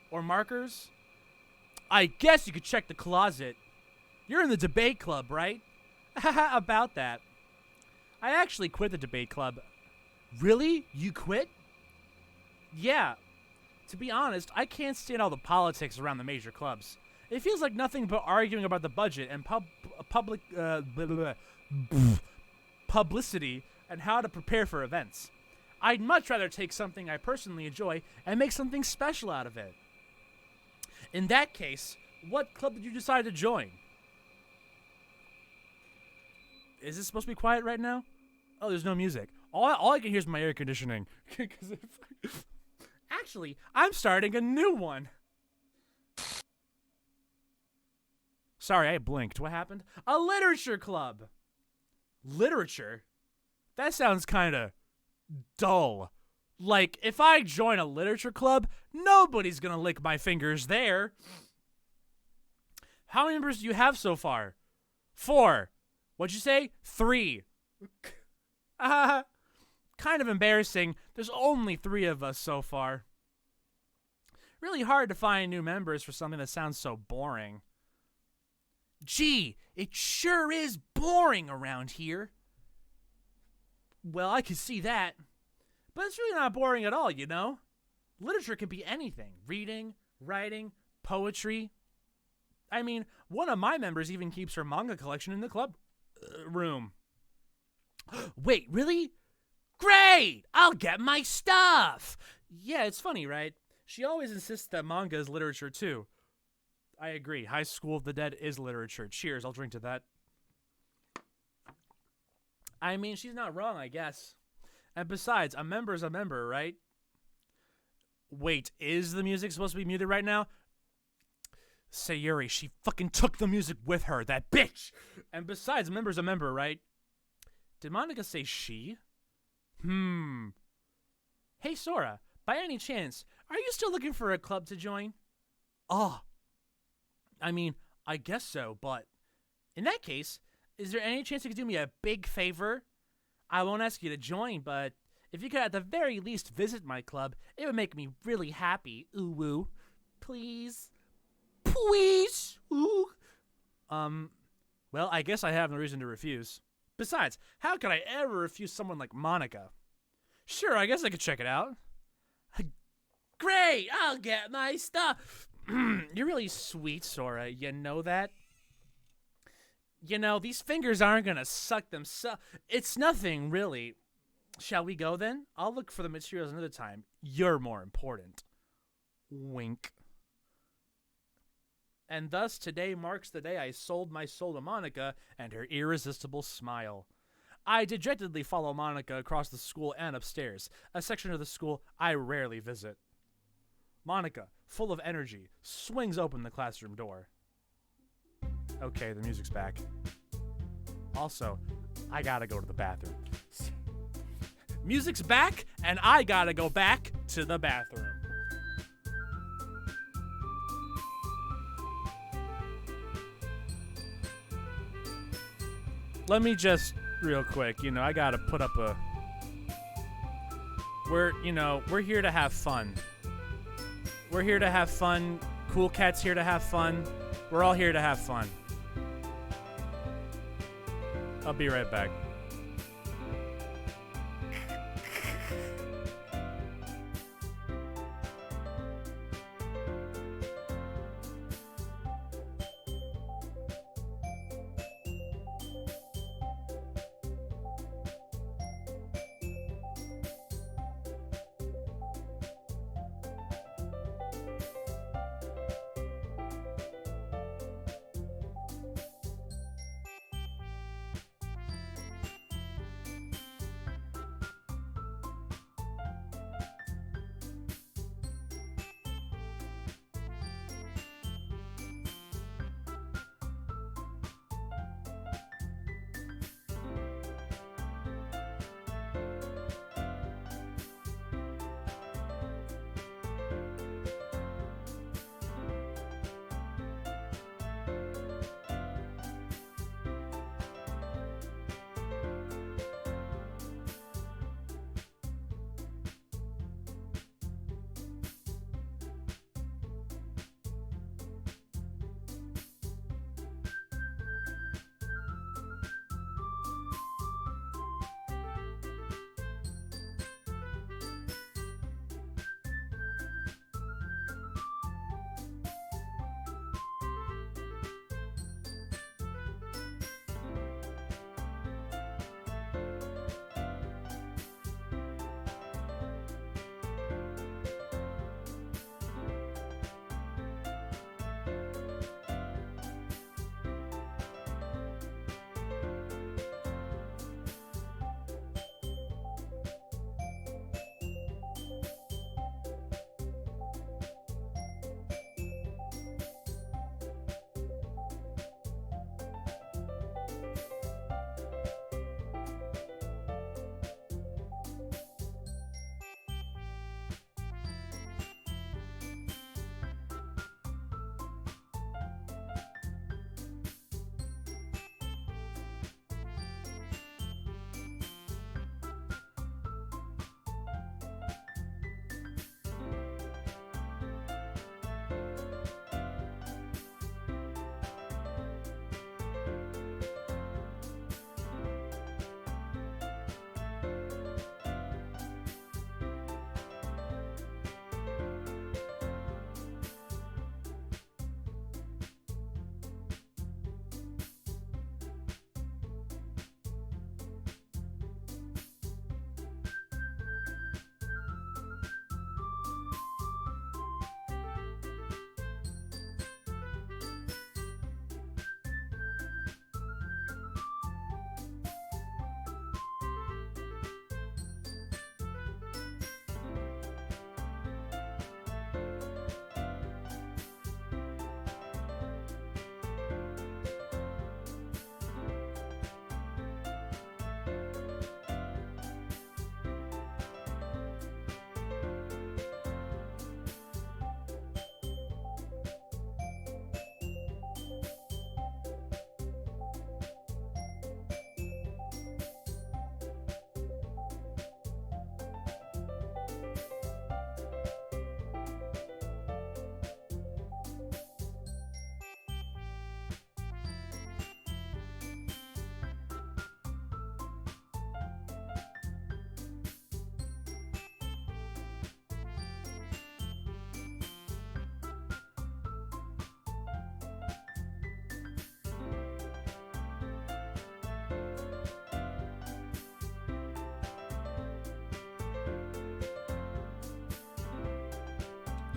Or markers? I guess you could check the closet. You're in the debate club, right? Haha, about that. I actually quit the debate club. Really? You quit? Yeah. To be honest, I can't stand all the politics around the major clubs. It feels like nothing but arguing about the budget and publicity and how to prepare for events. I'd much rather take something I personally enjoy and make something special out of it. In that case, what club did you decide to join? Is it supposed to be quiet right now? Oh, there's no music. All I can hear is my air conditioning. Actually, I'm starting a new one. Sorry, I blinked. What happened? A literature club. Literature? That sounds kind of dull. Like, if I join a literature club, nobody's gonna lick my fingers there. How many members do you have so far? 4. What'd you say? 3. Kind of embarrassing. There's only 3 of us so far. Really hard to find new members for something that sounds so boring. Gee, it sure is boring around here. Well, I can see that. But it's really not boring at all, you know? Literature can be anything. Reading, writing, poetry. I mean, one of my members even keeps her manga collection in the club room. Wait, really? Great! I'll get my stuff! Yeah, it's funny, right? She always insists that manga is literature, too. I agree. High School of the Dead is literature. Cheers, I'll drink to that. I mean, she's not wrong, I guess. And besides, a member's a member, right? Wait, is the music supposed to be muted right now? Sayuri, she fucking took the music with her, that bitch! And besides, a member's a member, right? Did Monica say she? Hey, Sora, by any chance, are you still looking for a club to join? Oh. I mean, I guess so, but in that case, is there any chance you could do me a big favor? I won't ask you to join, but if you could at the very least visit my club, it would make me really happy. Ooh woo. Please. Please. Ooh. Well, I guess I have no reason to refuse. Besides, how could I ever refuse someone like Monica? Sure, I guess I could check it out. Great, I'll get my stuff. You're really sweet, Sora. You know that? You know, these fingers aren't gonna suck them. It's nothing, really. Shall we go then? I'll look for the materials another time. You're more important. Wink. And thus, today marks the day I sold my soul to Monica and her irresistible smile. I dejectedly follow Monica across the school and upstairs, a section of the school I rarely visit. Monica, full of energy, swings open the classroom door. Okay, the music's back. Also, I gotta go to the bathroom. Music's back, and I gotta go back to the bathroom. Let me just, real quick, I gotta put up a... We're here to have fun. We're here to have fun. Cool Cat's here to have fun. We're all here to have fun. I'll be right back.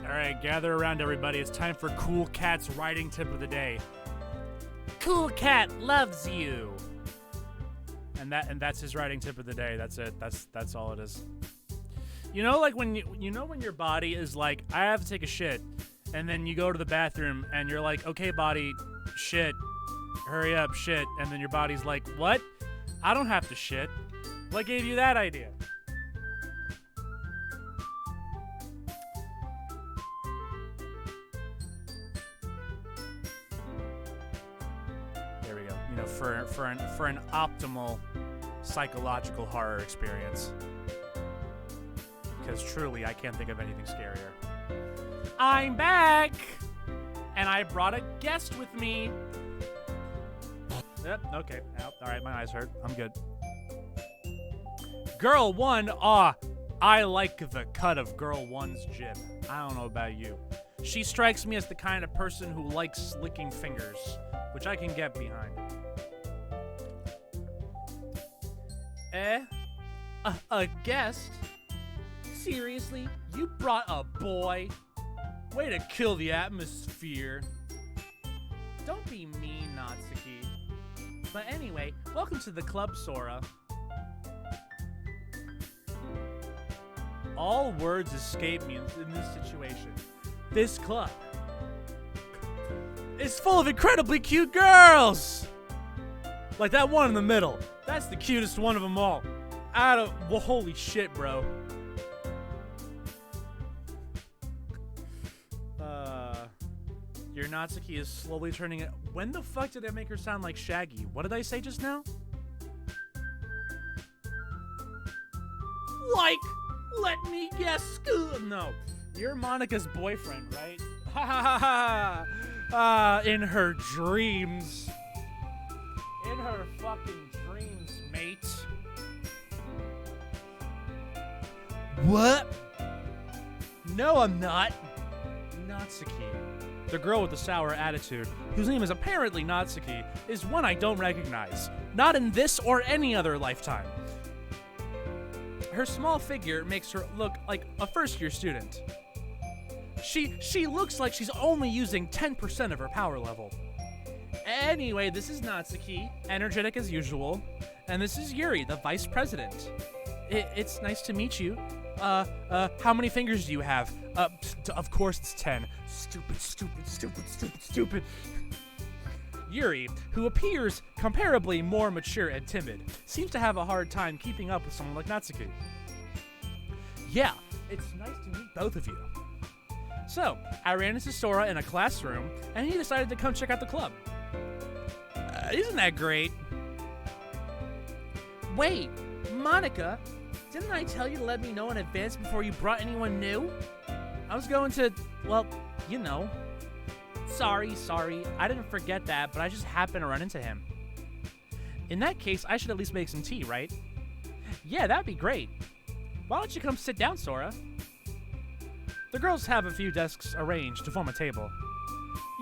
Alright, gather around everybody. It's time for Cool Cat's writing tip of the day. Cool Cat loves you. And that's his writing tip of the day. That's it. That's all it is. You know, like when when your body is like, I have to take a shit, and then you go to the bathroom and you're like, okay, body, shit, hurry up, shit, and then your body's like, what? I don't have to shit. What gave you that idea? There we go. You know, for an optimal psychological horror experience. Because truly, I can't think of anything scarier. I'm back! And I brought a guest with me. Yep, okay. Oh, alright, my eyes hurt. I'm good. Girl 1, I like the cut of Girl 1's jib. I don't know about you. She strikes me as the kind of person who likes licking fingers, which I can get behind. A guest? Seriously? You brought a boy? Way to kill the atmosphere. Don't be mean, Natsuki. But anyway, welcome to the club, Sora. All words escape me in this situation. This club is full of incredibly cute girls! Like that one in the middle. That's the cutest one of them all. Well, holy shit, bro. Your Natsuki is slowly turning it. When the fuck did I make her sound like Shaggy? What did I say just now? Like, let me guess. No, you're Monica's boyfriend, right? Ha ha ha ha. In her dreams. In her fucking dreams, mate. What? No, I'm not. Natsuki. The girl with the sour attitude, whose name is apparently Natsuki, is one I don't recognize. Not in this or any other lifetime. Her small figure makes her look like a first-year student. She looks like she's only using 10% of her power level. Anyway, this is Natsuki, energetic as usual, and this is Yuri, the vice president. It's nice to meet you. How many fingers do you have? Of course it's 10. Stupid. Yuri, who appears comparably more mature and timid, seems to have a hard time keeping up with someone like Natsuki. Yeah, it's nice to meet both of you. So, I ran into Sora in a classroom, and he decided to come check out the club. Isn't that great? Wait, Monica, didn't I tell you to let me know in advance before you brought anyone new? I was going to, well, you know. Sorry, I didn't forget that, but I just happened to run into him. In that case, I should at least make some tea, right? Yeah, that'd be great. Why don't you come sit down, Sora? The girls have a few desks arranged to form a table.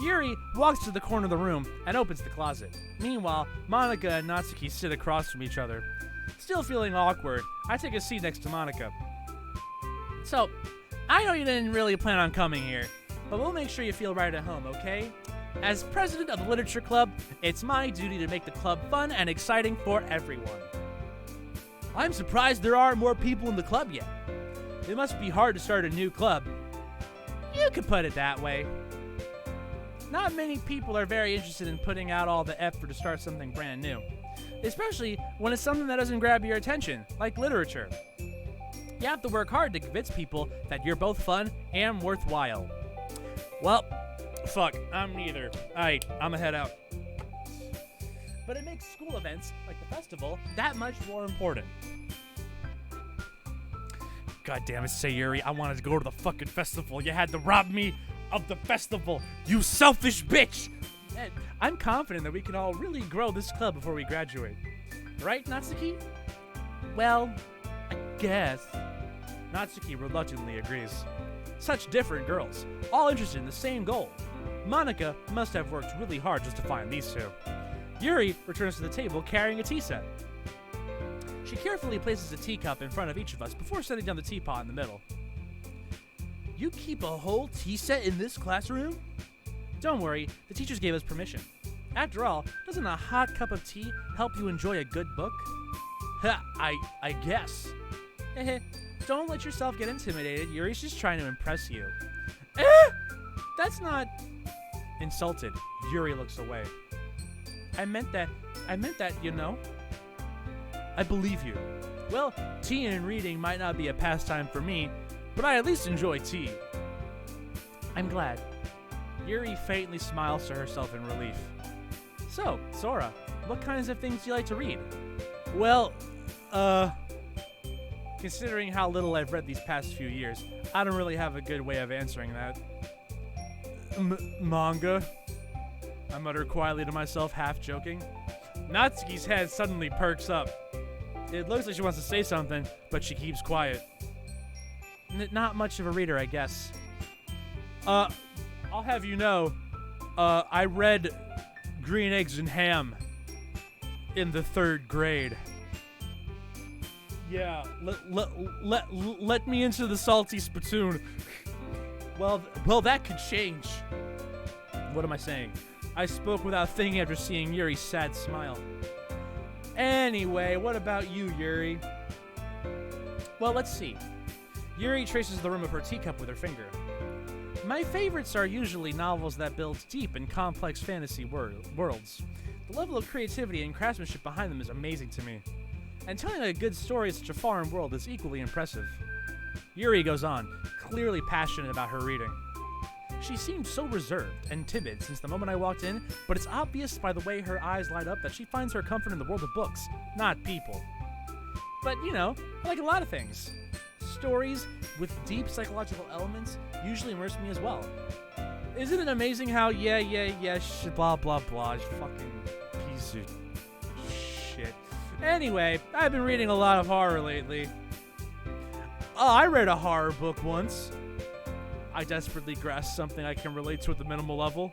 Yuri walks to the corner of the room and opens the closet. Meanwhile, Monica and Natsuki sit across from each other. Still feeling awkward, I take a seat next to Monica. So, I know you didn't really plan on coming here, but we'll make sure you feel right at home, okay? As president of the Literature Club, it's my duty to make the club fun and exciting for everyone. I'm surprised there aren't more people in the club yet. It must be hard to start a new club. You could put it that way. Not many people are very interested in putting out all the effort to start something brand new, especially when it's something that doesn't grab your attention, like literature. You have to work hard to convince people that you're both fun and worthwhile. Well, fuck, I'm neither. I'ma head out. But it makes school events, like the festival, that much more important. God damn it, Sayuri, I wanted to go to the fucking festival. You had to rob me of the festival, you selfish bitch! And I'm confident that we can all really grow this club before we graduate. Right, Natsuki? Well, I guess. Natsuki reluctantly agrees. Such different girls, all interested in the same goal. Monica must have worked really hard just to find these two. Yuri returns to the table carrying a tea set. She carefully places a teacup in front of each of us before setting down the teapot in the middle. You keep a whole tea set in this classroom? Don't worry, the teachers gave us permission. After all, doesn't a hot cup of tea help you enjoy a good book? I guess. Don't let yourself get intimidated. Yuri's just trying to impress you. That's not... Insulted, Yuri looks away. I meant that, you know. I believe you. Well, tea and reading might not be a pastime for me, but I at least enjoy tea. I'm glad. Yuri faintly smiles to herself in relief. So, Sora, what kinds of things do you like to read? Well, considering how little I've read these past few years, I don't really have a good way of answering that. Manga? I mutter quietly to myself, half joking. Natsuki's head suddenly perks up. It looks like she wants to say something, but she keeps quiet. Not much of a reader, I guess. I'll have you know, I read Green Eggs and Ham in the 3rd grade. Yeah, let me into the salty spittoon. Well, that could change. What am I saying? I spoke without thinking after seeing Yuri's sad smile. Anyway, what about you, Yuri? Well, let's see. Yuri traces the rim of her teacup with her finger. My favorites are usually novels that build deep and complex fantasy worlds. The level of creativity and craftsmanship behind them is amazing to me. And telling a good story in such a foreign world is equally impressive. Yuri goes on, clearly passionate about her reading. She seemed so reserved and timid since the moment I walked in, but it's obvious by the way her eyes light up that she finds her comfort in the world of books, not people. But, you know, I like a lot of things. Stories with deep psychological elements usually immerse me as well. Isn't it amazing how, blah, blah, blah, fucking piece of shit. Anyway, I've been reading a lot of horror lately. Oh, I read a horror book once. I desperately grasped something I can relate to at the minimal level.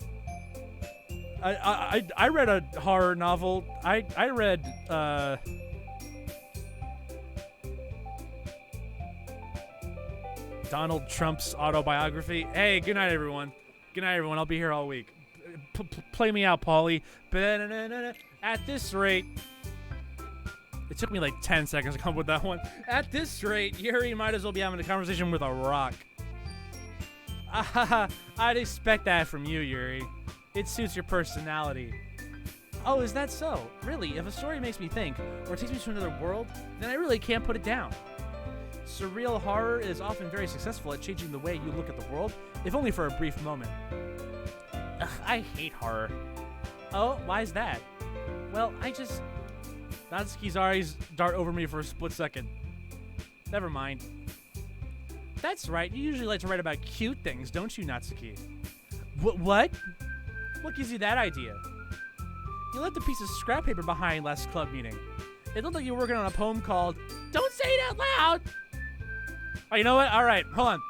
I read a horror novel. I read, Donald Trump's autobiography. Hey, good night, everyone. Good night, everyone. I'll be here all week. Play me out, Paulie. At this rate... It took me like 10 seconds to come up with that one. At this rate, Yuri might as well be having a conversation with a rock. I'd expect that from you, Yuri. It suits your personality. Oh, is that so? Really, if a story makes me think, or takes me to another world, then I really can't put it down. Surreal horror is often very successful at changing the way you look at the world, if only for a brief moment. Ugh, I hate horror. Oh, why is that? Well, Natsuki's eyes dart over me for a split second. Never mind. That's right, you usually like to write about cute things, don't you, Natsuki? What? What gives you that idea? You left a piece of scrap paper behind last club meeting. It looked like you were working on a poem called Don't Say It Out Loud! Oh, you know what? Alright, hold on.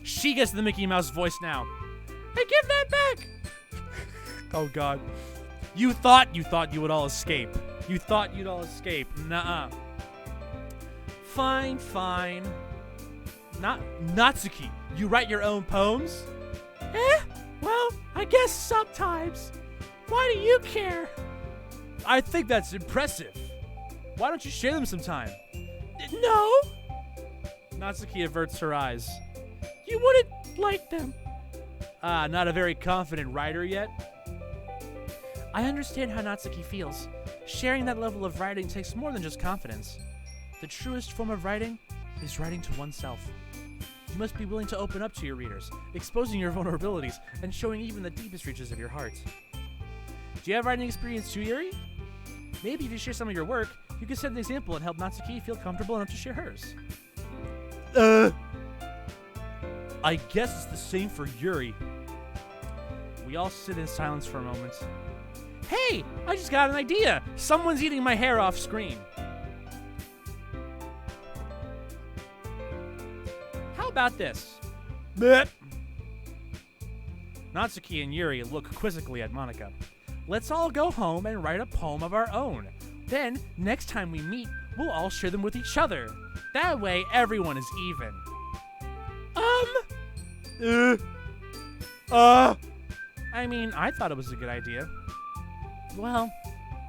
She gets the Mickey Mouse voice now. Hey, give that back! Oh, God. You thought you would all escape. You thought you'd all escape. Nuh-uh. Fine. Natsuki, you write your own poems? Well, I guess sometimes. Why do you care? I think that's impressive. Why don't you share them sometime? No. Natsuki averts her eyes. You wouldn't like them. Not a very confident writer yet? I understand how Natsuki feels. Sharing that level of writing takes more than just confidence. The truest form of writing is writing to oneself. You must be willing to open up to your readers, exposing your vulnerabilities, and showing even the deepest reaches of your heart. Do you have writing experience too, Yuri? Maybe if you share some of your work, you can set an example and help Natsuki feel comfortable enough to share hers. I guess it's the same for Yuri. We all sit in silence for a moment. Hey, I just got an idea. Someone's eating my hair off screen. How about this? Blech. Natsuki and Yuri look quizzically at Monika. Let's all go home and write a poem of our own. Then, next time we meet, we'll all share them with each other. That way, everyone is even. I mean, I thought it was a good idea. Well,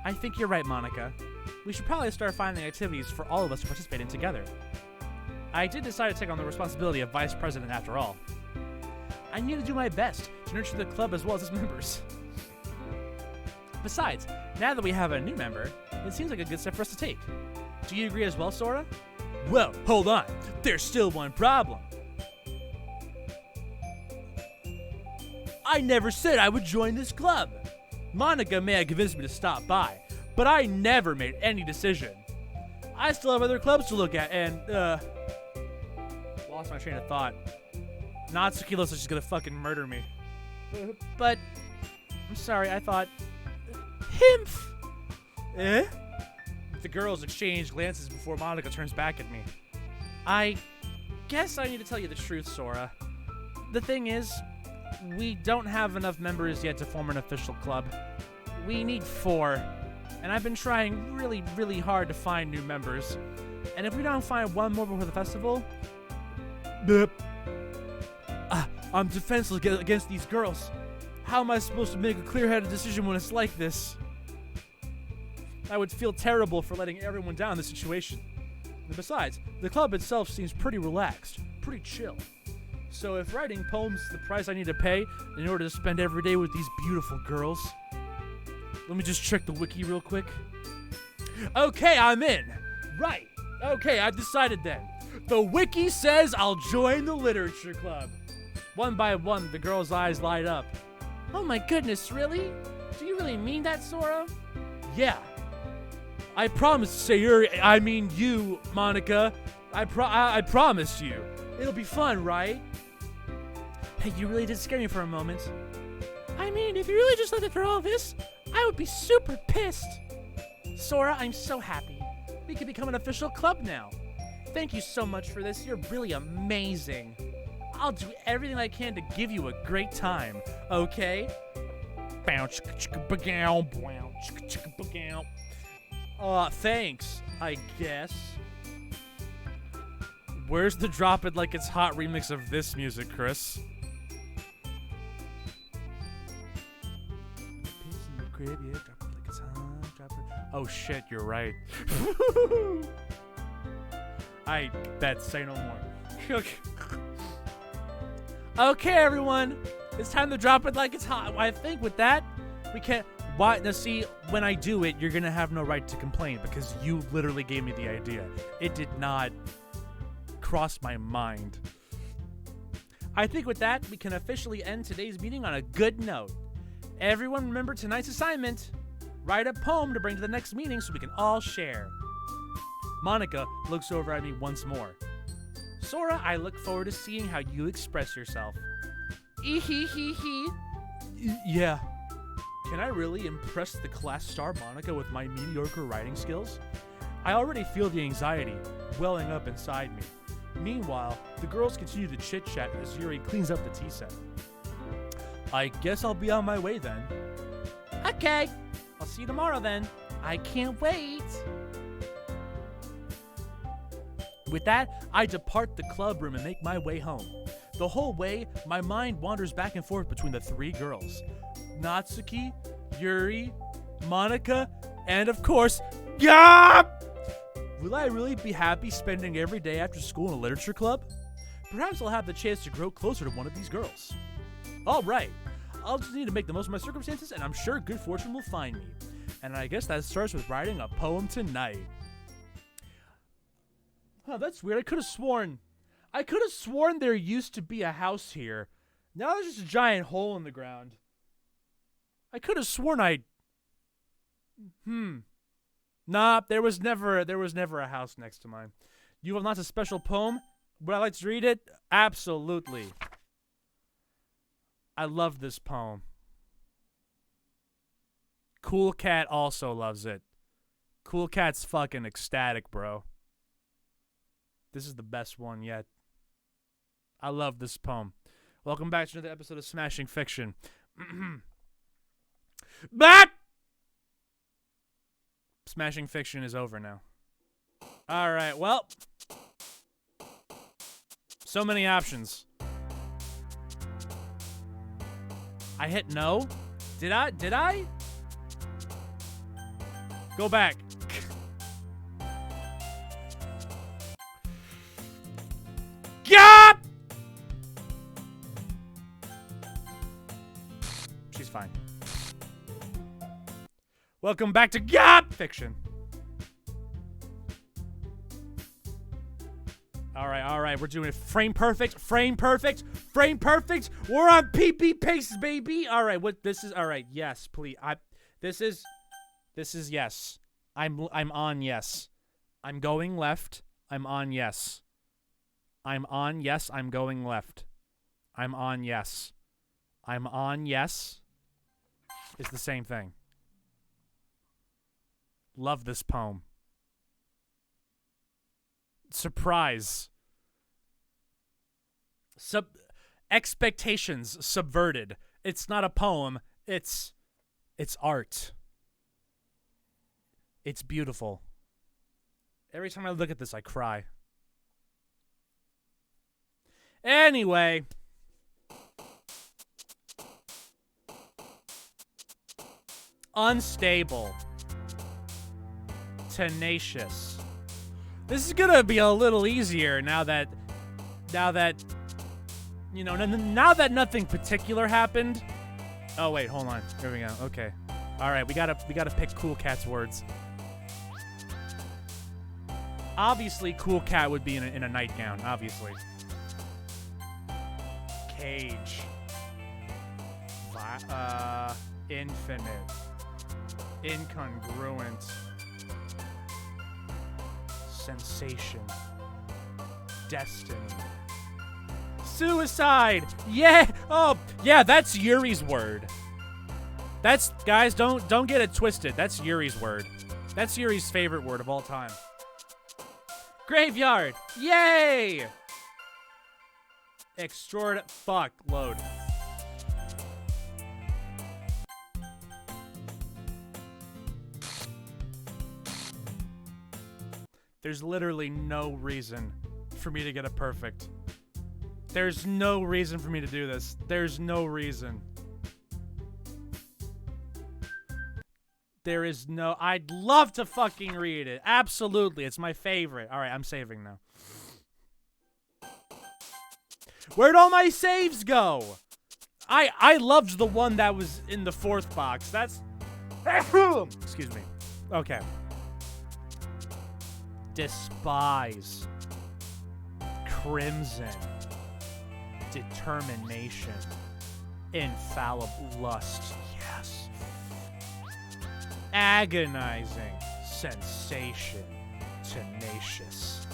I think you're right, Monica. We should probably start finding activities for all of us to participate in together. I did decide to take on the responsibility of vice president after all. I need to do my best to nurture the club as well as its members. Besides, now that we have a new member, it seems like a good step for us to take. Do you agree as well, Sora? Well, hold on. There's still one problem. I never said I would join this club. Monica may have convinced me to stop by, but I never made any decision. I still have other clubs to look at and, lost my train of thought. Natsuki looks like she's gonna fucking murder me. But, I'm sorry, I thought... Himph! Eh? The girls exchange glances before Monica turns back at me. I guess I need to tell you the truth, Sora. The thing is, we don't have enough members yet to form an official club. We need 4, and I've been trying really, really hard to find new members. And if we don't find one more before the festival... I'm defenseless against these girls. How am I supposed to make a clear-headed decision when it's like this? I would feel terrible for letting everyone down in this situation. And besides, the club itself seems pretty relaxed, pretty chill. So if writing poems is the price I need to pay in order to spend every day with these beautiful girls... Let me just check the wiki real quick. Okay, I'm in. Right. Okay, I've decided then. The wiki says I'll join the literature club. One by one, the girl's eyes light up. Oh my goodness, really? Do you really mean that, Sora? Yeah. I promise, Sayuri, I mean you, Monica. I promise you. It'll be fun, right? Hey, you really did scare me for a moment. I mean, if you really just let it through all this, I would be super pissed. Sora, I'm so happy. We can become an official club now. Thank you so much for this. You're really amazing. I'll do everything I can to give you a great time, okay? Thanks, I guess. Where's the Drop It Like It's Hot remix of this music, Chris? Oh shit, you're right. I bet, say no more. Okay, everyone, it's time to drop it like it's hot. I think with that, we can't. Why? Now, see, when I do it, you're gonna have no right to complain because you literally gave me the idea. It did not cross my mind. I think with that, we can officially end today's meeting on a good note. Everyone, remember tonight's assignment: write a poem to bring to the next meeting so we can all share. Monica looks over at me once more. Sora, I look forward to seeing how you express yourself. Yeah. Can I really impress the class star Monica with my mediocre writing skills? I already feel the anxiety welling up inside me. Meanwhile, the girls continue to chit-chat as Yuri cleans up the tea set. I guess I'll be on my way then. Okay. I'll see you tomorrow then. I can't wait. With that, I depart the club room and make my way home. The whole way, my mind wanders back and forth between the 3 girls. Natsuki, Yuri, Monica, and of course, Yop! Will I really be happy spending every day after school in a literature club? Perhaps I'll have the chance to grow closer to one of these girls. Alright, I'll just need to make the most of my circumstances and I'm sure good fortune will find me. And I guess that starts with writing a poem tonight. Huh, that's weird. I could have sworn there used to be a house here. Now there's just a giant hole in the ground. I could have sworn Nah, there was never a house next to mine. You have not a special poem? Would I like to read it? Absolutely. I love this poem. Cool Cat also loves it. Cool Cat's fucking ecstatic, bro. This is the best one yet. I love this poem. Welcome back to another episode of Smashing Fiction. Back! Smashing Fiction is over now. Alright, well. So many options. I hit no? Did I? Go back. Yup! She's fine. Welcome back to Yup Fiction. All right, we're doing it frame perfect. We're on PP pace, baby. All right, all right, yes, please. This is yes. I'm on yes. I'm going left. I'm on yes. I'm on yes. I'm going left. I'm on yes. I'm on yes. It's the same thing. Love this poem. Surprise. Expectations subverted. It's not a poem. It's art. It's beautiful. Every time I look at this, I cry. Anyway. Unstable. Tenacious. This is gonna be a little easier now that you know, now that nothing particular happened. Oh wait, hold on. Here we go. Okay. All right, we gotta pick Cool Cat's words. Obviously, Cool Cat would be in a nightgown. Obviously. Cage. Infinite. Incongruent. Sensation. Destiny. Suicide! Yeah! Oh, yeah, that's Yuri's word. That's, guys, don't get it twisted. That's Yuri's word. That's Yuri's favorite word of all time. Graveyard! Yay! Fuck, load. There's literally no reason for me to get it perfect. There's no reason for me to do this. There's no reason. There is no... I'd love to fucking read it. Absolutely. It's my favorite. All right, I'm saving now. Where'd all my saves go? I loved the one that was in the fourth box. That's... Excuse me. Okay. Despise. Crimson. Determination. Infallible lust. Yes. Agonizing. Sensation. Tenacious.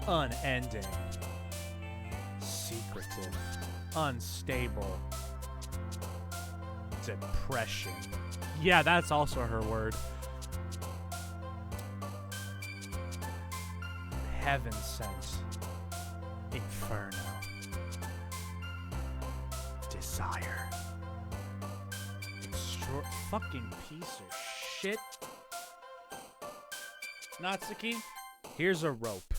Unending. Secretive. Unstable. Depression. Yeah, that's also her word. Heaven sent. Inferno. Desire. Fucking piece of shit. Natsuki, here's a rope.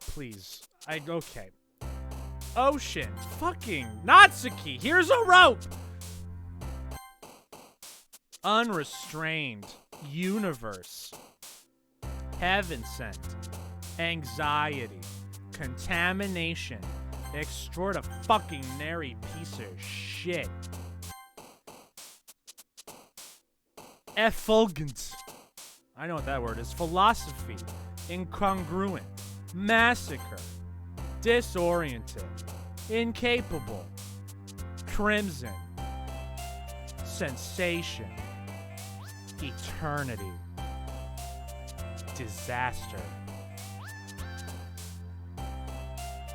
Please. Okay. Ocean. Fucking Natsuki, here's a rope! Unrestrained. Universe. Heaven sent. Anxiety. Contamination. Extraordinary piece of shit. Effulgent. I know what that word is. Philosophy. Incongruent. Massacre. Disoriented. Incapable. Crimson. Sensation. Eternity. Disaster.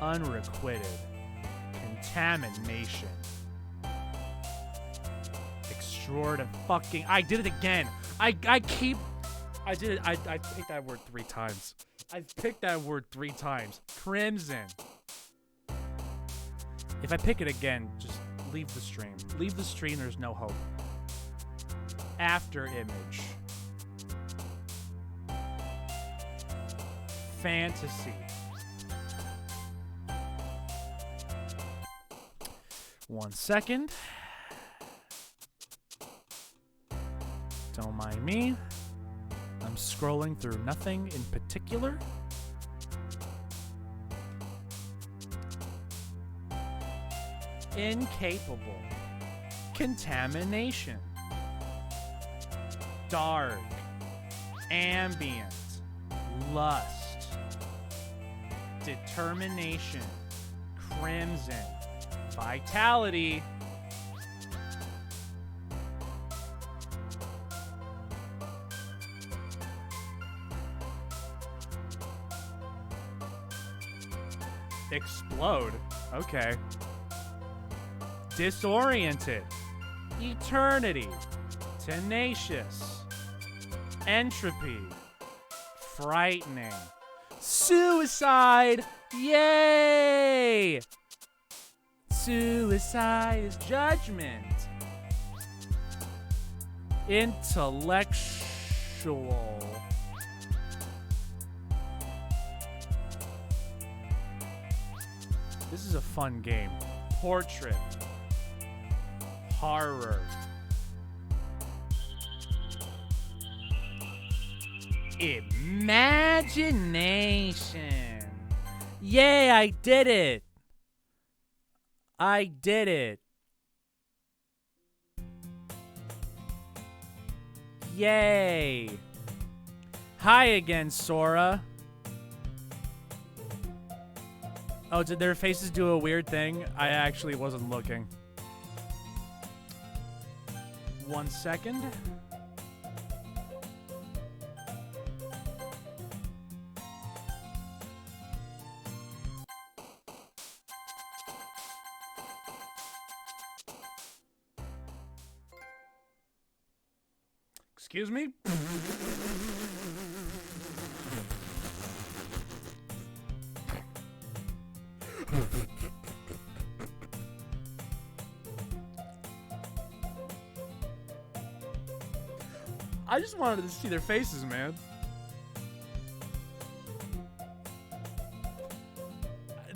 Unrequited. Contamination. Fucking... I did it again. I did it. I picked that word 3 times. I've picked that word 3 times. Crimson. If I pick it again, just leave the stream. Leave the stream, there's no hope. After image. Fantasy. 1 second. Don't mind me. I'm scrolling through nothing in particular. Incapable. Contamination. Dark. Ambient. Lust. Determination. Crimson. Vitality. Explode. Okay. Disoriented. Eternity. Tenacious. Entropy. Frightening. Suicide. Yay! Suicide is judgment. Intellectual. This is a fun game. Portrait. Horror. Imagination. Yay, I did it. I did it. Yay. Hi again, Sora. Oh, did their faces do a weird thing? I actually wasn't looking. 1 second. Excuse me? I just wanted to see their faces, man.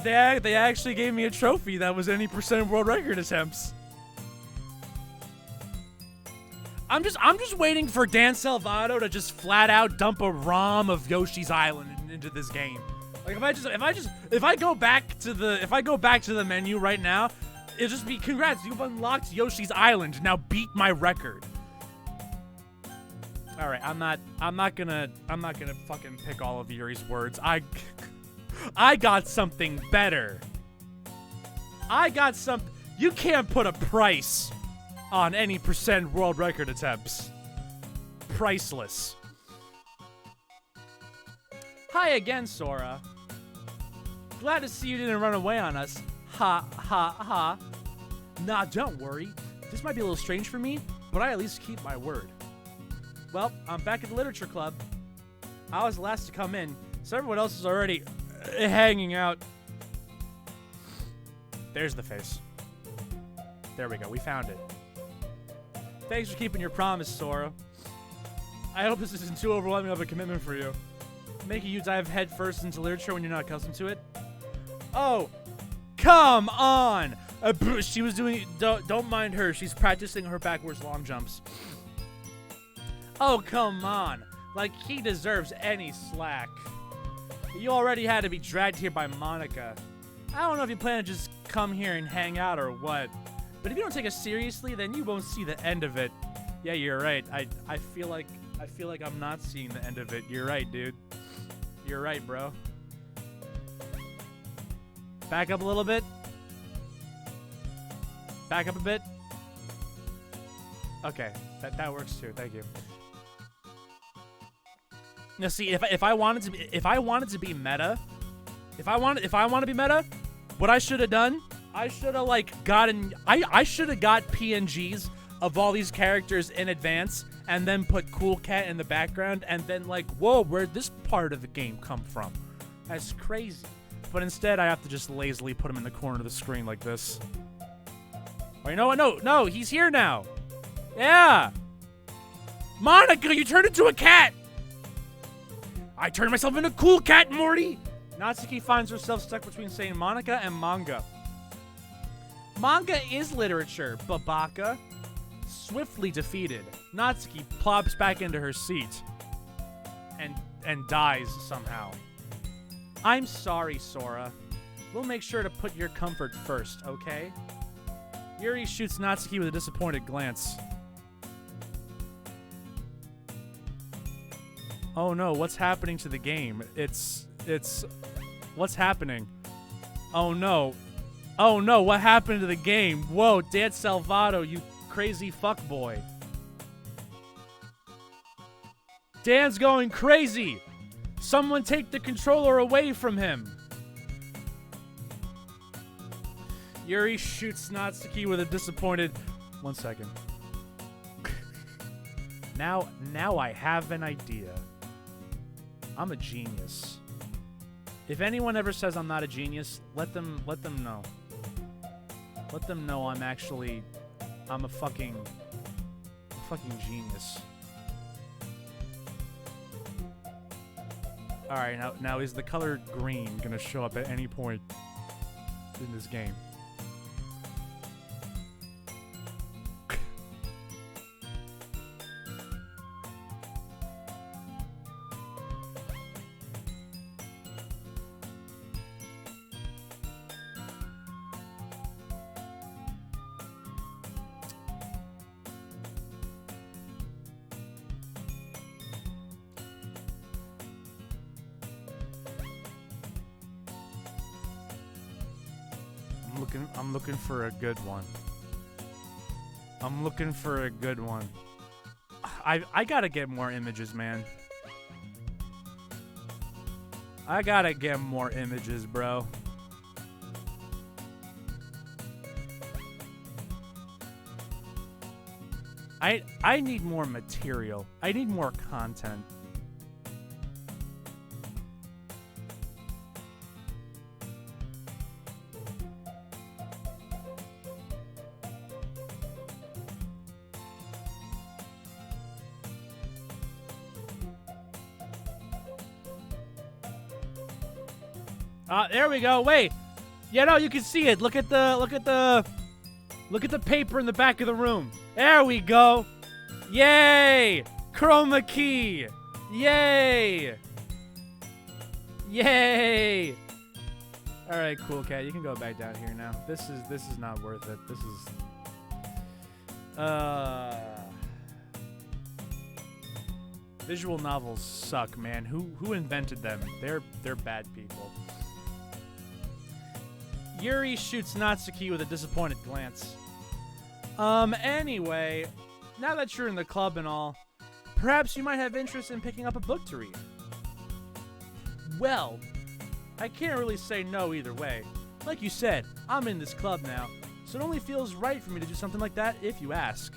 They actually gave me a trophy that was any % world record attempts. I'm just waiting for Dan Salvato to just flat out dump a ROM of Yoshi's Island into this game. Like if I go back to the menu right now, it'll just be congrats, you've unlocked Yoshi's Island. Now beat my record. All right, I'm not gonna fucking pick all of Yuri's words. I got something better. You can't put a price on any % world record attempts. Priceless. Hi again, Sora. Glad to see you didn't run away on us. Ha, ha, ha. Nah, don't worry. This might be a little strange for me, but I at least keep my word. Well, I'm back at the Literature Club. I was the last to come in, so everyone else is already hanging out. There's the face. There we go, we found it. Thanks for keeping your promise, Sora. I hope this isn't too overwhelming of a commitment for you. Making you dive headfirst into literature when you're not accustomed to it. Oh, come on! She was doing... Don't mind her. She's practicing her backwards long jumps. Oh, come on. Like, he deserves any slack. You already had to be dragged here by Monica. I don't know if you plan to just come here and hang out or what. But if you don't take us seriously, then you won't see the end of it. Yeah, you're right. I feel like I'm not seeing the end of it. You're right, dude. You're right, bro. Back up a little bit. Back up a bit. Okay, that works too. Thank you. Now, see, if I wanted to be meta, if I want to be meta, what I should have done, I should have I should have got PNGs of all these characters in advance, and then put Cool Cat in the background, and then whoa, where'd this part of the game come from? That's crazy. But instead, I have to just lazily put him in the corner of the screen like this. Oh, you know what? No, he's here now. Yeah. Monica, you turned into a cat. I turned myself into Cool Cat, Morty. Natsuki finds herself stuck between saying Monica and manga. Manga is literature, Babaka. Swiftly defeated, Natsuki plops back into her seat and dies somehow. I'm sorry, Sora. We'll make sure to put your comfort first, okay? Yuri shoots Natsuki with a disappointed glance. Oh no, what's happening to the game? It's... What's happening? Oh no. Oh no, what happened to the game? Whoa, Dan Salvato, you crazy fuckboy. Dan's going crazy! Someone take the controller away from him! Yuri shoots Natsuki with a disappointed... 1 second. Now I have an idea. I'm a genius. If anyone ever says I'm not a genius, let them know. Let them know I'm a fucking genius. Alright, now is the color green gonna show up at any point in this game? I'm looking for a good one. I'm looking for a good one. I gotta get more images, man. I gotta get more images, bro. I need more material. I need more content. There we go. Wait. Yeah, no, you can see it. Look at the paper in the back of the room. There we go. Yay! Chroma key. Yay! Yay! All right, cool cat. You can go back down here now. This is not worth it. This is visual novels suck, man. Who invented them? They're bad people. Yuri shoots Natsuki with a disappointed glance. Anyway, now that you're in the club and all, perhaps you might have interest in picking up a book to read. Well, I can't really say no either way. Like you said, I'm in this club now, so it only feels right for me to do something like that if you ask.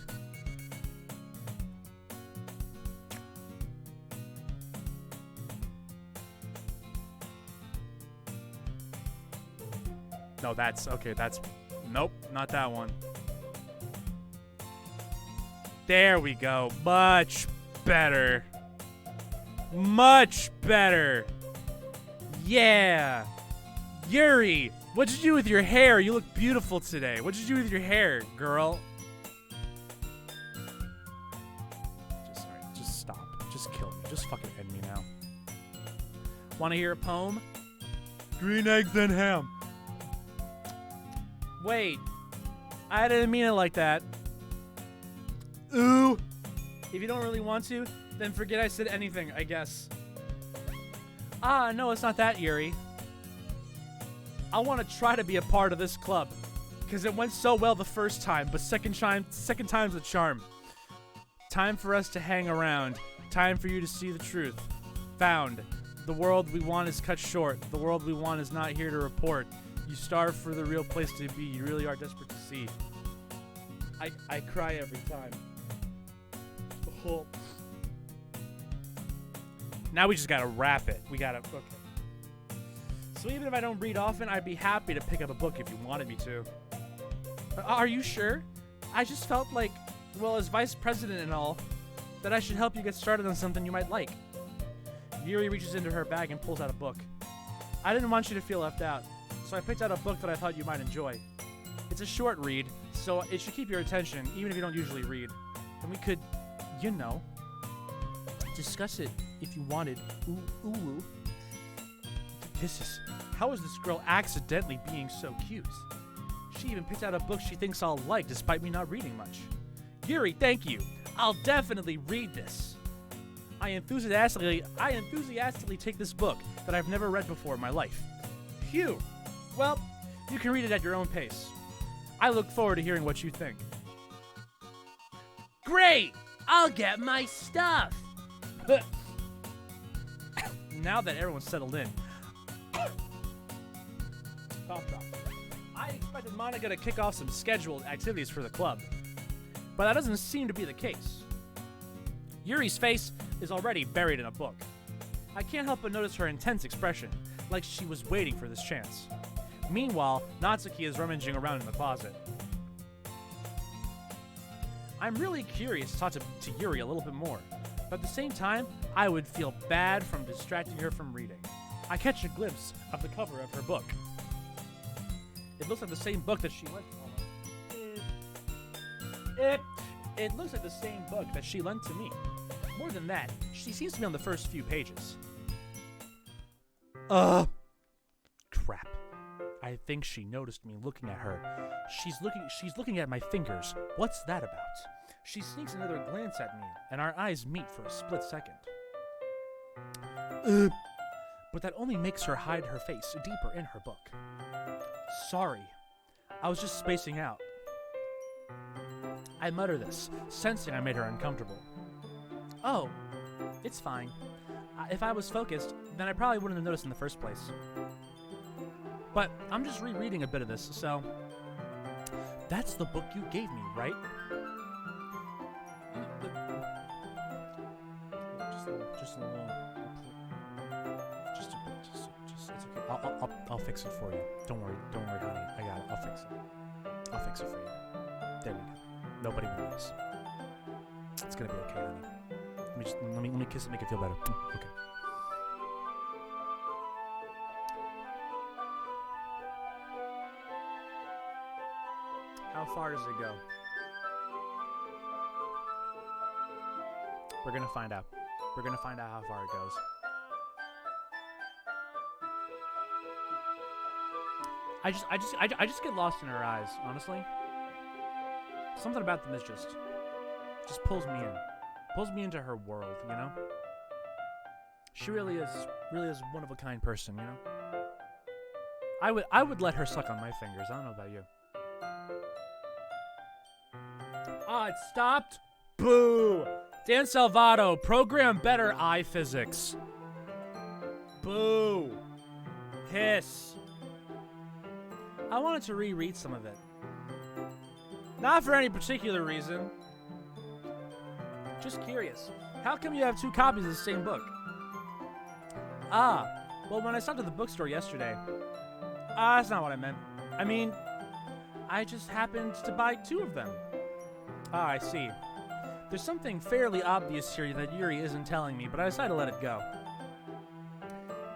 No, nope, not that one. There we go. Much better. Much better. Yeah. Yuri, what'd you do with your hair? You look beautiful today. What'd you do with your hair, girl? Just stop. Just kill me. Just fucking end me now. Want to hear a poem? Green eggs and ham. Wait, I didn't mean it like that. Ooh. If you don't really want to, then forget I said anything, I guess. No, it's not that, Yuri. I want to try to be a part of this club, because it went so well the first time, but second time's the charm. Time for us to hang around. Time for you to see the truth. Found. The world we want is cut short. The world we want is not here to report. You starve for the real place to be. You really are desperate to see. I cry every time. Oh. Now we just gotta wrap it. Okay. So even if I don't read often, I'd be happy to pick up a book if you wanted me to. Are you sure? I just felt like, well, as vice president and all, that I should help you get started on something you might like. Yuri reaches into her bag and pulls out a book. I didn't want you to feel left out, so I picked out a book that I thought you might enjoy. It's a short read, so it should keep your attention, even if you don't usually read. And we could, you know, discuss it if you wanted. Ooh. How is this girl accidentally being so cute? She even picked out a book she thinks I'll like despite me not reading much. Yuri, thank you. I'll definitely read this. I enthusiastically take this book that I've never read before in my life. Phew. Well, you can read it at your own pace. I look forward to hearing what you think. Great! I'll get my stuff! Now that everyone's settled in, cough drop. I expected Monica to kick off some scheduled activities for the club, but that doesn't seem to be the case. Yuri's face is already buried in a book. I can't help but notice her intense expression, like she was waiting for this chance. Meanwhile, Natsuki is rummaging around in the closet. I'm really curious to talk to Yuri a little bit more, but at the same time, I would feel bad from distracting her from reading. I catch a glimpse of the cover of her book. It looks like the same book that she lent It looks like the same book that she lent to me. More than that, she seems to be on the first few pages. Crap. I think she noticed me looking at her. She's looking at my fingers. What's that about? She sneaks another glance at me, and our eyes meet for a split second. But that only makes her hide her face deeper in her book. Sorry. I was just spacing out. I mutter this, sensing I made her uncomfortable. Oh, it's fine. If I was focused, then I probably wouldn't have noticed in the first place. But I'm just rereading a bit of this, so... That's the book you gave me, right? Just a little... Just a bit. It's okay. I'll fix it for you. Don't worry, honey. I got it. I'll fix it for you. There we go. Nobody will notice. It's gonna be okay, honey. Let me kiss it, make it feel better. Okay. How far does it go? We're gonna find out. We're gonna find out how far it goes. I just get lost in her eyes, honestly. Something about them is just pulls me in. Pulls me into her world, you know? She really is one of a kind person, you know? I would let her suck on my fingers. I don't know about you. Ah, it stopped? Boo! Dan Salvato, program better eye physics. Boo! Hiss. I wanted to reread some of it. Not for any particular reason. Just curious. How come you have two copies of the same book? Ah, well, when I stopped at the bookstore yesterday. That's not what I meant. I mean, I just happened to buy two of them. Ah, I see. There's something fairly obvious here that Yuri isn't telling me, but I decided to let it go.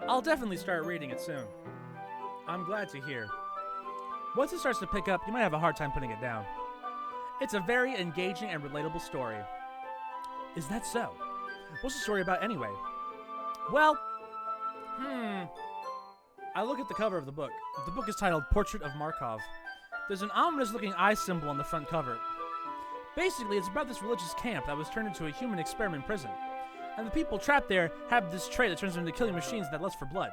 I'll definitely start reading it soon. I'm glad to hear. Once it starts to pick up, you might have a hard time putting it down. It's a very engaging and relatable story. Is that so? What's the story about anyway? Well, I look at the cover of the book. The book is titled Portrait of Markov. There's an ominous-looking eye symbol on the front cover. Basically, it's about this religious camp that was turned into a human experiment prison. And the people trapped there have this trait that turns them into killing machines that lust for blood.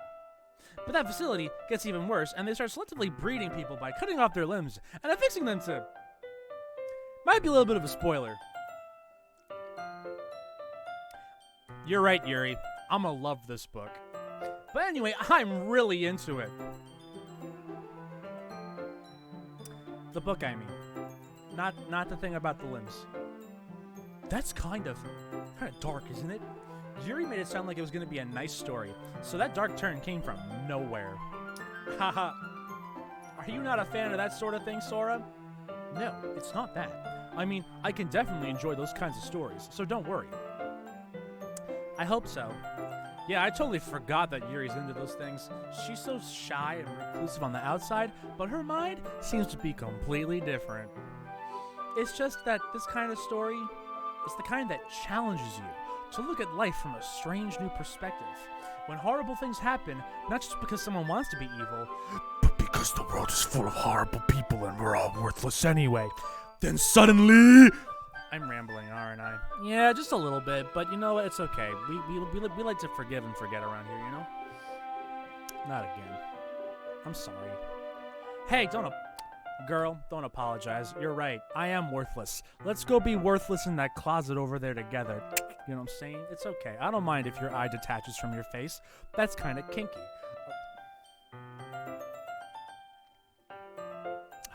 But that facility gets even worse, and they start selectively breeding people by cutting off their limbs and affixing them to... Might be a little bit of a spoiler. You're right, Yuri. I'm gonna love this book. But anyway, I'm really into it. The book, I mean. Not the thing about the limbs. That's kind of dark, isn't it? Yuri made it sound like it was going to be a nice story, so that dark turn came from nowhere. Haha. Are you not a fan of that sort of thing, Sora? No, it's not that. I mean, I can definitely enjoy those kinds of stories, so don't worry. I hope so. Yeah, I totally forgot that Yuri's into those things. She's so shy and reclusive on the outside, but her mind seems to be completely different. It's just that this kind of story is the kind that challenges you to look at life from a strange new perspective. When horrible things happen, not just because someone wants to be evil, but because the world is full of horrible people and we're all worthless anyway. Then suddenly... I'm rambling, aren't I? Yeah, just a little bit, but you know what? It's okay. We like to forgive and forget around here, you know? Not again. I'm sorry. Hey, Girl, don't apologize. You're right. I am worthless. Let's go be worthless in that closet over there together. You know what I'm saying? It's okay. I don't mind if your eye detaches from your face. That's kind of kinky.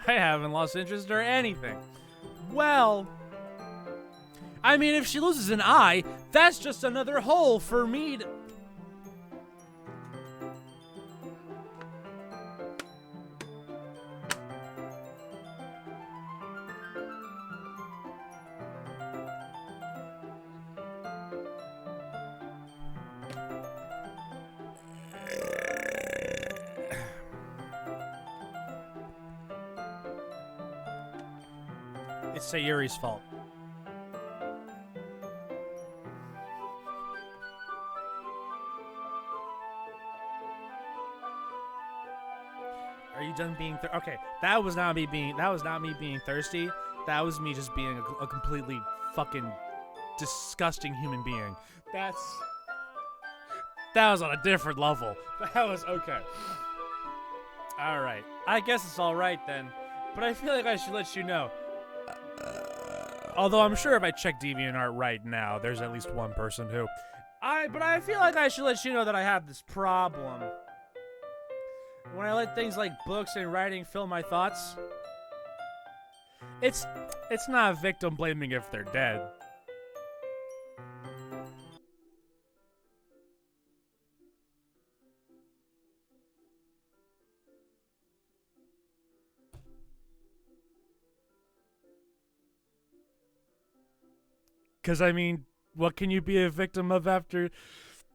I haven't lost interest or anything. Well, I mean, if she loses an eye, that's just another hole for me to... It's Sayuri's fault. Are you done being okay? That was not me being thirsty. That was me just being a completely fucking disgusting human being. That was on a different level. That was okay. All right. I guess it's all right then. But I feel like I should let you know. Although I'm sure if I check DeviantArt right now, there's at least one person who... But I feel like I should let you know that I have this problem. When I let things like books and writing fill my thoughts, it's not victim blaming if they're dead. Because, I mean, what can you be a victim of after...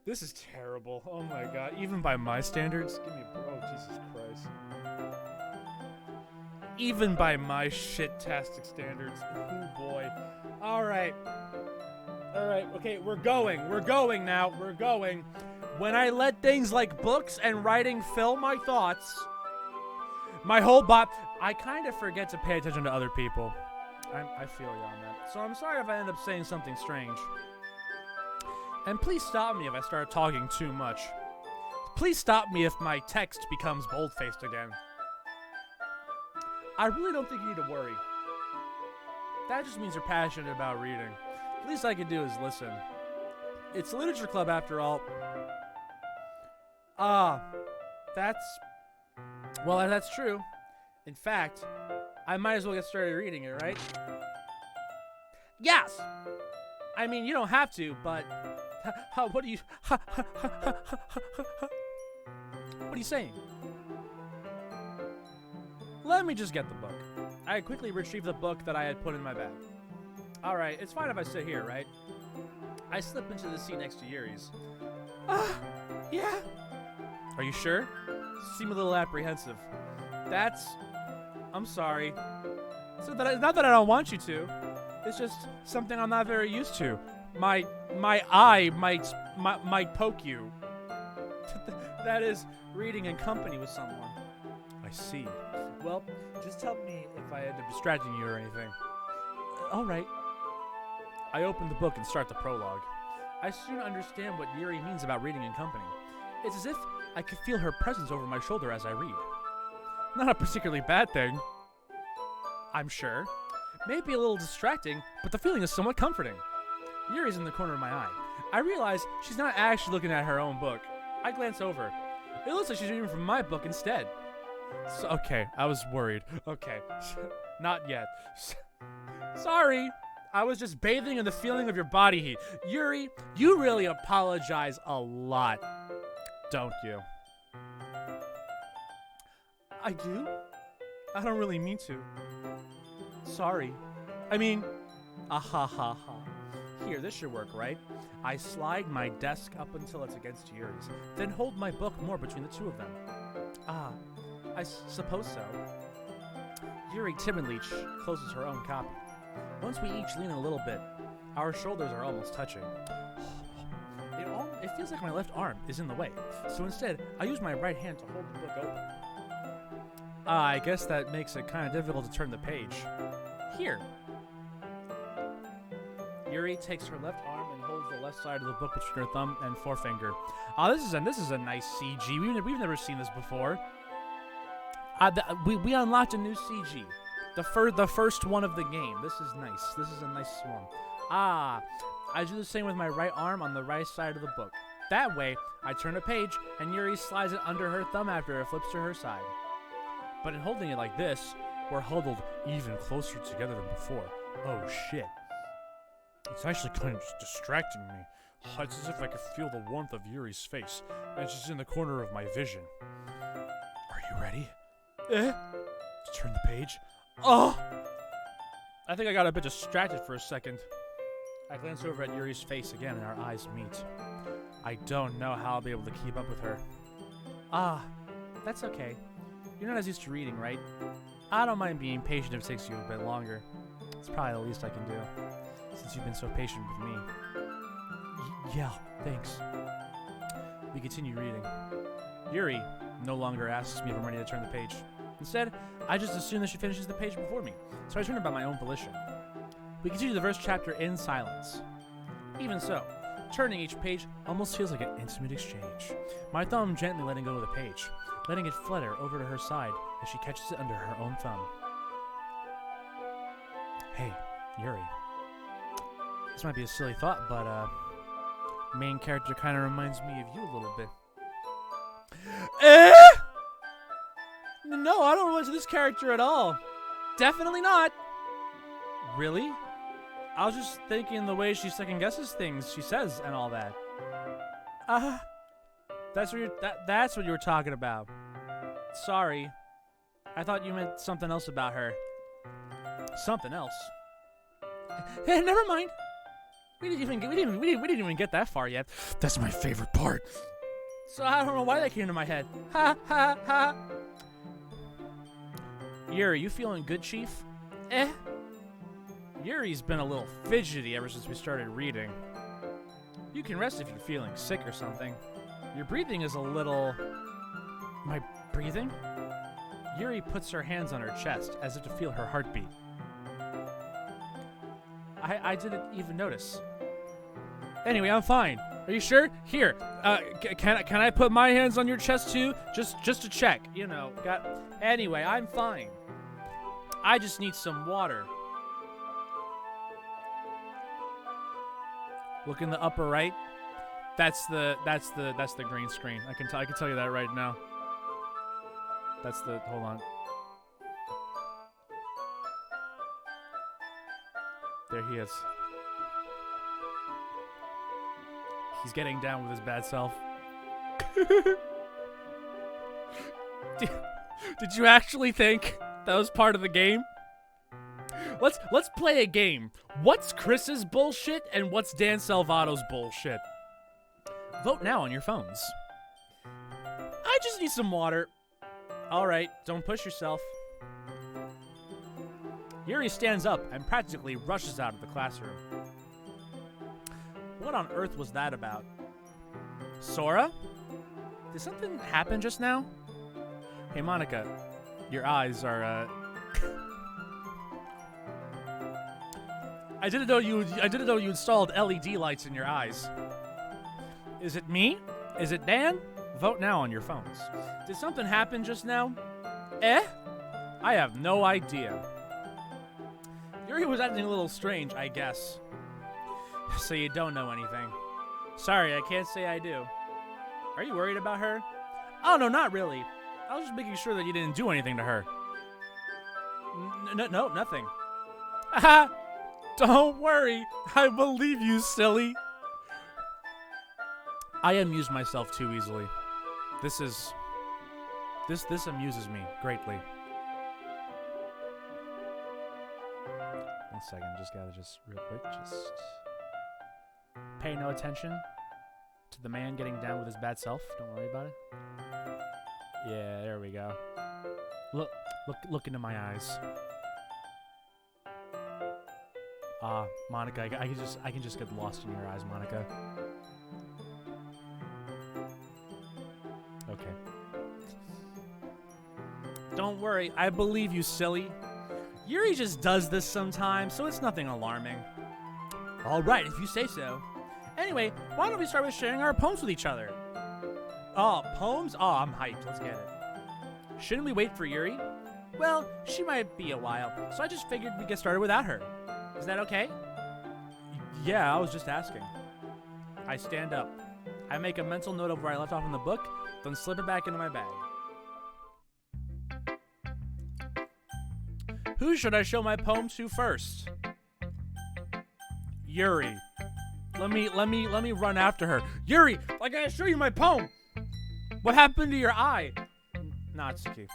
This is terrible. Oh my god. Even by my standards? Give me a... Oh, Jesus Christ. Even by my shit-tastic standards. Oh boy. Alright. Alright, okay, we're going now. We're going. When I let things like books and writing fill my thoughts, my whole body... I kind of forget to pay attention to other people. I feel you on that. So I'm sorry if I end up saying something strange. And please stop me if I start talking too much. Please stop me if my text becomes bold-faced again. I really don't think you need to worry. That just means you're passionate about reading. The least I can do is listen. It's a literature club after all. That's true. In fact, I might as well get started reading it, right? Yes! I mean, you don't have to, but... what are you... What are you saying? Let me just get the book. I quickly retrieved the book that I had put in my bag. Alright, it's fine if I sit here, right? I slip into the seat next to Yuri's. Yeah. Are you sure? Seem a little apprehensive. I'm sorry. So not that I don't want you to. It's just something I'm not very used to. My eye might poke you. That is reading in company with someone. I see. Well, just tell me if I end up distracting you or anything. All right. I open the book and start the prologue. I soon understand what Yuri means about reading in company. It's as if I could feel her presence over my shoulder as I read. Not a particularly bad thing, I'm sure. Maybe a little distracting, but the feeling is somewhat comforting. Yuri's in the corner of my eye. I realize she's not actually looking at her own book. I glance over. It looks like she's reading from my book instead. So, okay, I was worried. Okay, not yet. Sorry, I was just bathing in the feeling of your body heat. Yuri, you really apologize a lot, don't you? I do? I don't really mean to. Sorry. I mean, ha ha ha. Here, this should work, right? I slide my desk up until it's against Yuri's, then hold my book more between the two of them. Ah, I suppose so. Yuri timidly closes her own copy. Once we each lean a little bit, our shoulders are almost touching. It feels like my left arm is in the way, so instead, I use my right hand to hold the book open. I guess that makes it kind of difficult to turn the page. Here. Yuri takes her left arm and holds the left side of the book between her thumb and forefinger. This is a nice CG. We've never seen this before. We unlocked a new CG. The first one of the game. This is nice. This is a nice one. I do the same with my right arm on the right side of the book. That way, I turn a page, and Yuri slides it under her thumb after it flips to her side. But in holding it like this, we're huddled even closer together than before. Oh shit. It's actually kind of just distracting me. It's as if I could feel the warmth of Yuri's face, and she's in the corner of my vision. Are you ready? To turn the page? Oh! I think I got a bit distracted for a second. I glance over at Yuri's face again, and our eyes meet. I don't know how I'll be able to keep up with her. That's okay. You're not as used to reading, right? I don't mind being patient if it takes you a bit longer. It's probably the least I can do, since you've been so patient with me. Yeah, thanks. We continue reading. Yuri no longer asks me if I'm ready to turn the page. Instead, I just assume that she finishes the page before me, so I turn it by my own volition. We continue the first chapter in silence. Even so, turning each page almost feels like an intimate exchange. My thumb gently letting go of the page, letting it flutter over to her side as she catches it under her own thumb. Hey, Yuri. This might be a silly thought, but main character kind of reminds me of you a little bit. No, I don't relate to this character at all. Definitely not. Really? I was just thinking the way she second guesses things she says and all that. That's what you were talking about. Sorry. I thought you meant something else about her. Something else? Never mind. We didn't even get that far yet. That's my favorite part. So I don't know why that came to my head. Ha ha ha. Yuri, you feeling good, Chief? Yuri's been a little fidgety ever since we started reading. You can rest if you're feeling sick or something. Your breathing is a little... My breathing? Yuri puts her hands on her chest as if to feel her heartbeat. I didn't even notice. Anyway, I'm fine. Are you sure? Here, can I put my hands on your chest too? Just to check, you know. Anyway, I'm fine. I just need some water. Look in the upper right. That's the green screen. I can tell you that right now. Hold on. There he is. He's getting down with his bad self. Did you actually think that was part of the game? Let's play a game. What's Chris's bullshit and what's Dan Salvato's bullshit? Vote now on your phones. I just need some water. Alright, don't push yourself. Yuri stands up and practically rushes out of the classroom. What on earth was that about? Sora? Did something happen just now? Hey, Monica, your eyes are, I didn't know you installed LED lights in your eyes. Is it me? Is it Dan? Vote now on your phones. Did something happen just now? I have no idea. Yuri was acting a little strange, I guess. So you don't know anything. Sorry, I can't say I do. Are you worried about her? Oh, no, not really. I was just making sure that you didn't do anything to her. No, nothing. Haha! Don't worry. I believe you, silly. I amuse myself too easily. This amuses me greatly. 1 second, just real quick, Pay no attention to the man getting down with his bad self. Don't worry about it. Yeah, there we go. Look into my eyes. Monica, I can just get lost in your eyes, Monica. Okay. Don't worry, I believe you, silly. Yuri just does this sometimes, so it's nothing alarming. All right, if you say so. Anyway, why don't we start with sharing our poems with each other? Oh, poems? Oh, I'm hyped. Let's get it. Shouldn't we wait for Yuri? Well, she might be a while, so I just figured we'd get started without her. Is that okay? Yeah, I was just asking. I stand up. I make a mental note of where I left off in the book, then slip it back into my bag. Who should I show my poem to first? Yuri. Let me run after her. Yuri, I gotta show you my poem. What happened to your eye? Natsuki.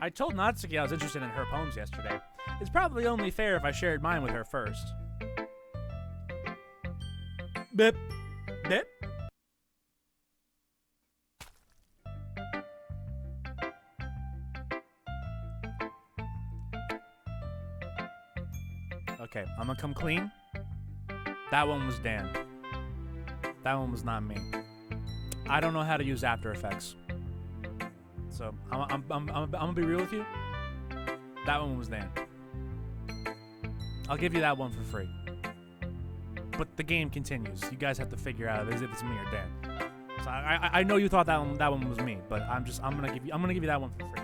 I told Natsuki I was interested in her poems yesterday. It's probably only fair if I shared mine with her first. Bip. Bip. Okay, I'm gonna come clean. That one was Dan. That one was not me. I don't know how to use After Effects. So, I'm gonna be real with you. That one was Dan. I'll give you that one for free. But the game continues. You guys have to figure out if it's me or Dan. So I know you thought that one was me, but I'm gonna give you that one for free.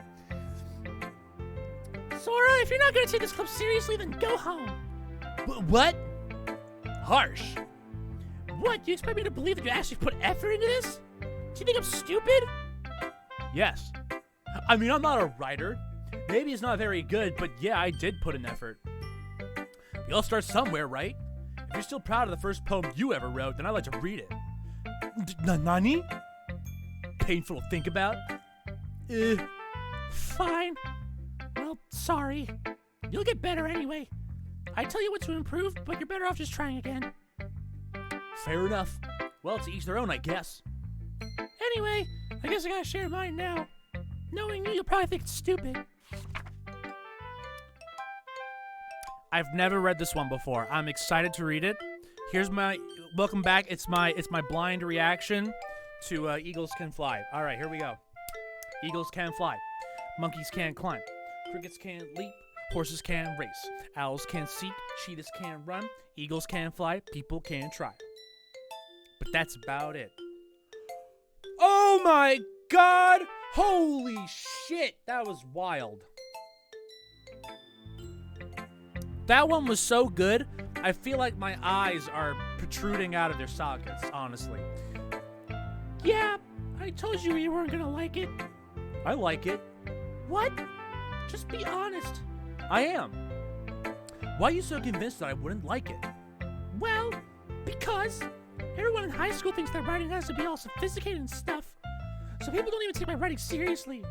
Sora, if you're not gonna take this club seriously, then go home. What? Harsh. What? Do you expect me to believe that you actually put effort into this? Do you think I'm stupid? Yes. I mean, I'm not a writer. Maybe it's not very good, but yeah, I did put in effort. We all start somewhere, right? If you're still proud of the first poem you ever wrote, then I'd like to read it. Nani? Painful to think about? Fine. Well, sorry. You'll get better anyway. I tell you what to improve, but you're better off just trying again. Fair enough. Well, to each their own, I guess. Anyway, I guess I gotta share mine now. Knowing you, you'll probably think it's stupid. I've never read this one before. I'm excited to read it. Here's my welcome back. It's my blind reaction to Eagles Can Fly. All right, here we go. Eagles can fly. Monkeys can climb. Crickets can leap. Horses can race. Owls can seek. Cheetahs can run. Eagles can fly. People can try. But that's about it. Oh my God! Holy shit! That was wild. That one was so good, I feel like my eyes are protruding out of their sockets, honestly. Yeah, I told you you weren't gonna like it. I like it. What? Just be honest. I am. Why are you so convinced that I wouldn't like it? Well, because everyone in high school thinks that writing has to be all sophisticated and stuff. So people don't even take my writing seriously.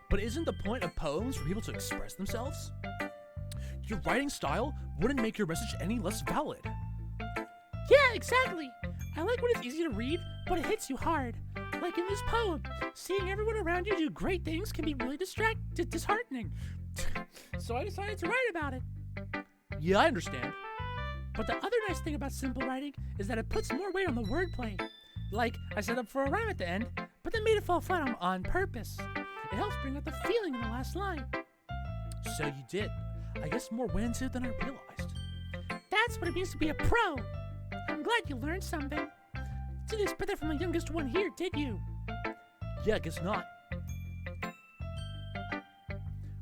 But isn't the point of poems for people to express themselves? Your writing style wouldn't make your message any less valid. Yeah, exactly. I like when it's easy to read, but it hits you hard. Like in this poem, seeing everyone around you do great things can be really disheartening. So I decided to write about it. Yeah, I understand. But the other nice thing about simple writing is that it puts more weight on the wordplay. Like, I set up for a rhyme at the end, but then made it fall flat on purpose. It helps bring out the feeling in the last line. So you did. I guess more went into it than I realized. That's what it means to be a pro. I'm glad you learned something. Didn't expect that from the youngest one here, did you? Yeah, I guess not.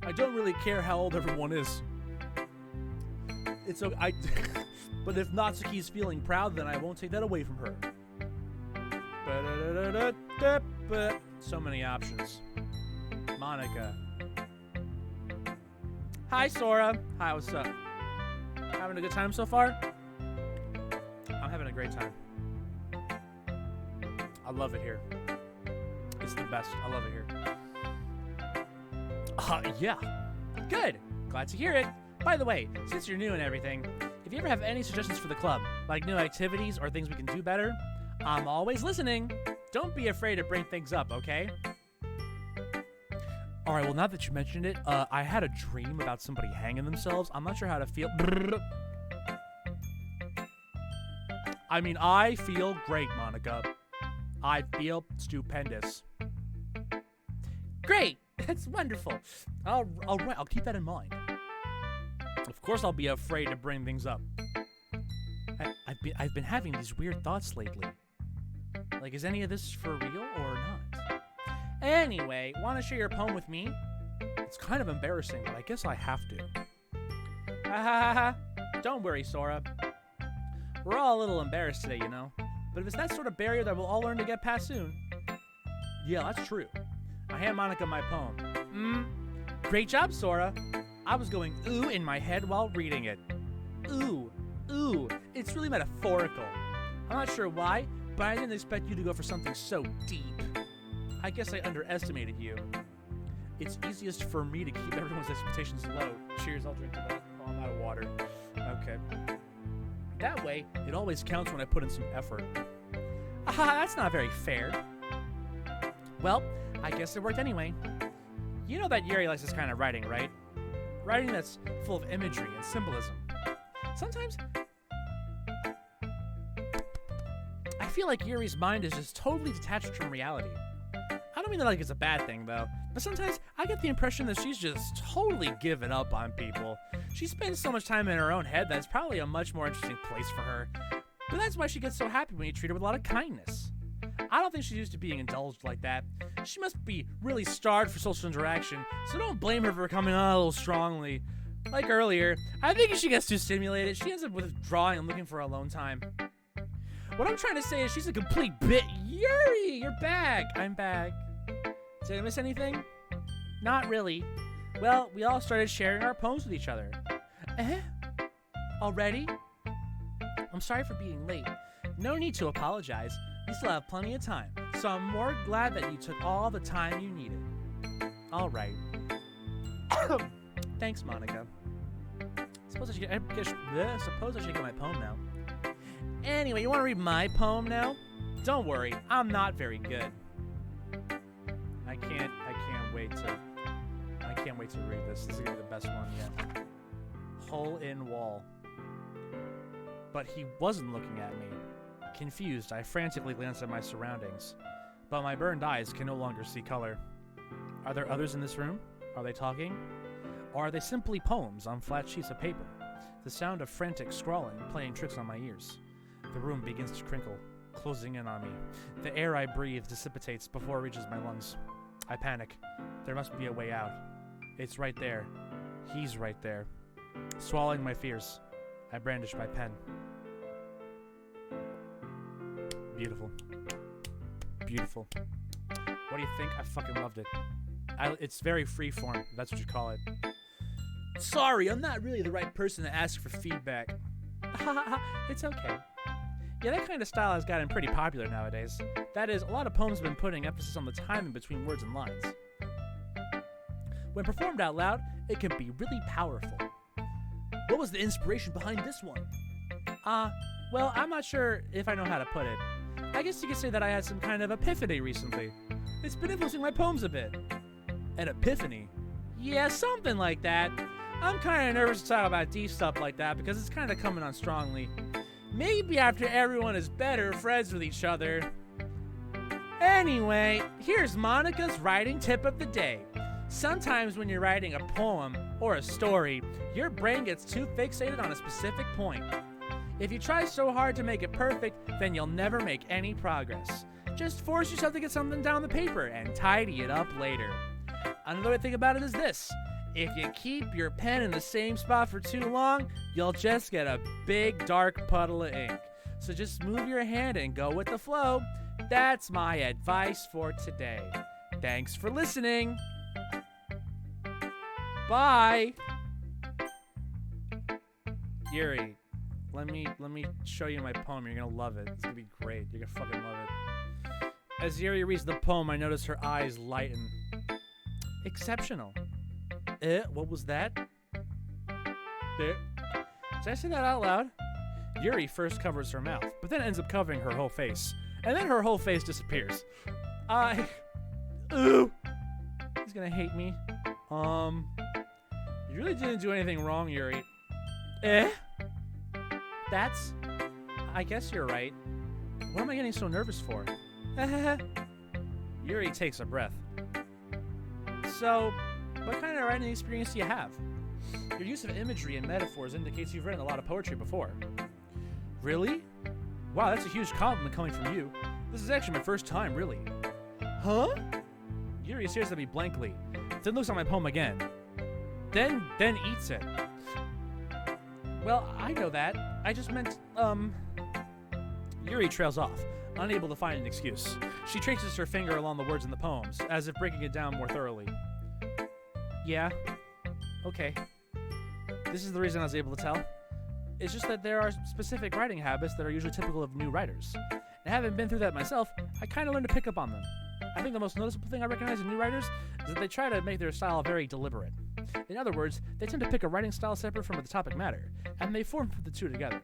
I don't really care how old everyone is. It's okay. But if Natsuki's feeling proud, then I won't take that away from her. So many options. Monica. Hi, Sora. Hi, what's up? Having a good time so far? I'm having a great time. I love it here. It's the best. I love it here. Yeah. Good. Glad to hear it. By the way, since you're new and everything, if you you ever have any suggestions for the club, like new activities or things we can do better, I'm always listening. Don't be afraid to bring things up, okay? All right, well, now that you mentioned it, I had a dream about somebody hanging themselves. I'm not sure how to feel. I mean, I feel great, Monica. I feel stupendous. Great! That's wonderful. All right, I'll keep that in mind. Of course I'll be afraid to bring things up. I've been having these weird thoughts lately. Like, is any of this for real or not? Anyway, want to share your poem with me? It's kind of embarrassing, but I guess I have to. Ha ha ha ha. Don't worry, Sora. We're all a little embarrassed today, you know. But if it's that sort of barrier that we'll all learn to get past soon. Yeah, that's true. I hand Monica my poem. Great job, Sora. I was going ooh in my head while reading it. Ooh, ooh. It's really metaphorical. I'm not sure why, but I didn't expect you to go for something so deep. I guess I underestimated you. It's easiest for me to keep everyone's expectations low. Cheers, I'll drink to that. Oh, I'm out of water. Okay. That way, it always counts when I put in some effort. That's not very fair. Well, I guess it worked anyway. You know that Yuri likes this kind of writing, right? Writing that's full of imagery and symbolism. Sometimes I feel like Yuri's mind is just totally detached from reality. I don't mean that like it's a bad thing, though, but sometimes I get the impression that she's just totally given up on people. She spends so much time in her own head that it's probably a much more interesting place for her. But that's why she gets so happy when you treat her with a lot of kindness. I don't think she's used to being indulged like that. She must be really starved for social interaction, so don't blame her for coming on a little strongly. Like earlier, I think if she gets too stimulated, she ends up withdrawing and looking for alone time. What I'm trying to say is she's a complete bit. Yuri, you're back. I'm back. Did I miss anything? Not really. Well, we all started sharing our poems with each other. Already? I'm sorry for being late. No need to apologize. We still have plenty of time, so I'm more glad that you took all the time you needed. All right. Thanks, Monica. Suppose I should get my poem now. Anyway, you want to read my poem now? Don't worry, I'm not very good. I can't wait to read this. This is gonna be the best one yet. Hole in wall. But he wasn't looking at me. Confused, I frantically glanced at my surroundings, but my burned eyes can no longer see color. Are there others in this room? Are they talking? Or are they simply poems on flat sheets of paper? The sound of frantic scrawling playing tricks on my ears. The room begins to crinkle, closing in on me. The air I breathe dissipates before it reaches my lungs. I panic. There must be a way out. It's right there. He's right there. Swallowing my fears, I brandish my pen. Beautiful. Beautiful. What do you think? I fucking loved it. It's very freeform, if that's what you call it. Sorry, I'm not really the right person to ask for feedback. It's okay. Yeah, that kind of style has gotten pretty popular nowadays. That is, a lot of poems have been putting emphasis on the timing between words and lines. When performed out loud, it can be really powerful. What was the inspiration behind this one? Well, I'm not sure if I know how to put it. I guess you could say that I had some kind of epiphany recently. It's been influencing my poems a bit. An epiphany? Yeah, something like that. I'm kind of nervous to talk about deep stuff like that because it's kind of coming on strongly. Maybe after everyone is better friends with each other. Anyway, here's Monica's writing tip of the day. Sometimes when you're writing a poem or a story, your brain gets too fixated on a specific point. If you try so hard to make it perfect, then you'll never make any progress. Just force yourself to get something down the paper and tidy it up later. Another way to think about it is this. If you keep your pen in the same spot for too long, you'll just get a big dark puddle of ink. So just move your hand and go with the flow. That's my advice for today. Thanks for listening. Bye. Yuri, let me show you my poem. You're gonna love it. It's gonna be great. You're gonna fucking love it. As Yuri reads the poem, I notice her eyes lighten. Exceptional. What was that? Did I say that out loud? Yuri first covers her mouth, but then ends up covering her whole face. And then her whole face disappears. Ooh. He's gonna hate me. You really didn't do anything wrong, Yuri. I guess you're right. What am I getting so nervous for? Yuri takes a breath. So, what kind of writing experience do you have? Your use of imagery and metaphors indicates you've written a lot of poetry before. Really? Wow, that's a huge compliment coming from you. This is actually my first time, really. Huh? Yuri stares at me blankly, then looks at my poem again. Then eats it. Well, I know that. I just meant, Yuri trails off, unable to find an excuse. She traces her finger along the words in the poems, as if breaking it down more thoroughly. Yeah. Okay. This is the reason I was able to tell. It's just that there are specific writing habits that are usually typical of new writers. And having been through that myself, I kind of learned to pick up on them. I think the most noticeable thing I recognize in new writers is that they try to make their style very deliberate. In other words, they tend to pick a writing style separate from the topic matter, and they form the two together.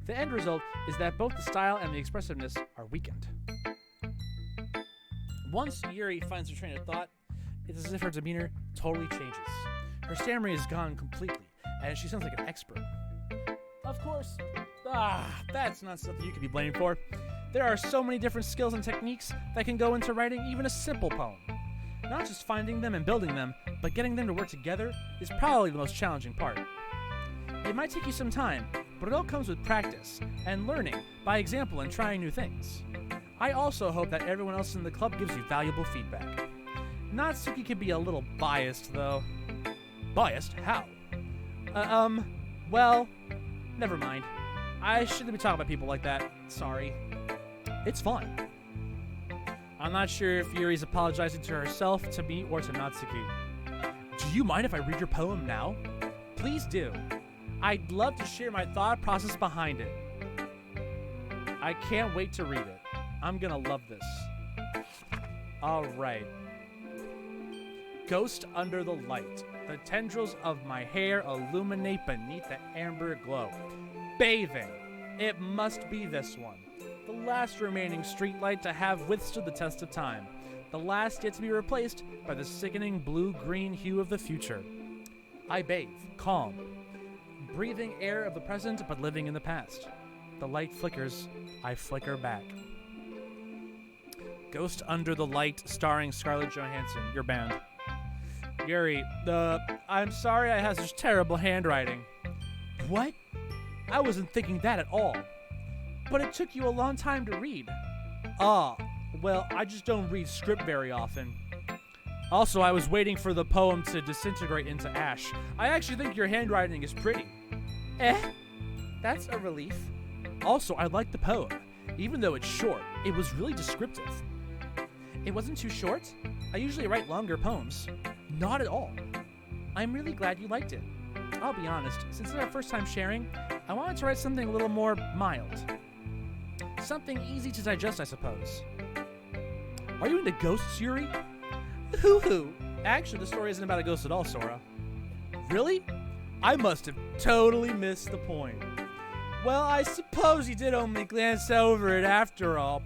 The end result is that both the style and the expressiveness are weakened. Once Yuri finds her train of thought, it's as if her demeanor totally changes. Her stammering is gone completely, and she sounds like an expert. Of course. That's not something you could be blamed for. There are so many different skills and techniques that can go into writing even a simple poem. Not just finding them and building them, but getting them to work together is probably the most challenging part. It might take you some time, but it all comes with practice and learning by example and trying new things. I also hope that everyone else in the club gives you valuable feedback. Natsuki can be a little biased, though. Biased? How? Well, never mind. I shouldn't be talking about people like that. Sorry. It's fine. I'm not sure if Yuri's apologizing to herself, to me, or to Natsuki. Do you mind if I read your poem now? Please do. I'd love to share my thought process behind it. I can't wait to read it. I'm gonna love this. Alright. Ghost under the light. The tendrils of my hair illuminate beneath the amber glow. Bathing. It must be this one. The last remaining streetlight to have withstood the test of time. The last yet to be replaced by the sickening blue-green hue of the future. I bathe, calm, breathing air of the present but living in the past. The light flickers, I flicker back. Ghost Under the Light, starring Scarlett Johansson, your band. Yuri, I'm sorry I have such terrible handwriting. What? I wasn't thinking that at all. But it took you a long time to read. Well, I just don't read script very often. Also, I was waiting for the poem to disintegrate into ash. I actually think your handwriting is pretty. That's a relief. Also, I like the poem. Even though it's short, it was really descriptive. It wasn't too short. I usually write longer poems. Not at all. I'm really glad you liked it. I'll be honest, since it's our first time sharing, I wanted to write something a little more mild. Something easy to digest, I suppose. Are you into ghosts, Yuri? Hoo-hoo. Actually, the story isn't about a ghost at all, Sora. Really? I must have totally missed the point. Well, I suppose you did only glance over it after all.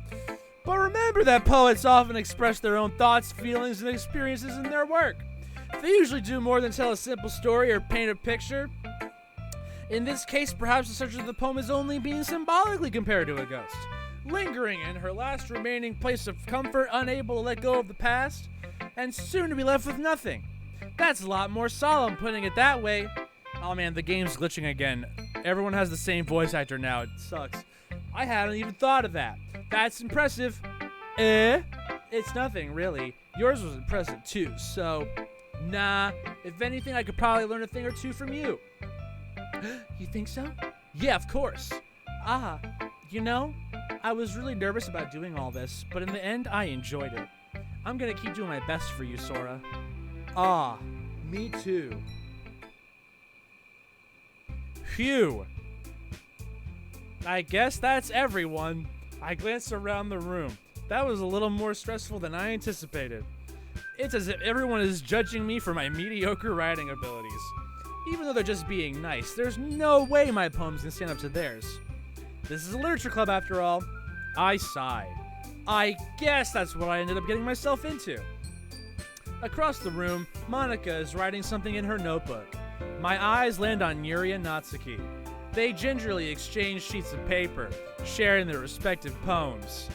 But remember that poets often express their own thoughts, feelings, and experiences in their work. They usually do more than tell a simple story or paint a picture. In this case, perhaps the subject of the poem is only being symbolically compared to a ghost, lingering in her last remaining place of comfort, unable to let go of the past, and soon to be left with nothing. That's a lot more solemn, putting it that way. Oh man, the game's glitching again. Everyone has the same voice actor now. It sucks. I hadn't even thought of that. That's impressive. It's nothing, really. Yours was impressive too, so... Nah, if anything, I could probably learn a thing or two from you. You think so? Yeah, of course. You know, I was really nervous about doing all this, but in the end, I enjoyed it. I'm gonna keep doing my best for you, Sora. Me too. Phew. I guess that's everyone. I glanced around the room. That was a little more stressful than I anticipated. It's as if everyone is judging me for my mediocre writing abilities. Even though they're just being nice, there's no way my poems can stand up to theirs. This is a literature club after all. I sigh. I guess that's what I ended up getting myself into. Across the room, Monica is writing something in her notebook. My eyes land on Yuri and Natsuki. They gingerly exchange sheets of paper, sharing their respective poems.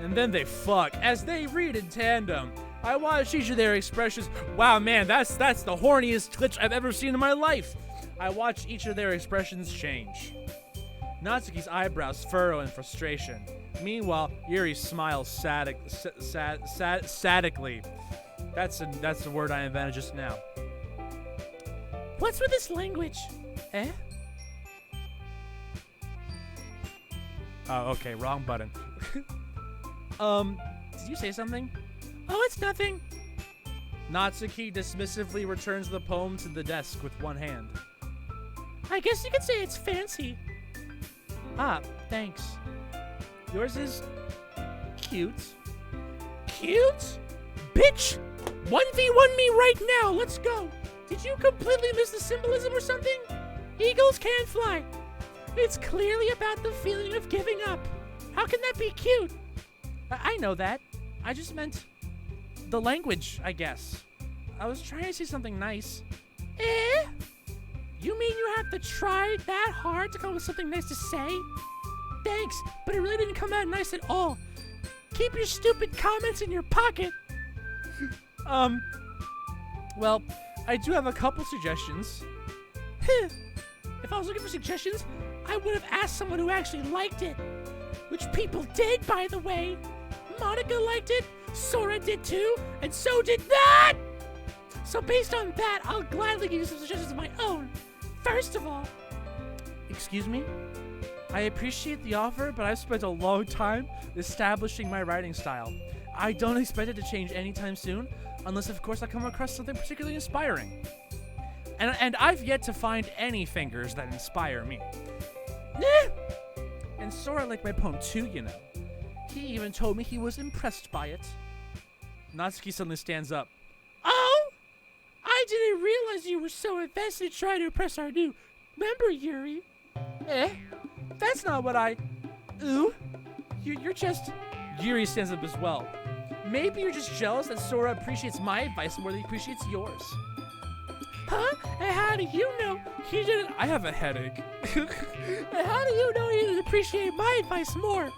And then they fuck as they read in tandem. I watch each of their expressions. Wow, man, that's the horniest glitch I've ever seen in my life. I watch each of their expressions change. Natsuki's eyebrows furrow in frustration. Meanwhile, Yuri smiles sadically. That's the word I invented just now. What's with this language? Eh? Oh, okay, wrong button. Did you say something? Oh, it's nothing. Natsuki dismissively returns the poem to the desk with one hand. I guess you could say it's fancy. Ah, thanks. Yours is cute. Cute? Bitch! 1v1 me right now, let's go. Did you completely miss the symbolism or something? Eagles can't fly. It's clearly about the feeling of giving up. How can that be cute? I know that. I just meant the language, I guess. I was trying to say something nice. Eh? You mean you have to try that hard to come up with something nice to say? Thanks, but it really didn't come out nice at all. Keep your stupid comments in your pocket. Well, I do have a couple suggestions. If I was looking for suggestions, I would have asked someone who actually liked it. Which people did, by the way. Monica liked it, Sora did too, and so did that! So based on that, I'll gladly give you some suggestions of my own. First of all... Excuse me? I appreciate the offer, but I've spent a long time establishing my writing style. I don't expect it to change anytime soon, unless of course I come across something particularly inspiring. And I've yet to find any fingers that inspire me. And Sora liked my poem too, you know. He even told me he was impressed by it. Natsuki suddenly stands up. Oh! I didn't realize you were so invested trying to impress our new member, Yuri. That's not what I... Ooh? You're just... Yuri stands up as well. Maybe you're just jealous that Sora appreciates my advice more than he appreciates yours. Huh? And how do you know he didn't... I have a headache. And how do you know he didn't appreciate my advice more?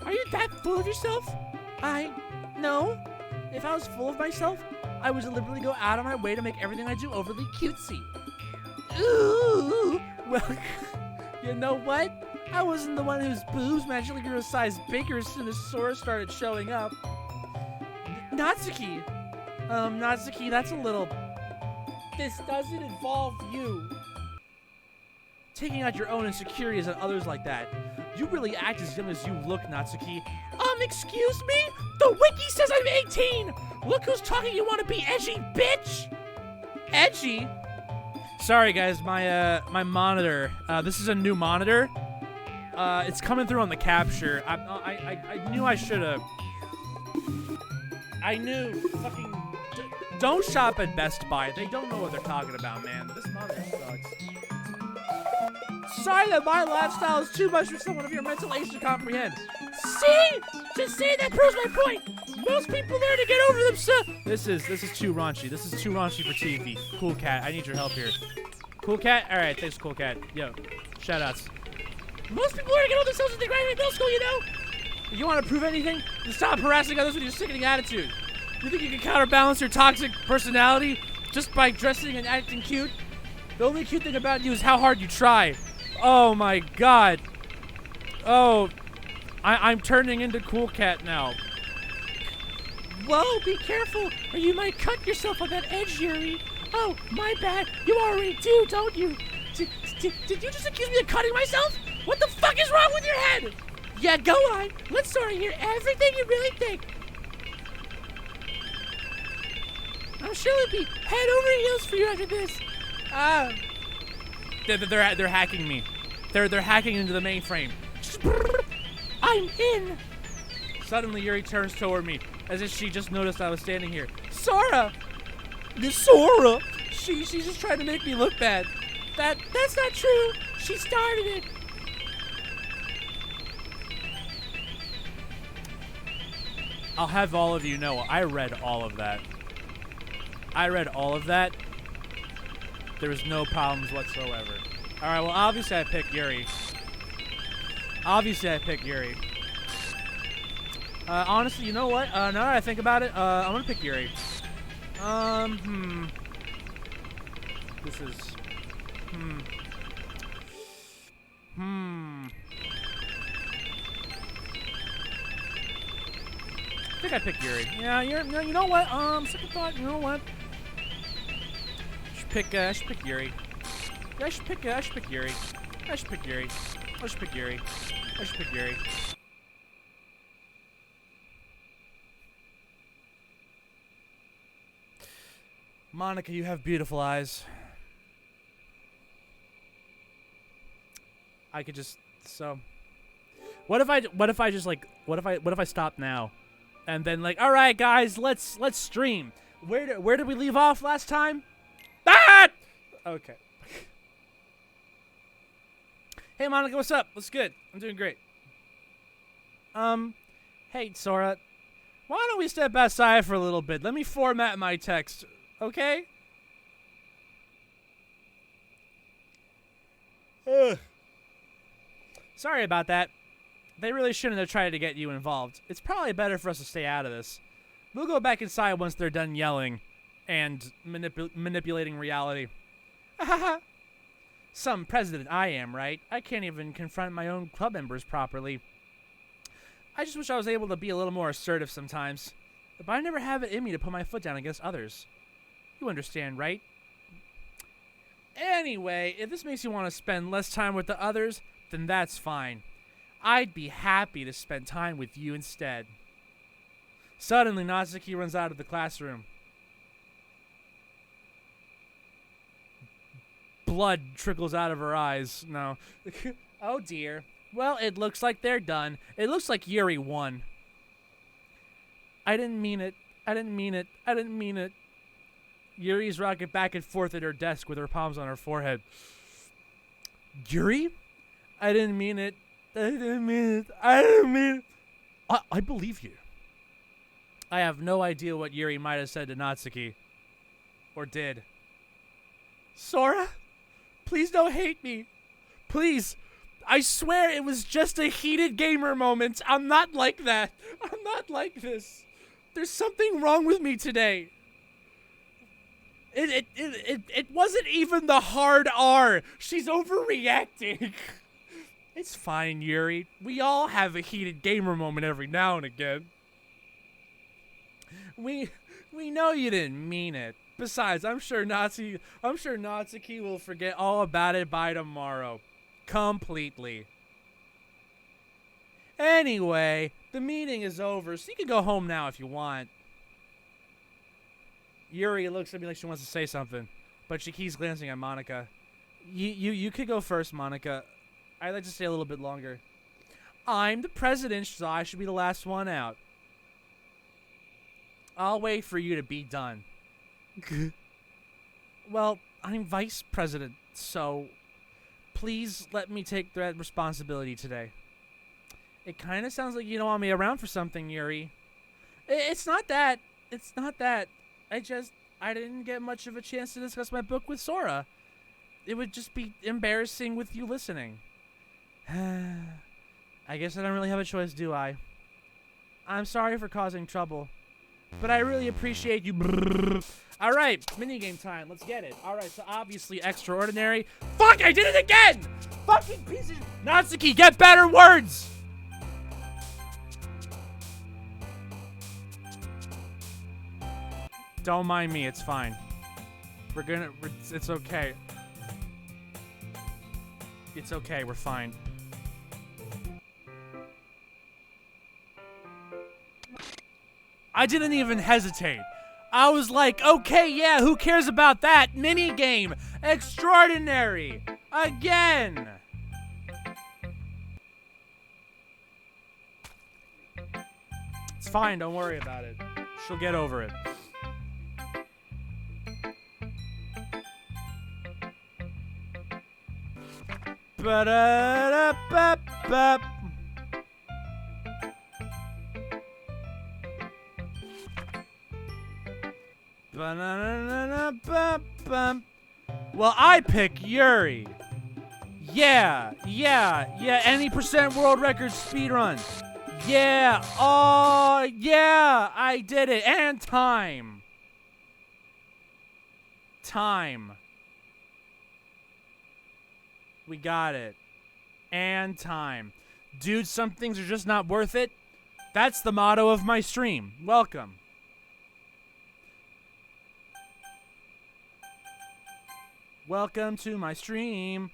Are you that full of yourself? No. If I was full of myself, I would deliberately go out of my way to make everything I do overly cutesy. Ooh. Well, you know what? I wasn't the one whose boobs magically grew a size bigger as soon as Sora started showing up. Natsuki. Natsuki, that's a little... This doesn't involve you. Taking out your own insecurities on others like that. You really act as young as you look, Natsuki. Excuse me? The wiki says I'm 18! Look who's talking, you wanna be edgy, bitch! Edgy? Sorry guys, my monitor. This is a new monitor. It's coming through on the capture. I knew I should've. I knew fucking... Don't shop at Best Buy. They don't know what they're talking about, man. This monitor sucks. Sorry that my lifestyle is too much for someone of your mental age to comprehend. See? Just say that proves my point. Most people learn to get over themselves. This is too raunchy. This is too raunchy for TV. Cool Cat, I need your help here. Cool Cat? Alright, thanks, Cool Cat. Yo, shoutouts. Most people learn to get over themselves when they graduate middle school, you know? You want to prove anything? Then stop harassing others with your sickening attitude. You think you can counterbalance your toxic personality just by dressing and acting cute? The only cute thing about you is how hard you try. Oh my god. Oh, I'm turning into Cool Cat now. Whoa, be careful, or you might cut yourself on that edge, Yuri. Oh, my bad. You already do, don't you? Did you just accuse me of cutting myself? What the fuck is wrong with your head? Yeah, go on. Let's sort of hear everything you really think. I'm sure it'd be head over heels for you after this. They're hacking me. They're hacking into the mainframe. I'm in. Suddenly, Yuri turns toward me, as if she just noticed I was standing here. Sora! Sora! She's just trying to make me look bad. That's not true. She started it. I'll have all of you know, I read all of that. I read all of that. There was no problems whatsoever. Alright, well, obviously I picked Yuri. Honestly, you know what? Now that I think about it, I'm gonna pick Yuri. This is... I think I picked Yuri. Yeah, no, you know what? Second thought, you know what? I should pick Yuri. I should pick Yuri. Monica, you have beautiful eyes. I could just what if I stop now? And then like, all right, guys, let's stream. Where did we leave off last time? Ah! Okay. Hey, Monica, what's up? What's good? I'm doing great. Hey, Sora, why don't we step outside for a little bit? Let me format my text, okay? Ugh. Sorry about that. They really shouldn't have tried to get you involved. It's probably better for us to stay out of this. We'll go back inside once they're done yelling and manipulating reality. Some president I am, right? I can't even confront my own club members properly. I just wish I was able to be a little more assertive sometimes. But I never have it in me to put my foot down against others. You understand, right? Anyway, if this makes you want to spend less time with the others, then that's fine. I'd be happy to spend time with you instead. Suddenly, Natsuki runs out of the classroom. Blood trickles out of her eyes. No. Oh dear. Well, it looks like they're done. It looks like Yuri won. I didn't mean it. Yuri's rocking back and forth at her desk with her palms on her forehead. Yuri? I didn't mean it. I believe you. I have no idea what Yuri might have said to Natsuki. Or did. Sora? Please don't hate me. Please. I swear it was just a heated gamer moment. I'm not like that. I'm not like this. There's something wrong with me today. It wasn't even the hard R. She's overreacting. It's fine, Yuri. We all have a heated gamer moment every now and again. We know you didn't mean it. Besides, I'm sure Natsuki will forget all about it by tomorrow. Completely. Anyway, the meeting is over, so you can go home now if you want. Yuri looks at me like she wants to say something, but she keeps glancing at Monica. You could go first, Monica. I'd like to stay a little bit longer. I'm the president, so I should be the last one out. I'll wait for you to be done. Well, I'm vice president, so please let me take that responsibility today. It kind of sounds like you don't want me around for something, Yuri. It's not that. I didn't get much of a chance to discuss my book with Sora. It would just be embarrassing with you listening. I guess I don't really have a choice, do I? I'm sorry for causing trouble, but I really appreciate you. All right, minigame time. Let's get it. All right, so obviously extraordinary. Fuck, I did it again! Fucking piece of... Natsuki, get better words! Don't mind me, it's fine. It's okay. It's okay, we're fine. I didn't even hesitate. I was like, okay, yeah, who cares about that? Minigame! Extraordinary! Again! It's fine, don't worry about it. She'll get over it. Ba-da-da-ba-ba. Ba-da-da-da-ba-ba. Well, I pick Yuri. Yeah. Any percent world record speedrun. Yeah. Oh, yeah. I did it. And time. We got it. And time. Dude, some things are just not worth it. That's the motto of my stream. Welcome. Welcome to my stream.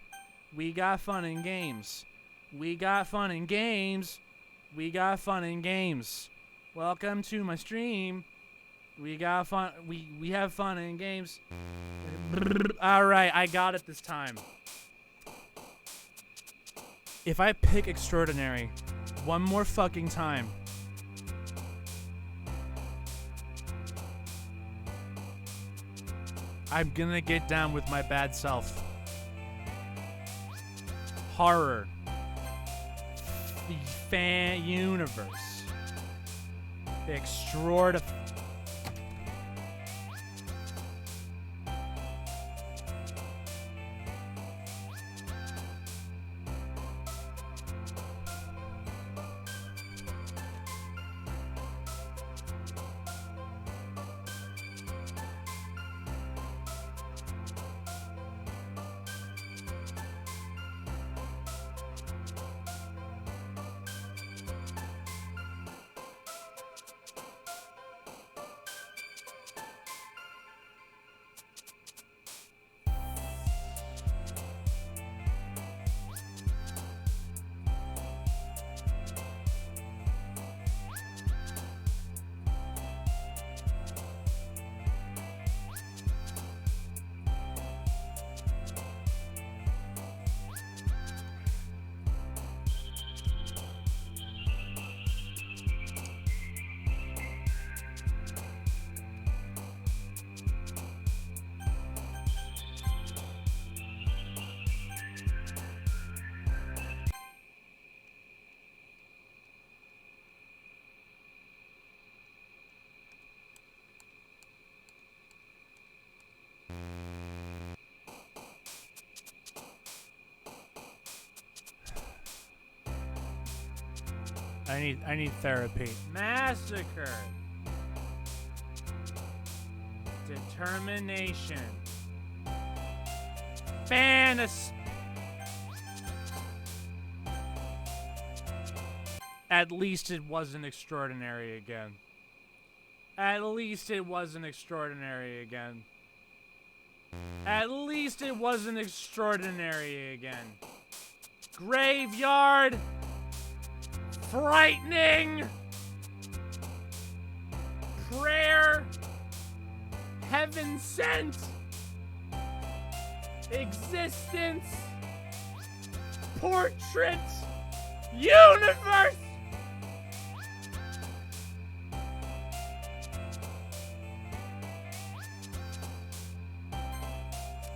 We got fun and games. Welcome to my stream. We got fun. We have fun and games. All right, I got it this time. If I pick extraordinary one more fucking time, I'm gonna get down with my bad self. Horror. The fan universe. Extraordinary. I need therapy. Massacre. Determination. Fantasy. At least it wasn't extraordinary again. At least it wasn't extraordinary again. At least it wasn't extraordinary again. Graveyard. Frightening. Prayer. Heaven sent. Existence. Portrait. Universe.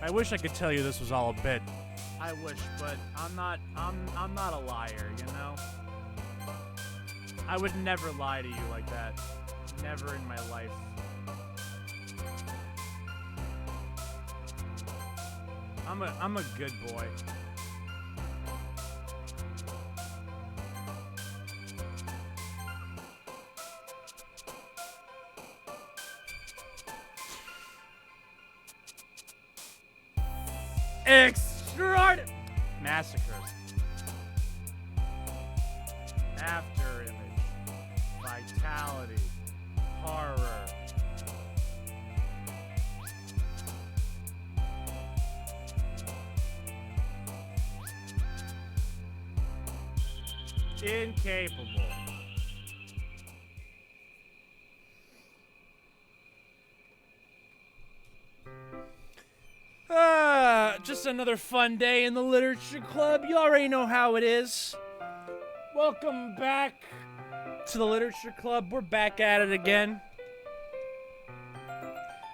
I wish I could tell you this was all a bit. I wish, but I'm not a liar, you know? I would never lie to you like that. Never in my life. I'm a good boy. Extraordinary massacres. After image. Vitality. Horror. Incapable. Just another fun day in the Literature Club. You already know how it is. Welcome back to the Literature Club. We're back at it again.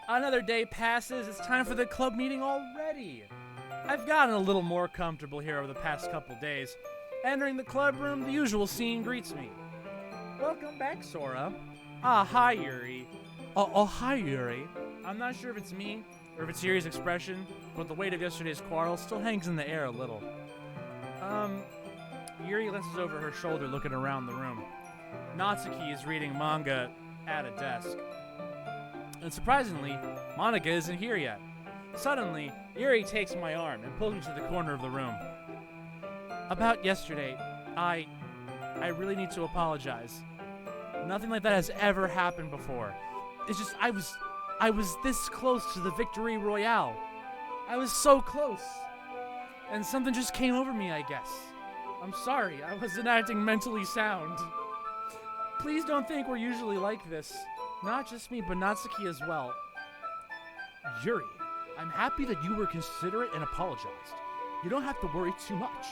Another day passes. It's time for the club meeting already. I've gotten a little more comfortable here over the past couple days. Entering the club room, the usual scene greets me. Welcome back, Sora. Ah, hi, Yuri. Oh, hi, Yuri. I'm not sure if it's me or if it's Yuri's expression, but the weight of yesterday's quarrel still hangs in the air a little. Yuri glances over her shoulder looking around the room. Natsuki is reading manga at a desk. And surprisingly, Monica isn't here yet. Suddenly, Yuri takes my arm and pulls me to the corner of the room. About yesterday, I really need to apologize. Nothing like that has ever happened before. It's just, I was this close to the victory royale. I was so close. And something just came over me, I guess. I'm sorry, I wasn't acting mentally sound. Please don't think we're usually like this. Not just me, but Natsuki as well. Yuri, I'm happy that you were considerate and apologized. You don't have to worry too much.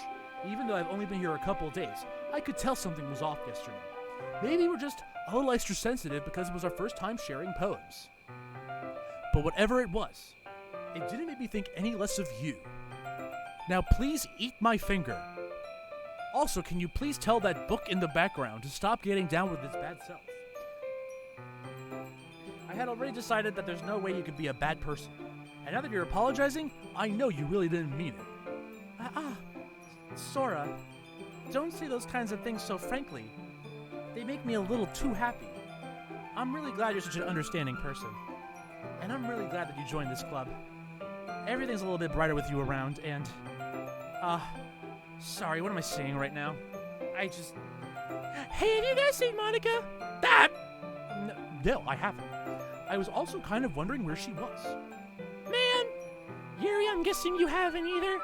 Even though I've only been here a couple days, I could tell something was off yesterday. Maybe we're just a little extra sensitive because it was our first time sharing poems. But whatever it was, it didn't make me think any less of you. Now please eat my finger. Also, can you please tell that book in the background to stop getting down with its bad self? I had already decided that there's no way you could be a bad person. And now that you're apologizing, I know you really didn't mean it. Sora, don't say those kinds of things so frankly. They make me a little too happy. I'm really glad you're such an understanding person. And I'm really glad that you joined this club. Everything's a little bit brighter with you around, and... sorry, what am I saying right now? Hey, have you guys seen Monica? No, I haven't. I was also kind of wondering where she was. Man! Yuri, I'm guessing you haven't either.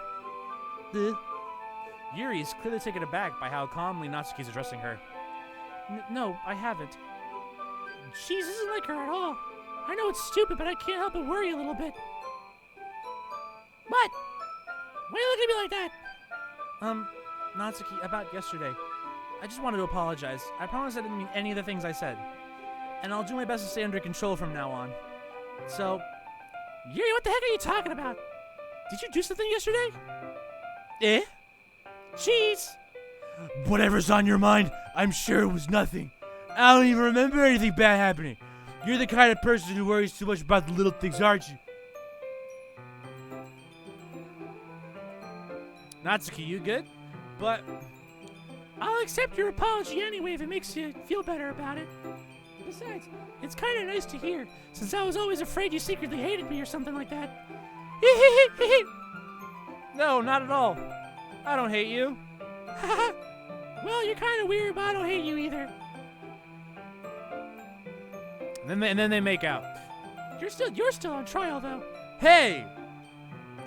Yuri is clearly taken aback by how calmly Natsuki's addressing her. No, I haven't. Jeez, this isn't like her at all. I know it's stupid, but I can't help but worry a little bit. What? Why are you looking at me like that? Natsuki, about yesterday. I just wanted to apologize. I promise I didn't mean any of the things I said. And I'll do my best to stay under control from now on. So... Yuri, what the heck are you talking about? Did you do something yesterday? Eh? Jeez! Whatever's on your mind, I'm sure it was nothing. I don't even remember anything bad happening. You're the kind of person who worries too much about the little things, aren't you? Natsuki, you good? But... I'll accept your apology anyway if it makes you feel better about it. Besides, it's kind of nice to hear, since I was always afraid you secretly hated me or something like that. No, not at all. I don't hate you. Well, you're kind of weird, but I don't hate you either. And then they make out. You're still on trial, though. Hey!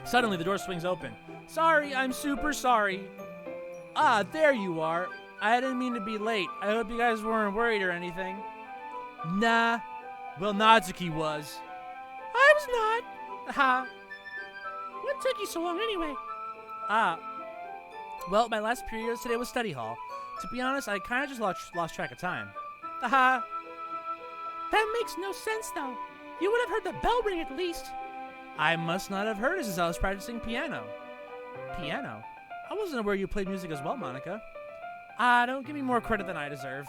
Suddenly, the door swings open. Sorry, I'm super sorry. Ah, there you are. I didn't mean to be late. I hope you guys weren't worried or anything. Nah. Well, Natsuki was. I was not. Ha. What took you so long anyway? Well, my last period today was study hall. To be honest, I kind of just lost track of time. Haha. That makes no sense, though. You would have heard the bell ring at least. I must not have heard it since I was practicing piano. Piano? I wasn't aware you played music as well, Monica. Don't give me more credit than I deserve.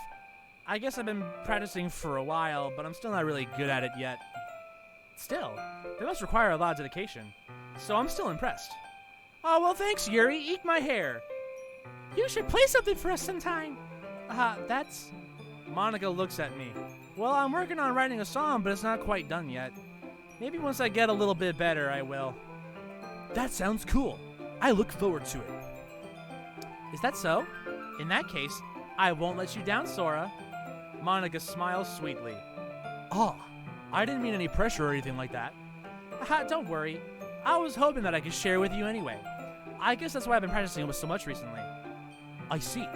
I guess I've been practicing for a while, but I'm still not really good at it yet. Still, they must require a lot of dedication, so I'm still impressed. Oh, well, thanks, Yuri. Eat my hair. You should play something for us sometime. That's... Monica looks at me. Well, I'm working on writing a song, but it's not quite done yet. Maybe once I get a little bit better, I will. That sounds cool. I look forward to it. Is that so? In that case, I won't let you down, Sora. Monica smiles sweetly. I didn't mean any pressure or anything like that. Don't worry. I was hoping that I could share with you anyway. I guess that's why I've been practicing with so much recently. I see.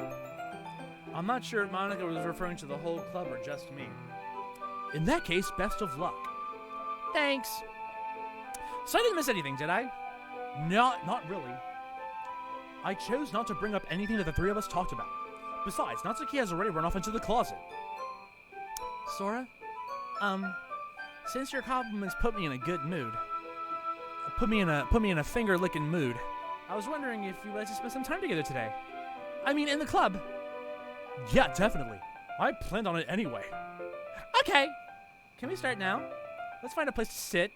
I'm not sure if Monica was referring to the whole club or just me. In that case, best of luck. Thanks. So I didn't miss anything, did I? Not really. I chose not to bring up anything that the three of us talked about. Besides, Natsuki has already run off into the closet. Sora, since your compliments put me in a good mood. put me in a finger-licking mood. I was wondering if you'd like to spend some time together today. I mean, in the club. Yeah, definitely. I planned on it anyway. Okay. Can we start now? Let's find a place to sit.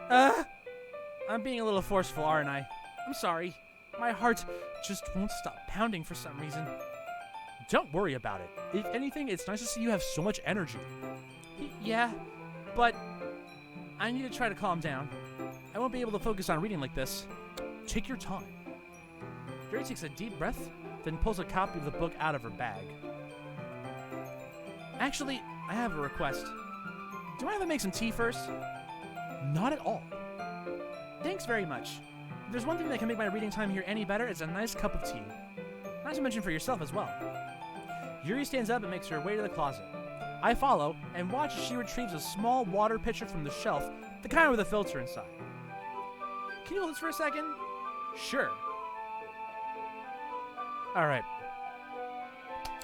I'm being a little forceful, aren't I? I'm sorry. My heart just won't stop pounding for some reason. Don't worry about it. If anything, it's nice to see you have so much energy. Yeah, but I need to try to calm down. I won't be able to focus on reading like this. Take your time. Yuri takes a deep breath, then pulls a copy of the book out of her bag. Actually, I have a request. Do I have to make some tea first? Not at all. Thanks very much. If there's one thing that can make my reading time here any better, it's a nice cup of tea. Not to mention for yourself as well. Yuri stands up and makes her way to the closet. I follow and watch as she retrieves a small water pitcher from the shelf, the kind with a filter inside. Can you hold this for a second? Sure. Alright.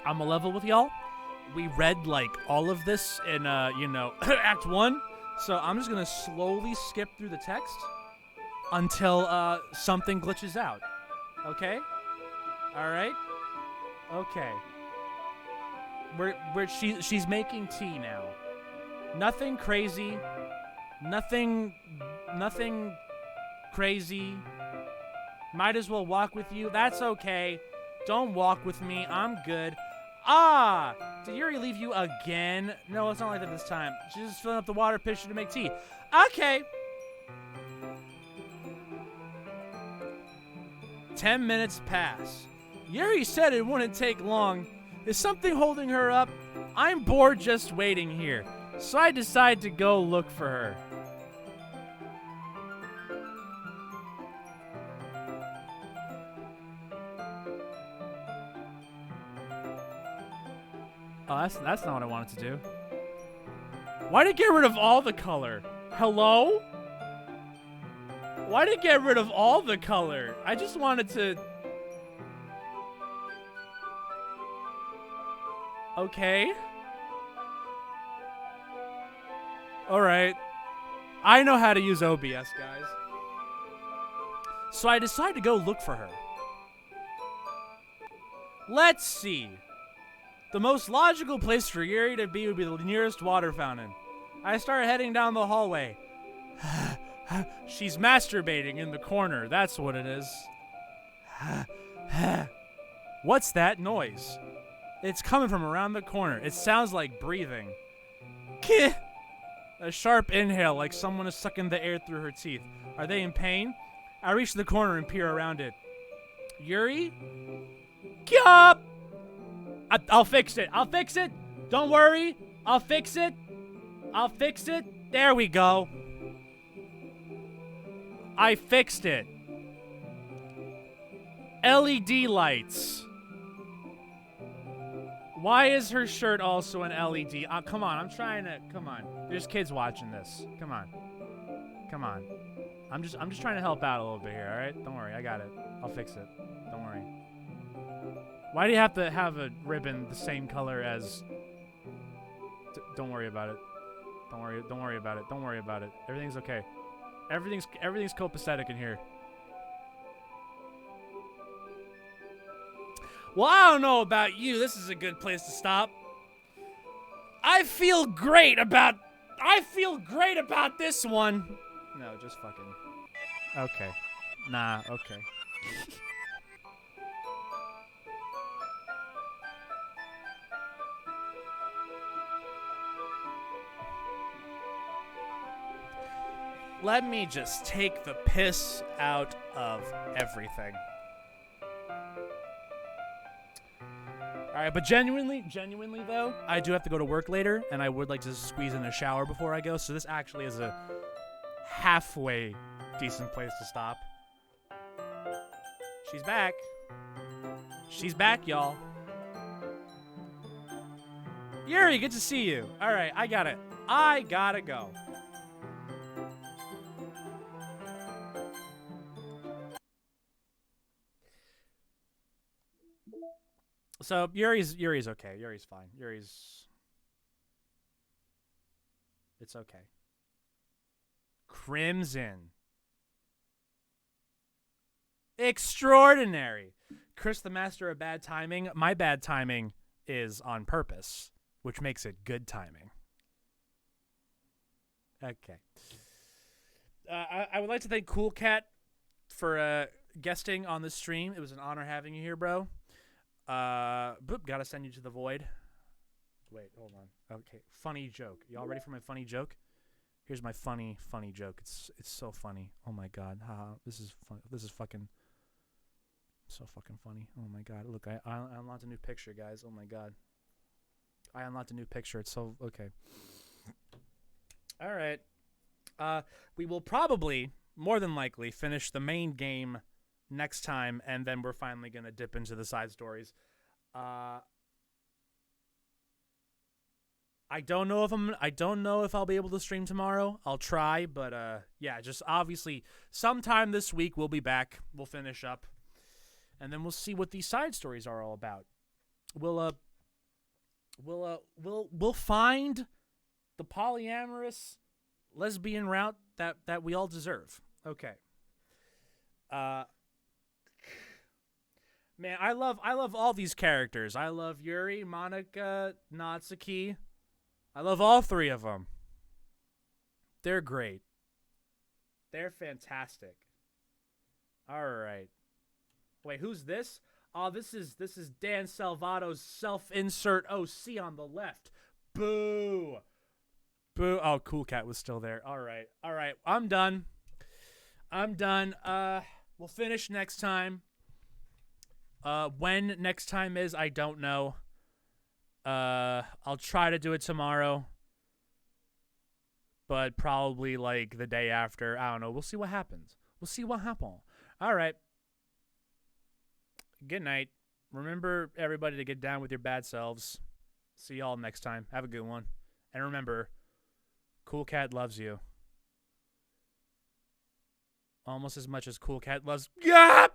I'm a level with y'all. We read, like, all of this in, Act 1. So I'm just gonna slowly skip through the text until, something glitches out. Okay? Alright? Okay. She's making tea now. Nothing crazy. Nothing crazy. Might as well walk with you. That's okay. Don't walk with me. I'm good. Ah! Did Yuri leave you again? No, it's not like that this time. She's just filling up the water pitcher to make tea. Okay. 10 minutes pass. Yuri said it wouldn't take long. Is something holding her up? I'm bored just waiting here, so I decide to go look for her. Oh, that's not what I wanted to do. Why did it get rid of all the color? Hello? Why did it get rid of all the color? I just wanted to... Okay. Alright. I know how to use OBS, guys. So I decide to go look for her. Let's see. The most logical place for Yuri to be would be the nearest water fountain. I start heading down the hallway. She's masturbating in the corner. That's what it is. What's that noise? It's coming from around the corner. It sounds like breathing. A sharp inhale, like someone is sucking the air through her teeth. Are they in pain? I reach the corner and peer around it. Yuri? Yup! I'll fix it. I'll fix it. Don't worry. I'll fix it. I'll fix it. There we go. I fixed it. LED lights. Why is her shirt also an LED? Come on, I'm trying to. Come on, there's kids watching this. Come on, come on. I'm just trying to help out a little bit here. All right, don't worry, I got it. I'll fix it. Don't worry. Why do you have to have a ribbon the same color as? Don't worry about it. Don't worry. Don't worry about it. Don't worry about it. Everything's okay. Everything's copacetic in here. Well, I don't know about you. This is a good place to stop. I feel great about this one. No, just fucking. Okay. Nah, okay. Let me just take the piss out of everything. Alright, but genuinely though, I do have to go to work later, and I would like to squeeze in a shower before I go, so this actually is a halfway decent place to stop. She's back. She's back, y'all. Yuri, good to see you. Alright, I got it. I gotta go. So Yuri's okay. Yuri's fine. It's okay. Crimson. Extraordinary. Chris, the master of bad timing. My bad timing is on purpose, which makes it good timing. Okay. I would like to thank Cool Cat for guesting on the stream. It was an honor having you here, bro. Boop, gotta send you to the void. Wait, hold on. Okay, funny joke. Y'all ready for my funny joke? Here's my funny joke. It's so funny. Oh my god. This is fun. This is fucking so fucking funny. Oh my god. Look, I unlocked a new picture, guys. Oh my god. I unlocked a new picture. It's so okay. All right. We will probably, more than likely, finish the main game next time, and then we're finally gonna dip into the side stories. I don't know if I'll be able to stream tomorrow. I'll try, but yeah, just obviously sometime this week we'll be back. We'll finish up, and then we'll see what these side stories are all about. We'll find the polyamorous lesbian route that we all deserve. Okay. Man, I love all these characters. I love Yuri, Monica, Natsuki. I love all three of them. They're great. They're fantastic. All right. Wait, who's this? Oh, this is Dan Salvato's self-insert OC on the left. Boo. Boo. Oh, Cool Cat was still there. All right. All right. I'm done. We'll finish next time. When next time is, I don't know. I'll try to do it tomorrow, but probably like the day after. I don't know. We'll see what happens. All right. Good night. Remember, everybody, to get down with your bad selves. See y'all next time. Have a good one. And remember, Cool Cat loves you. Almost as much as Cool Cat loves... Yep!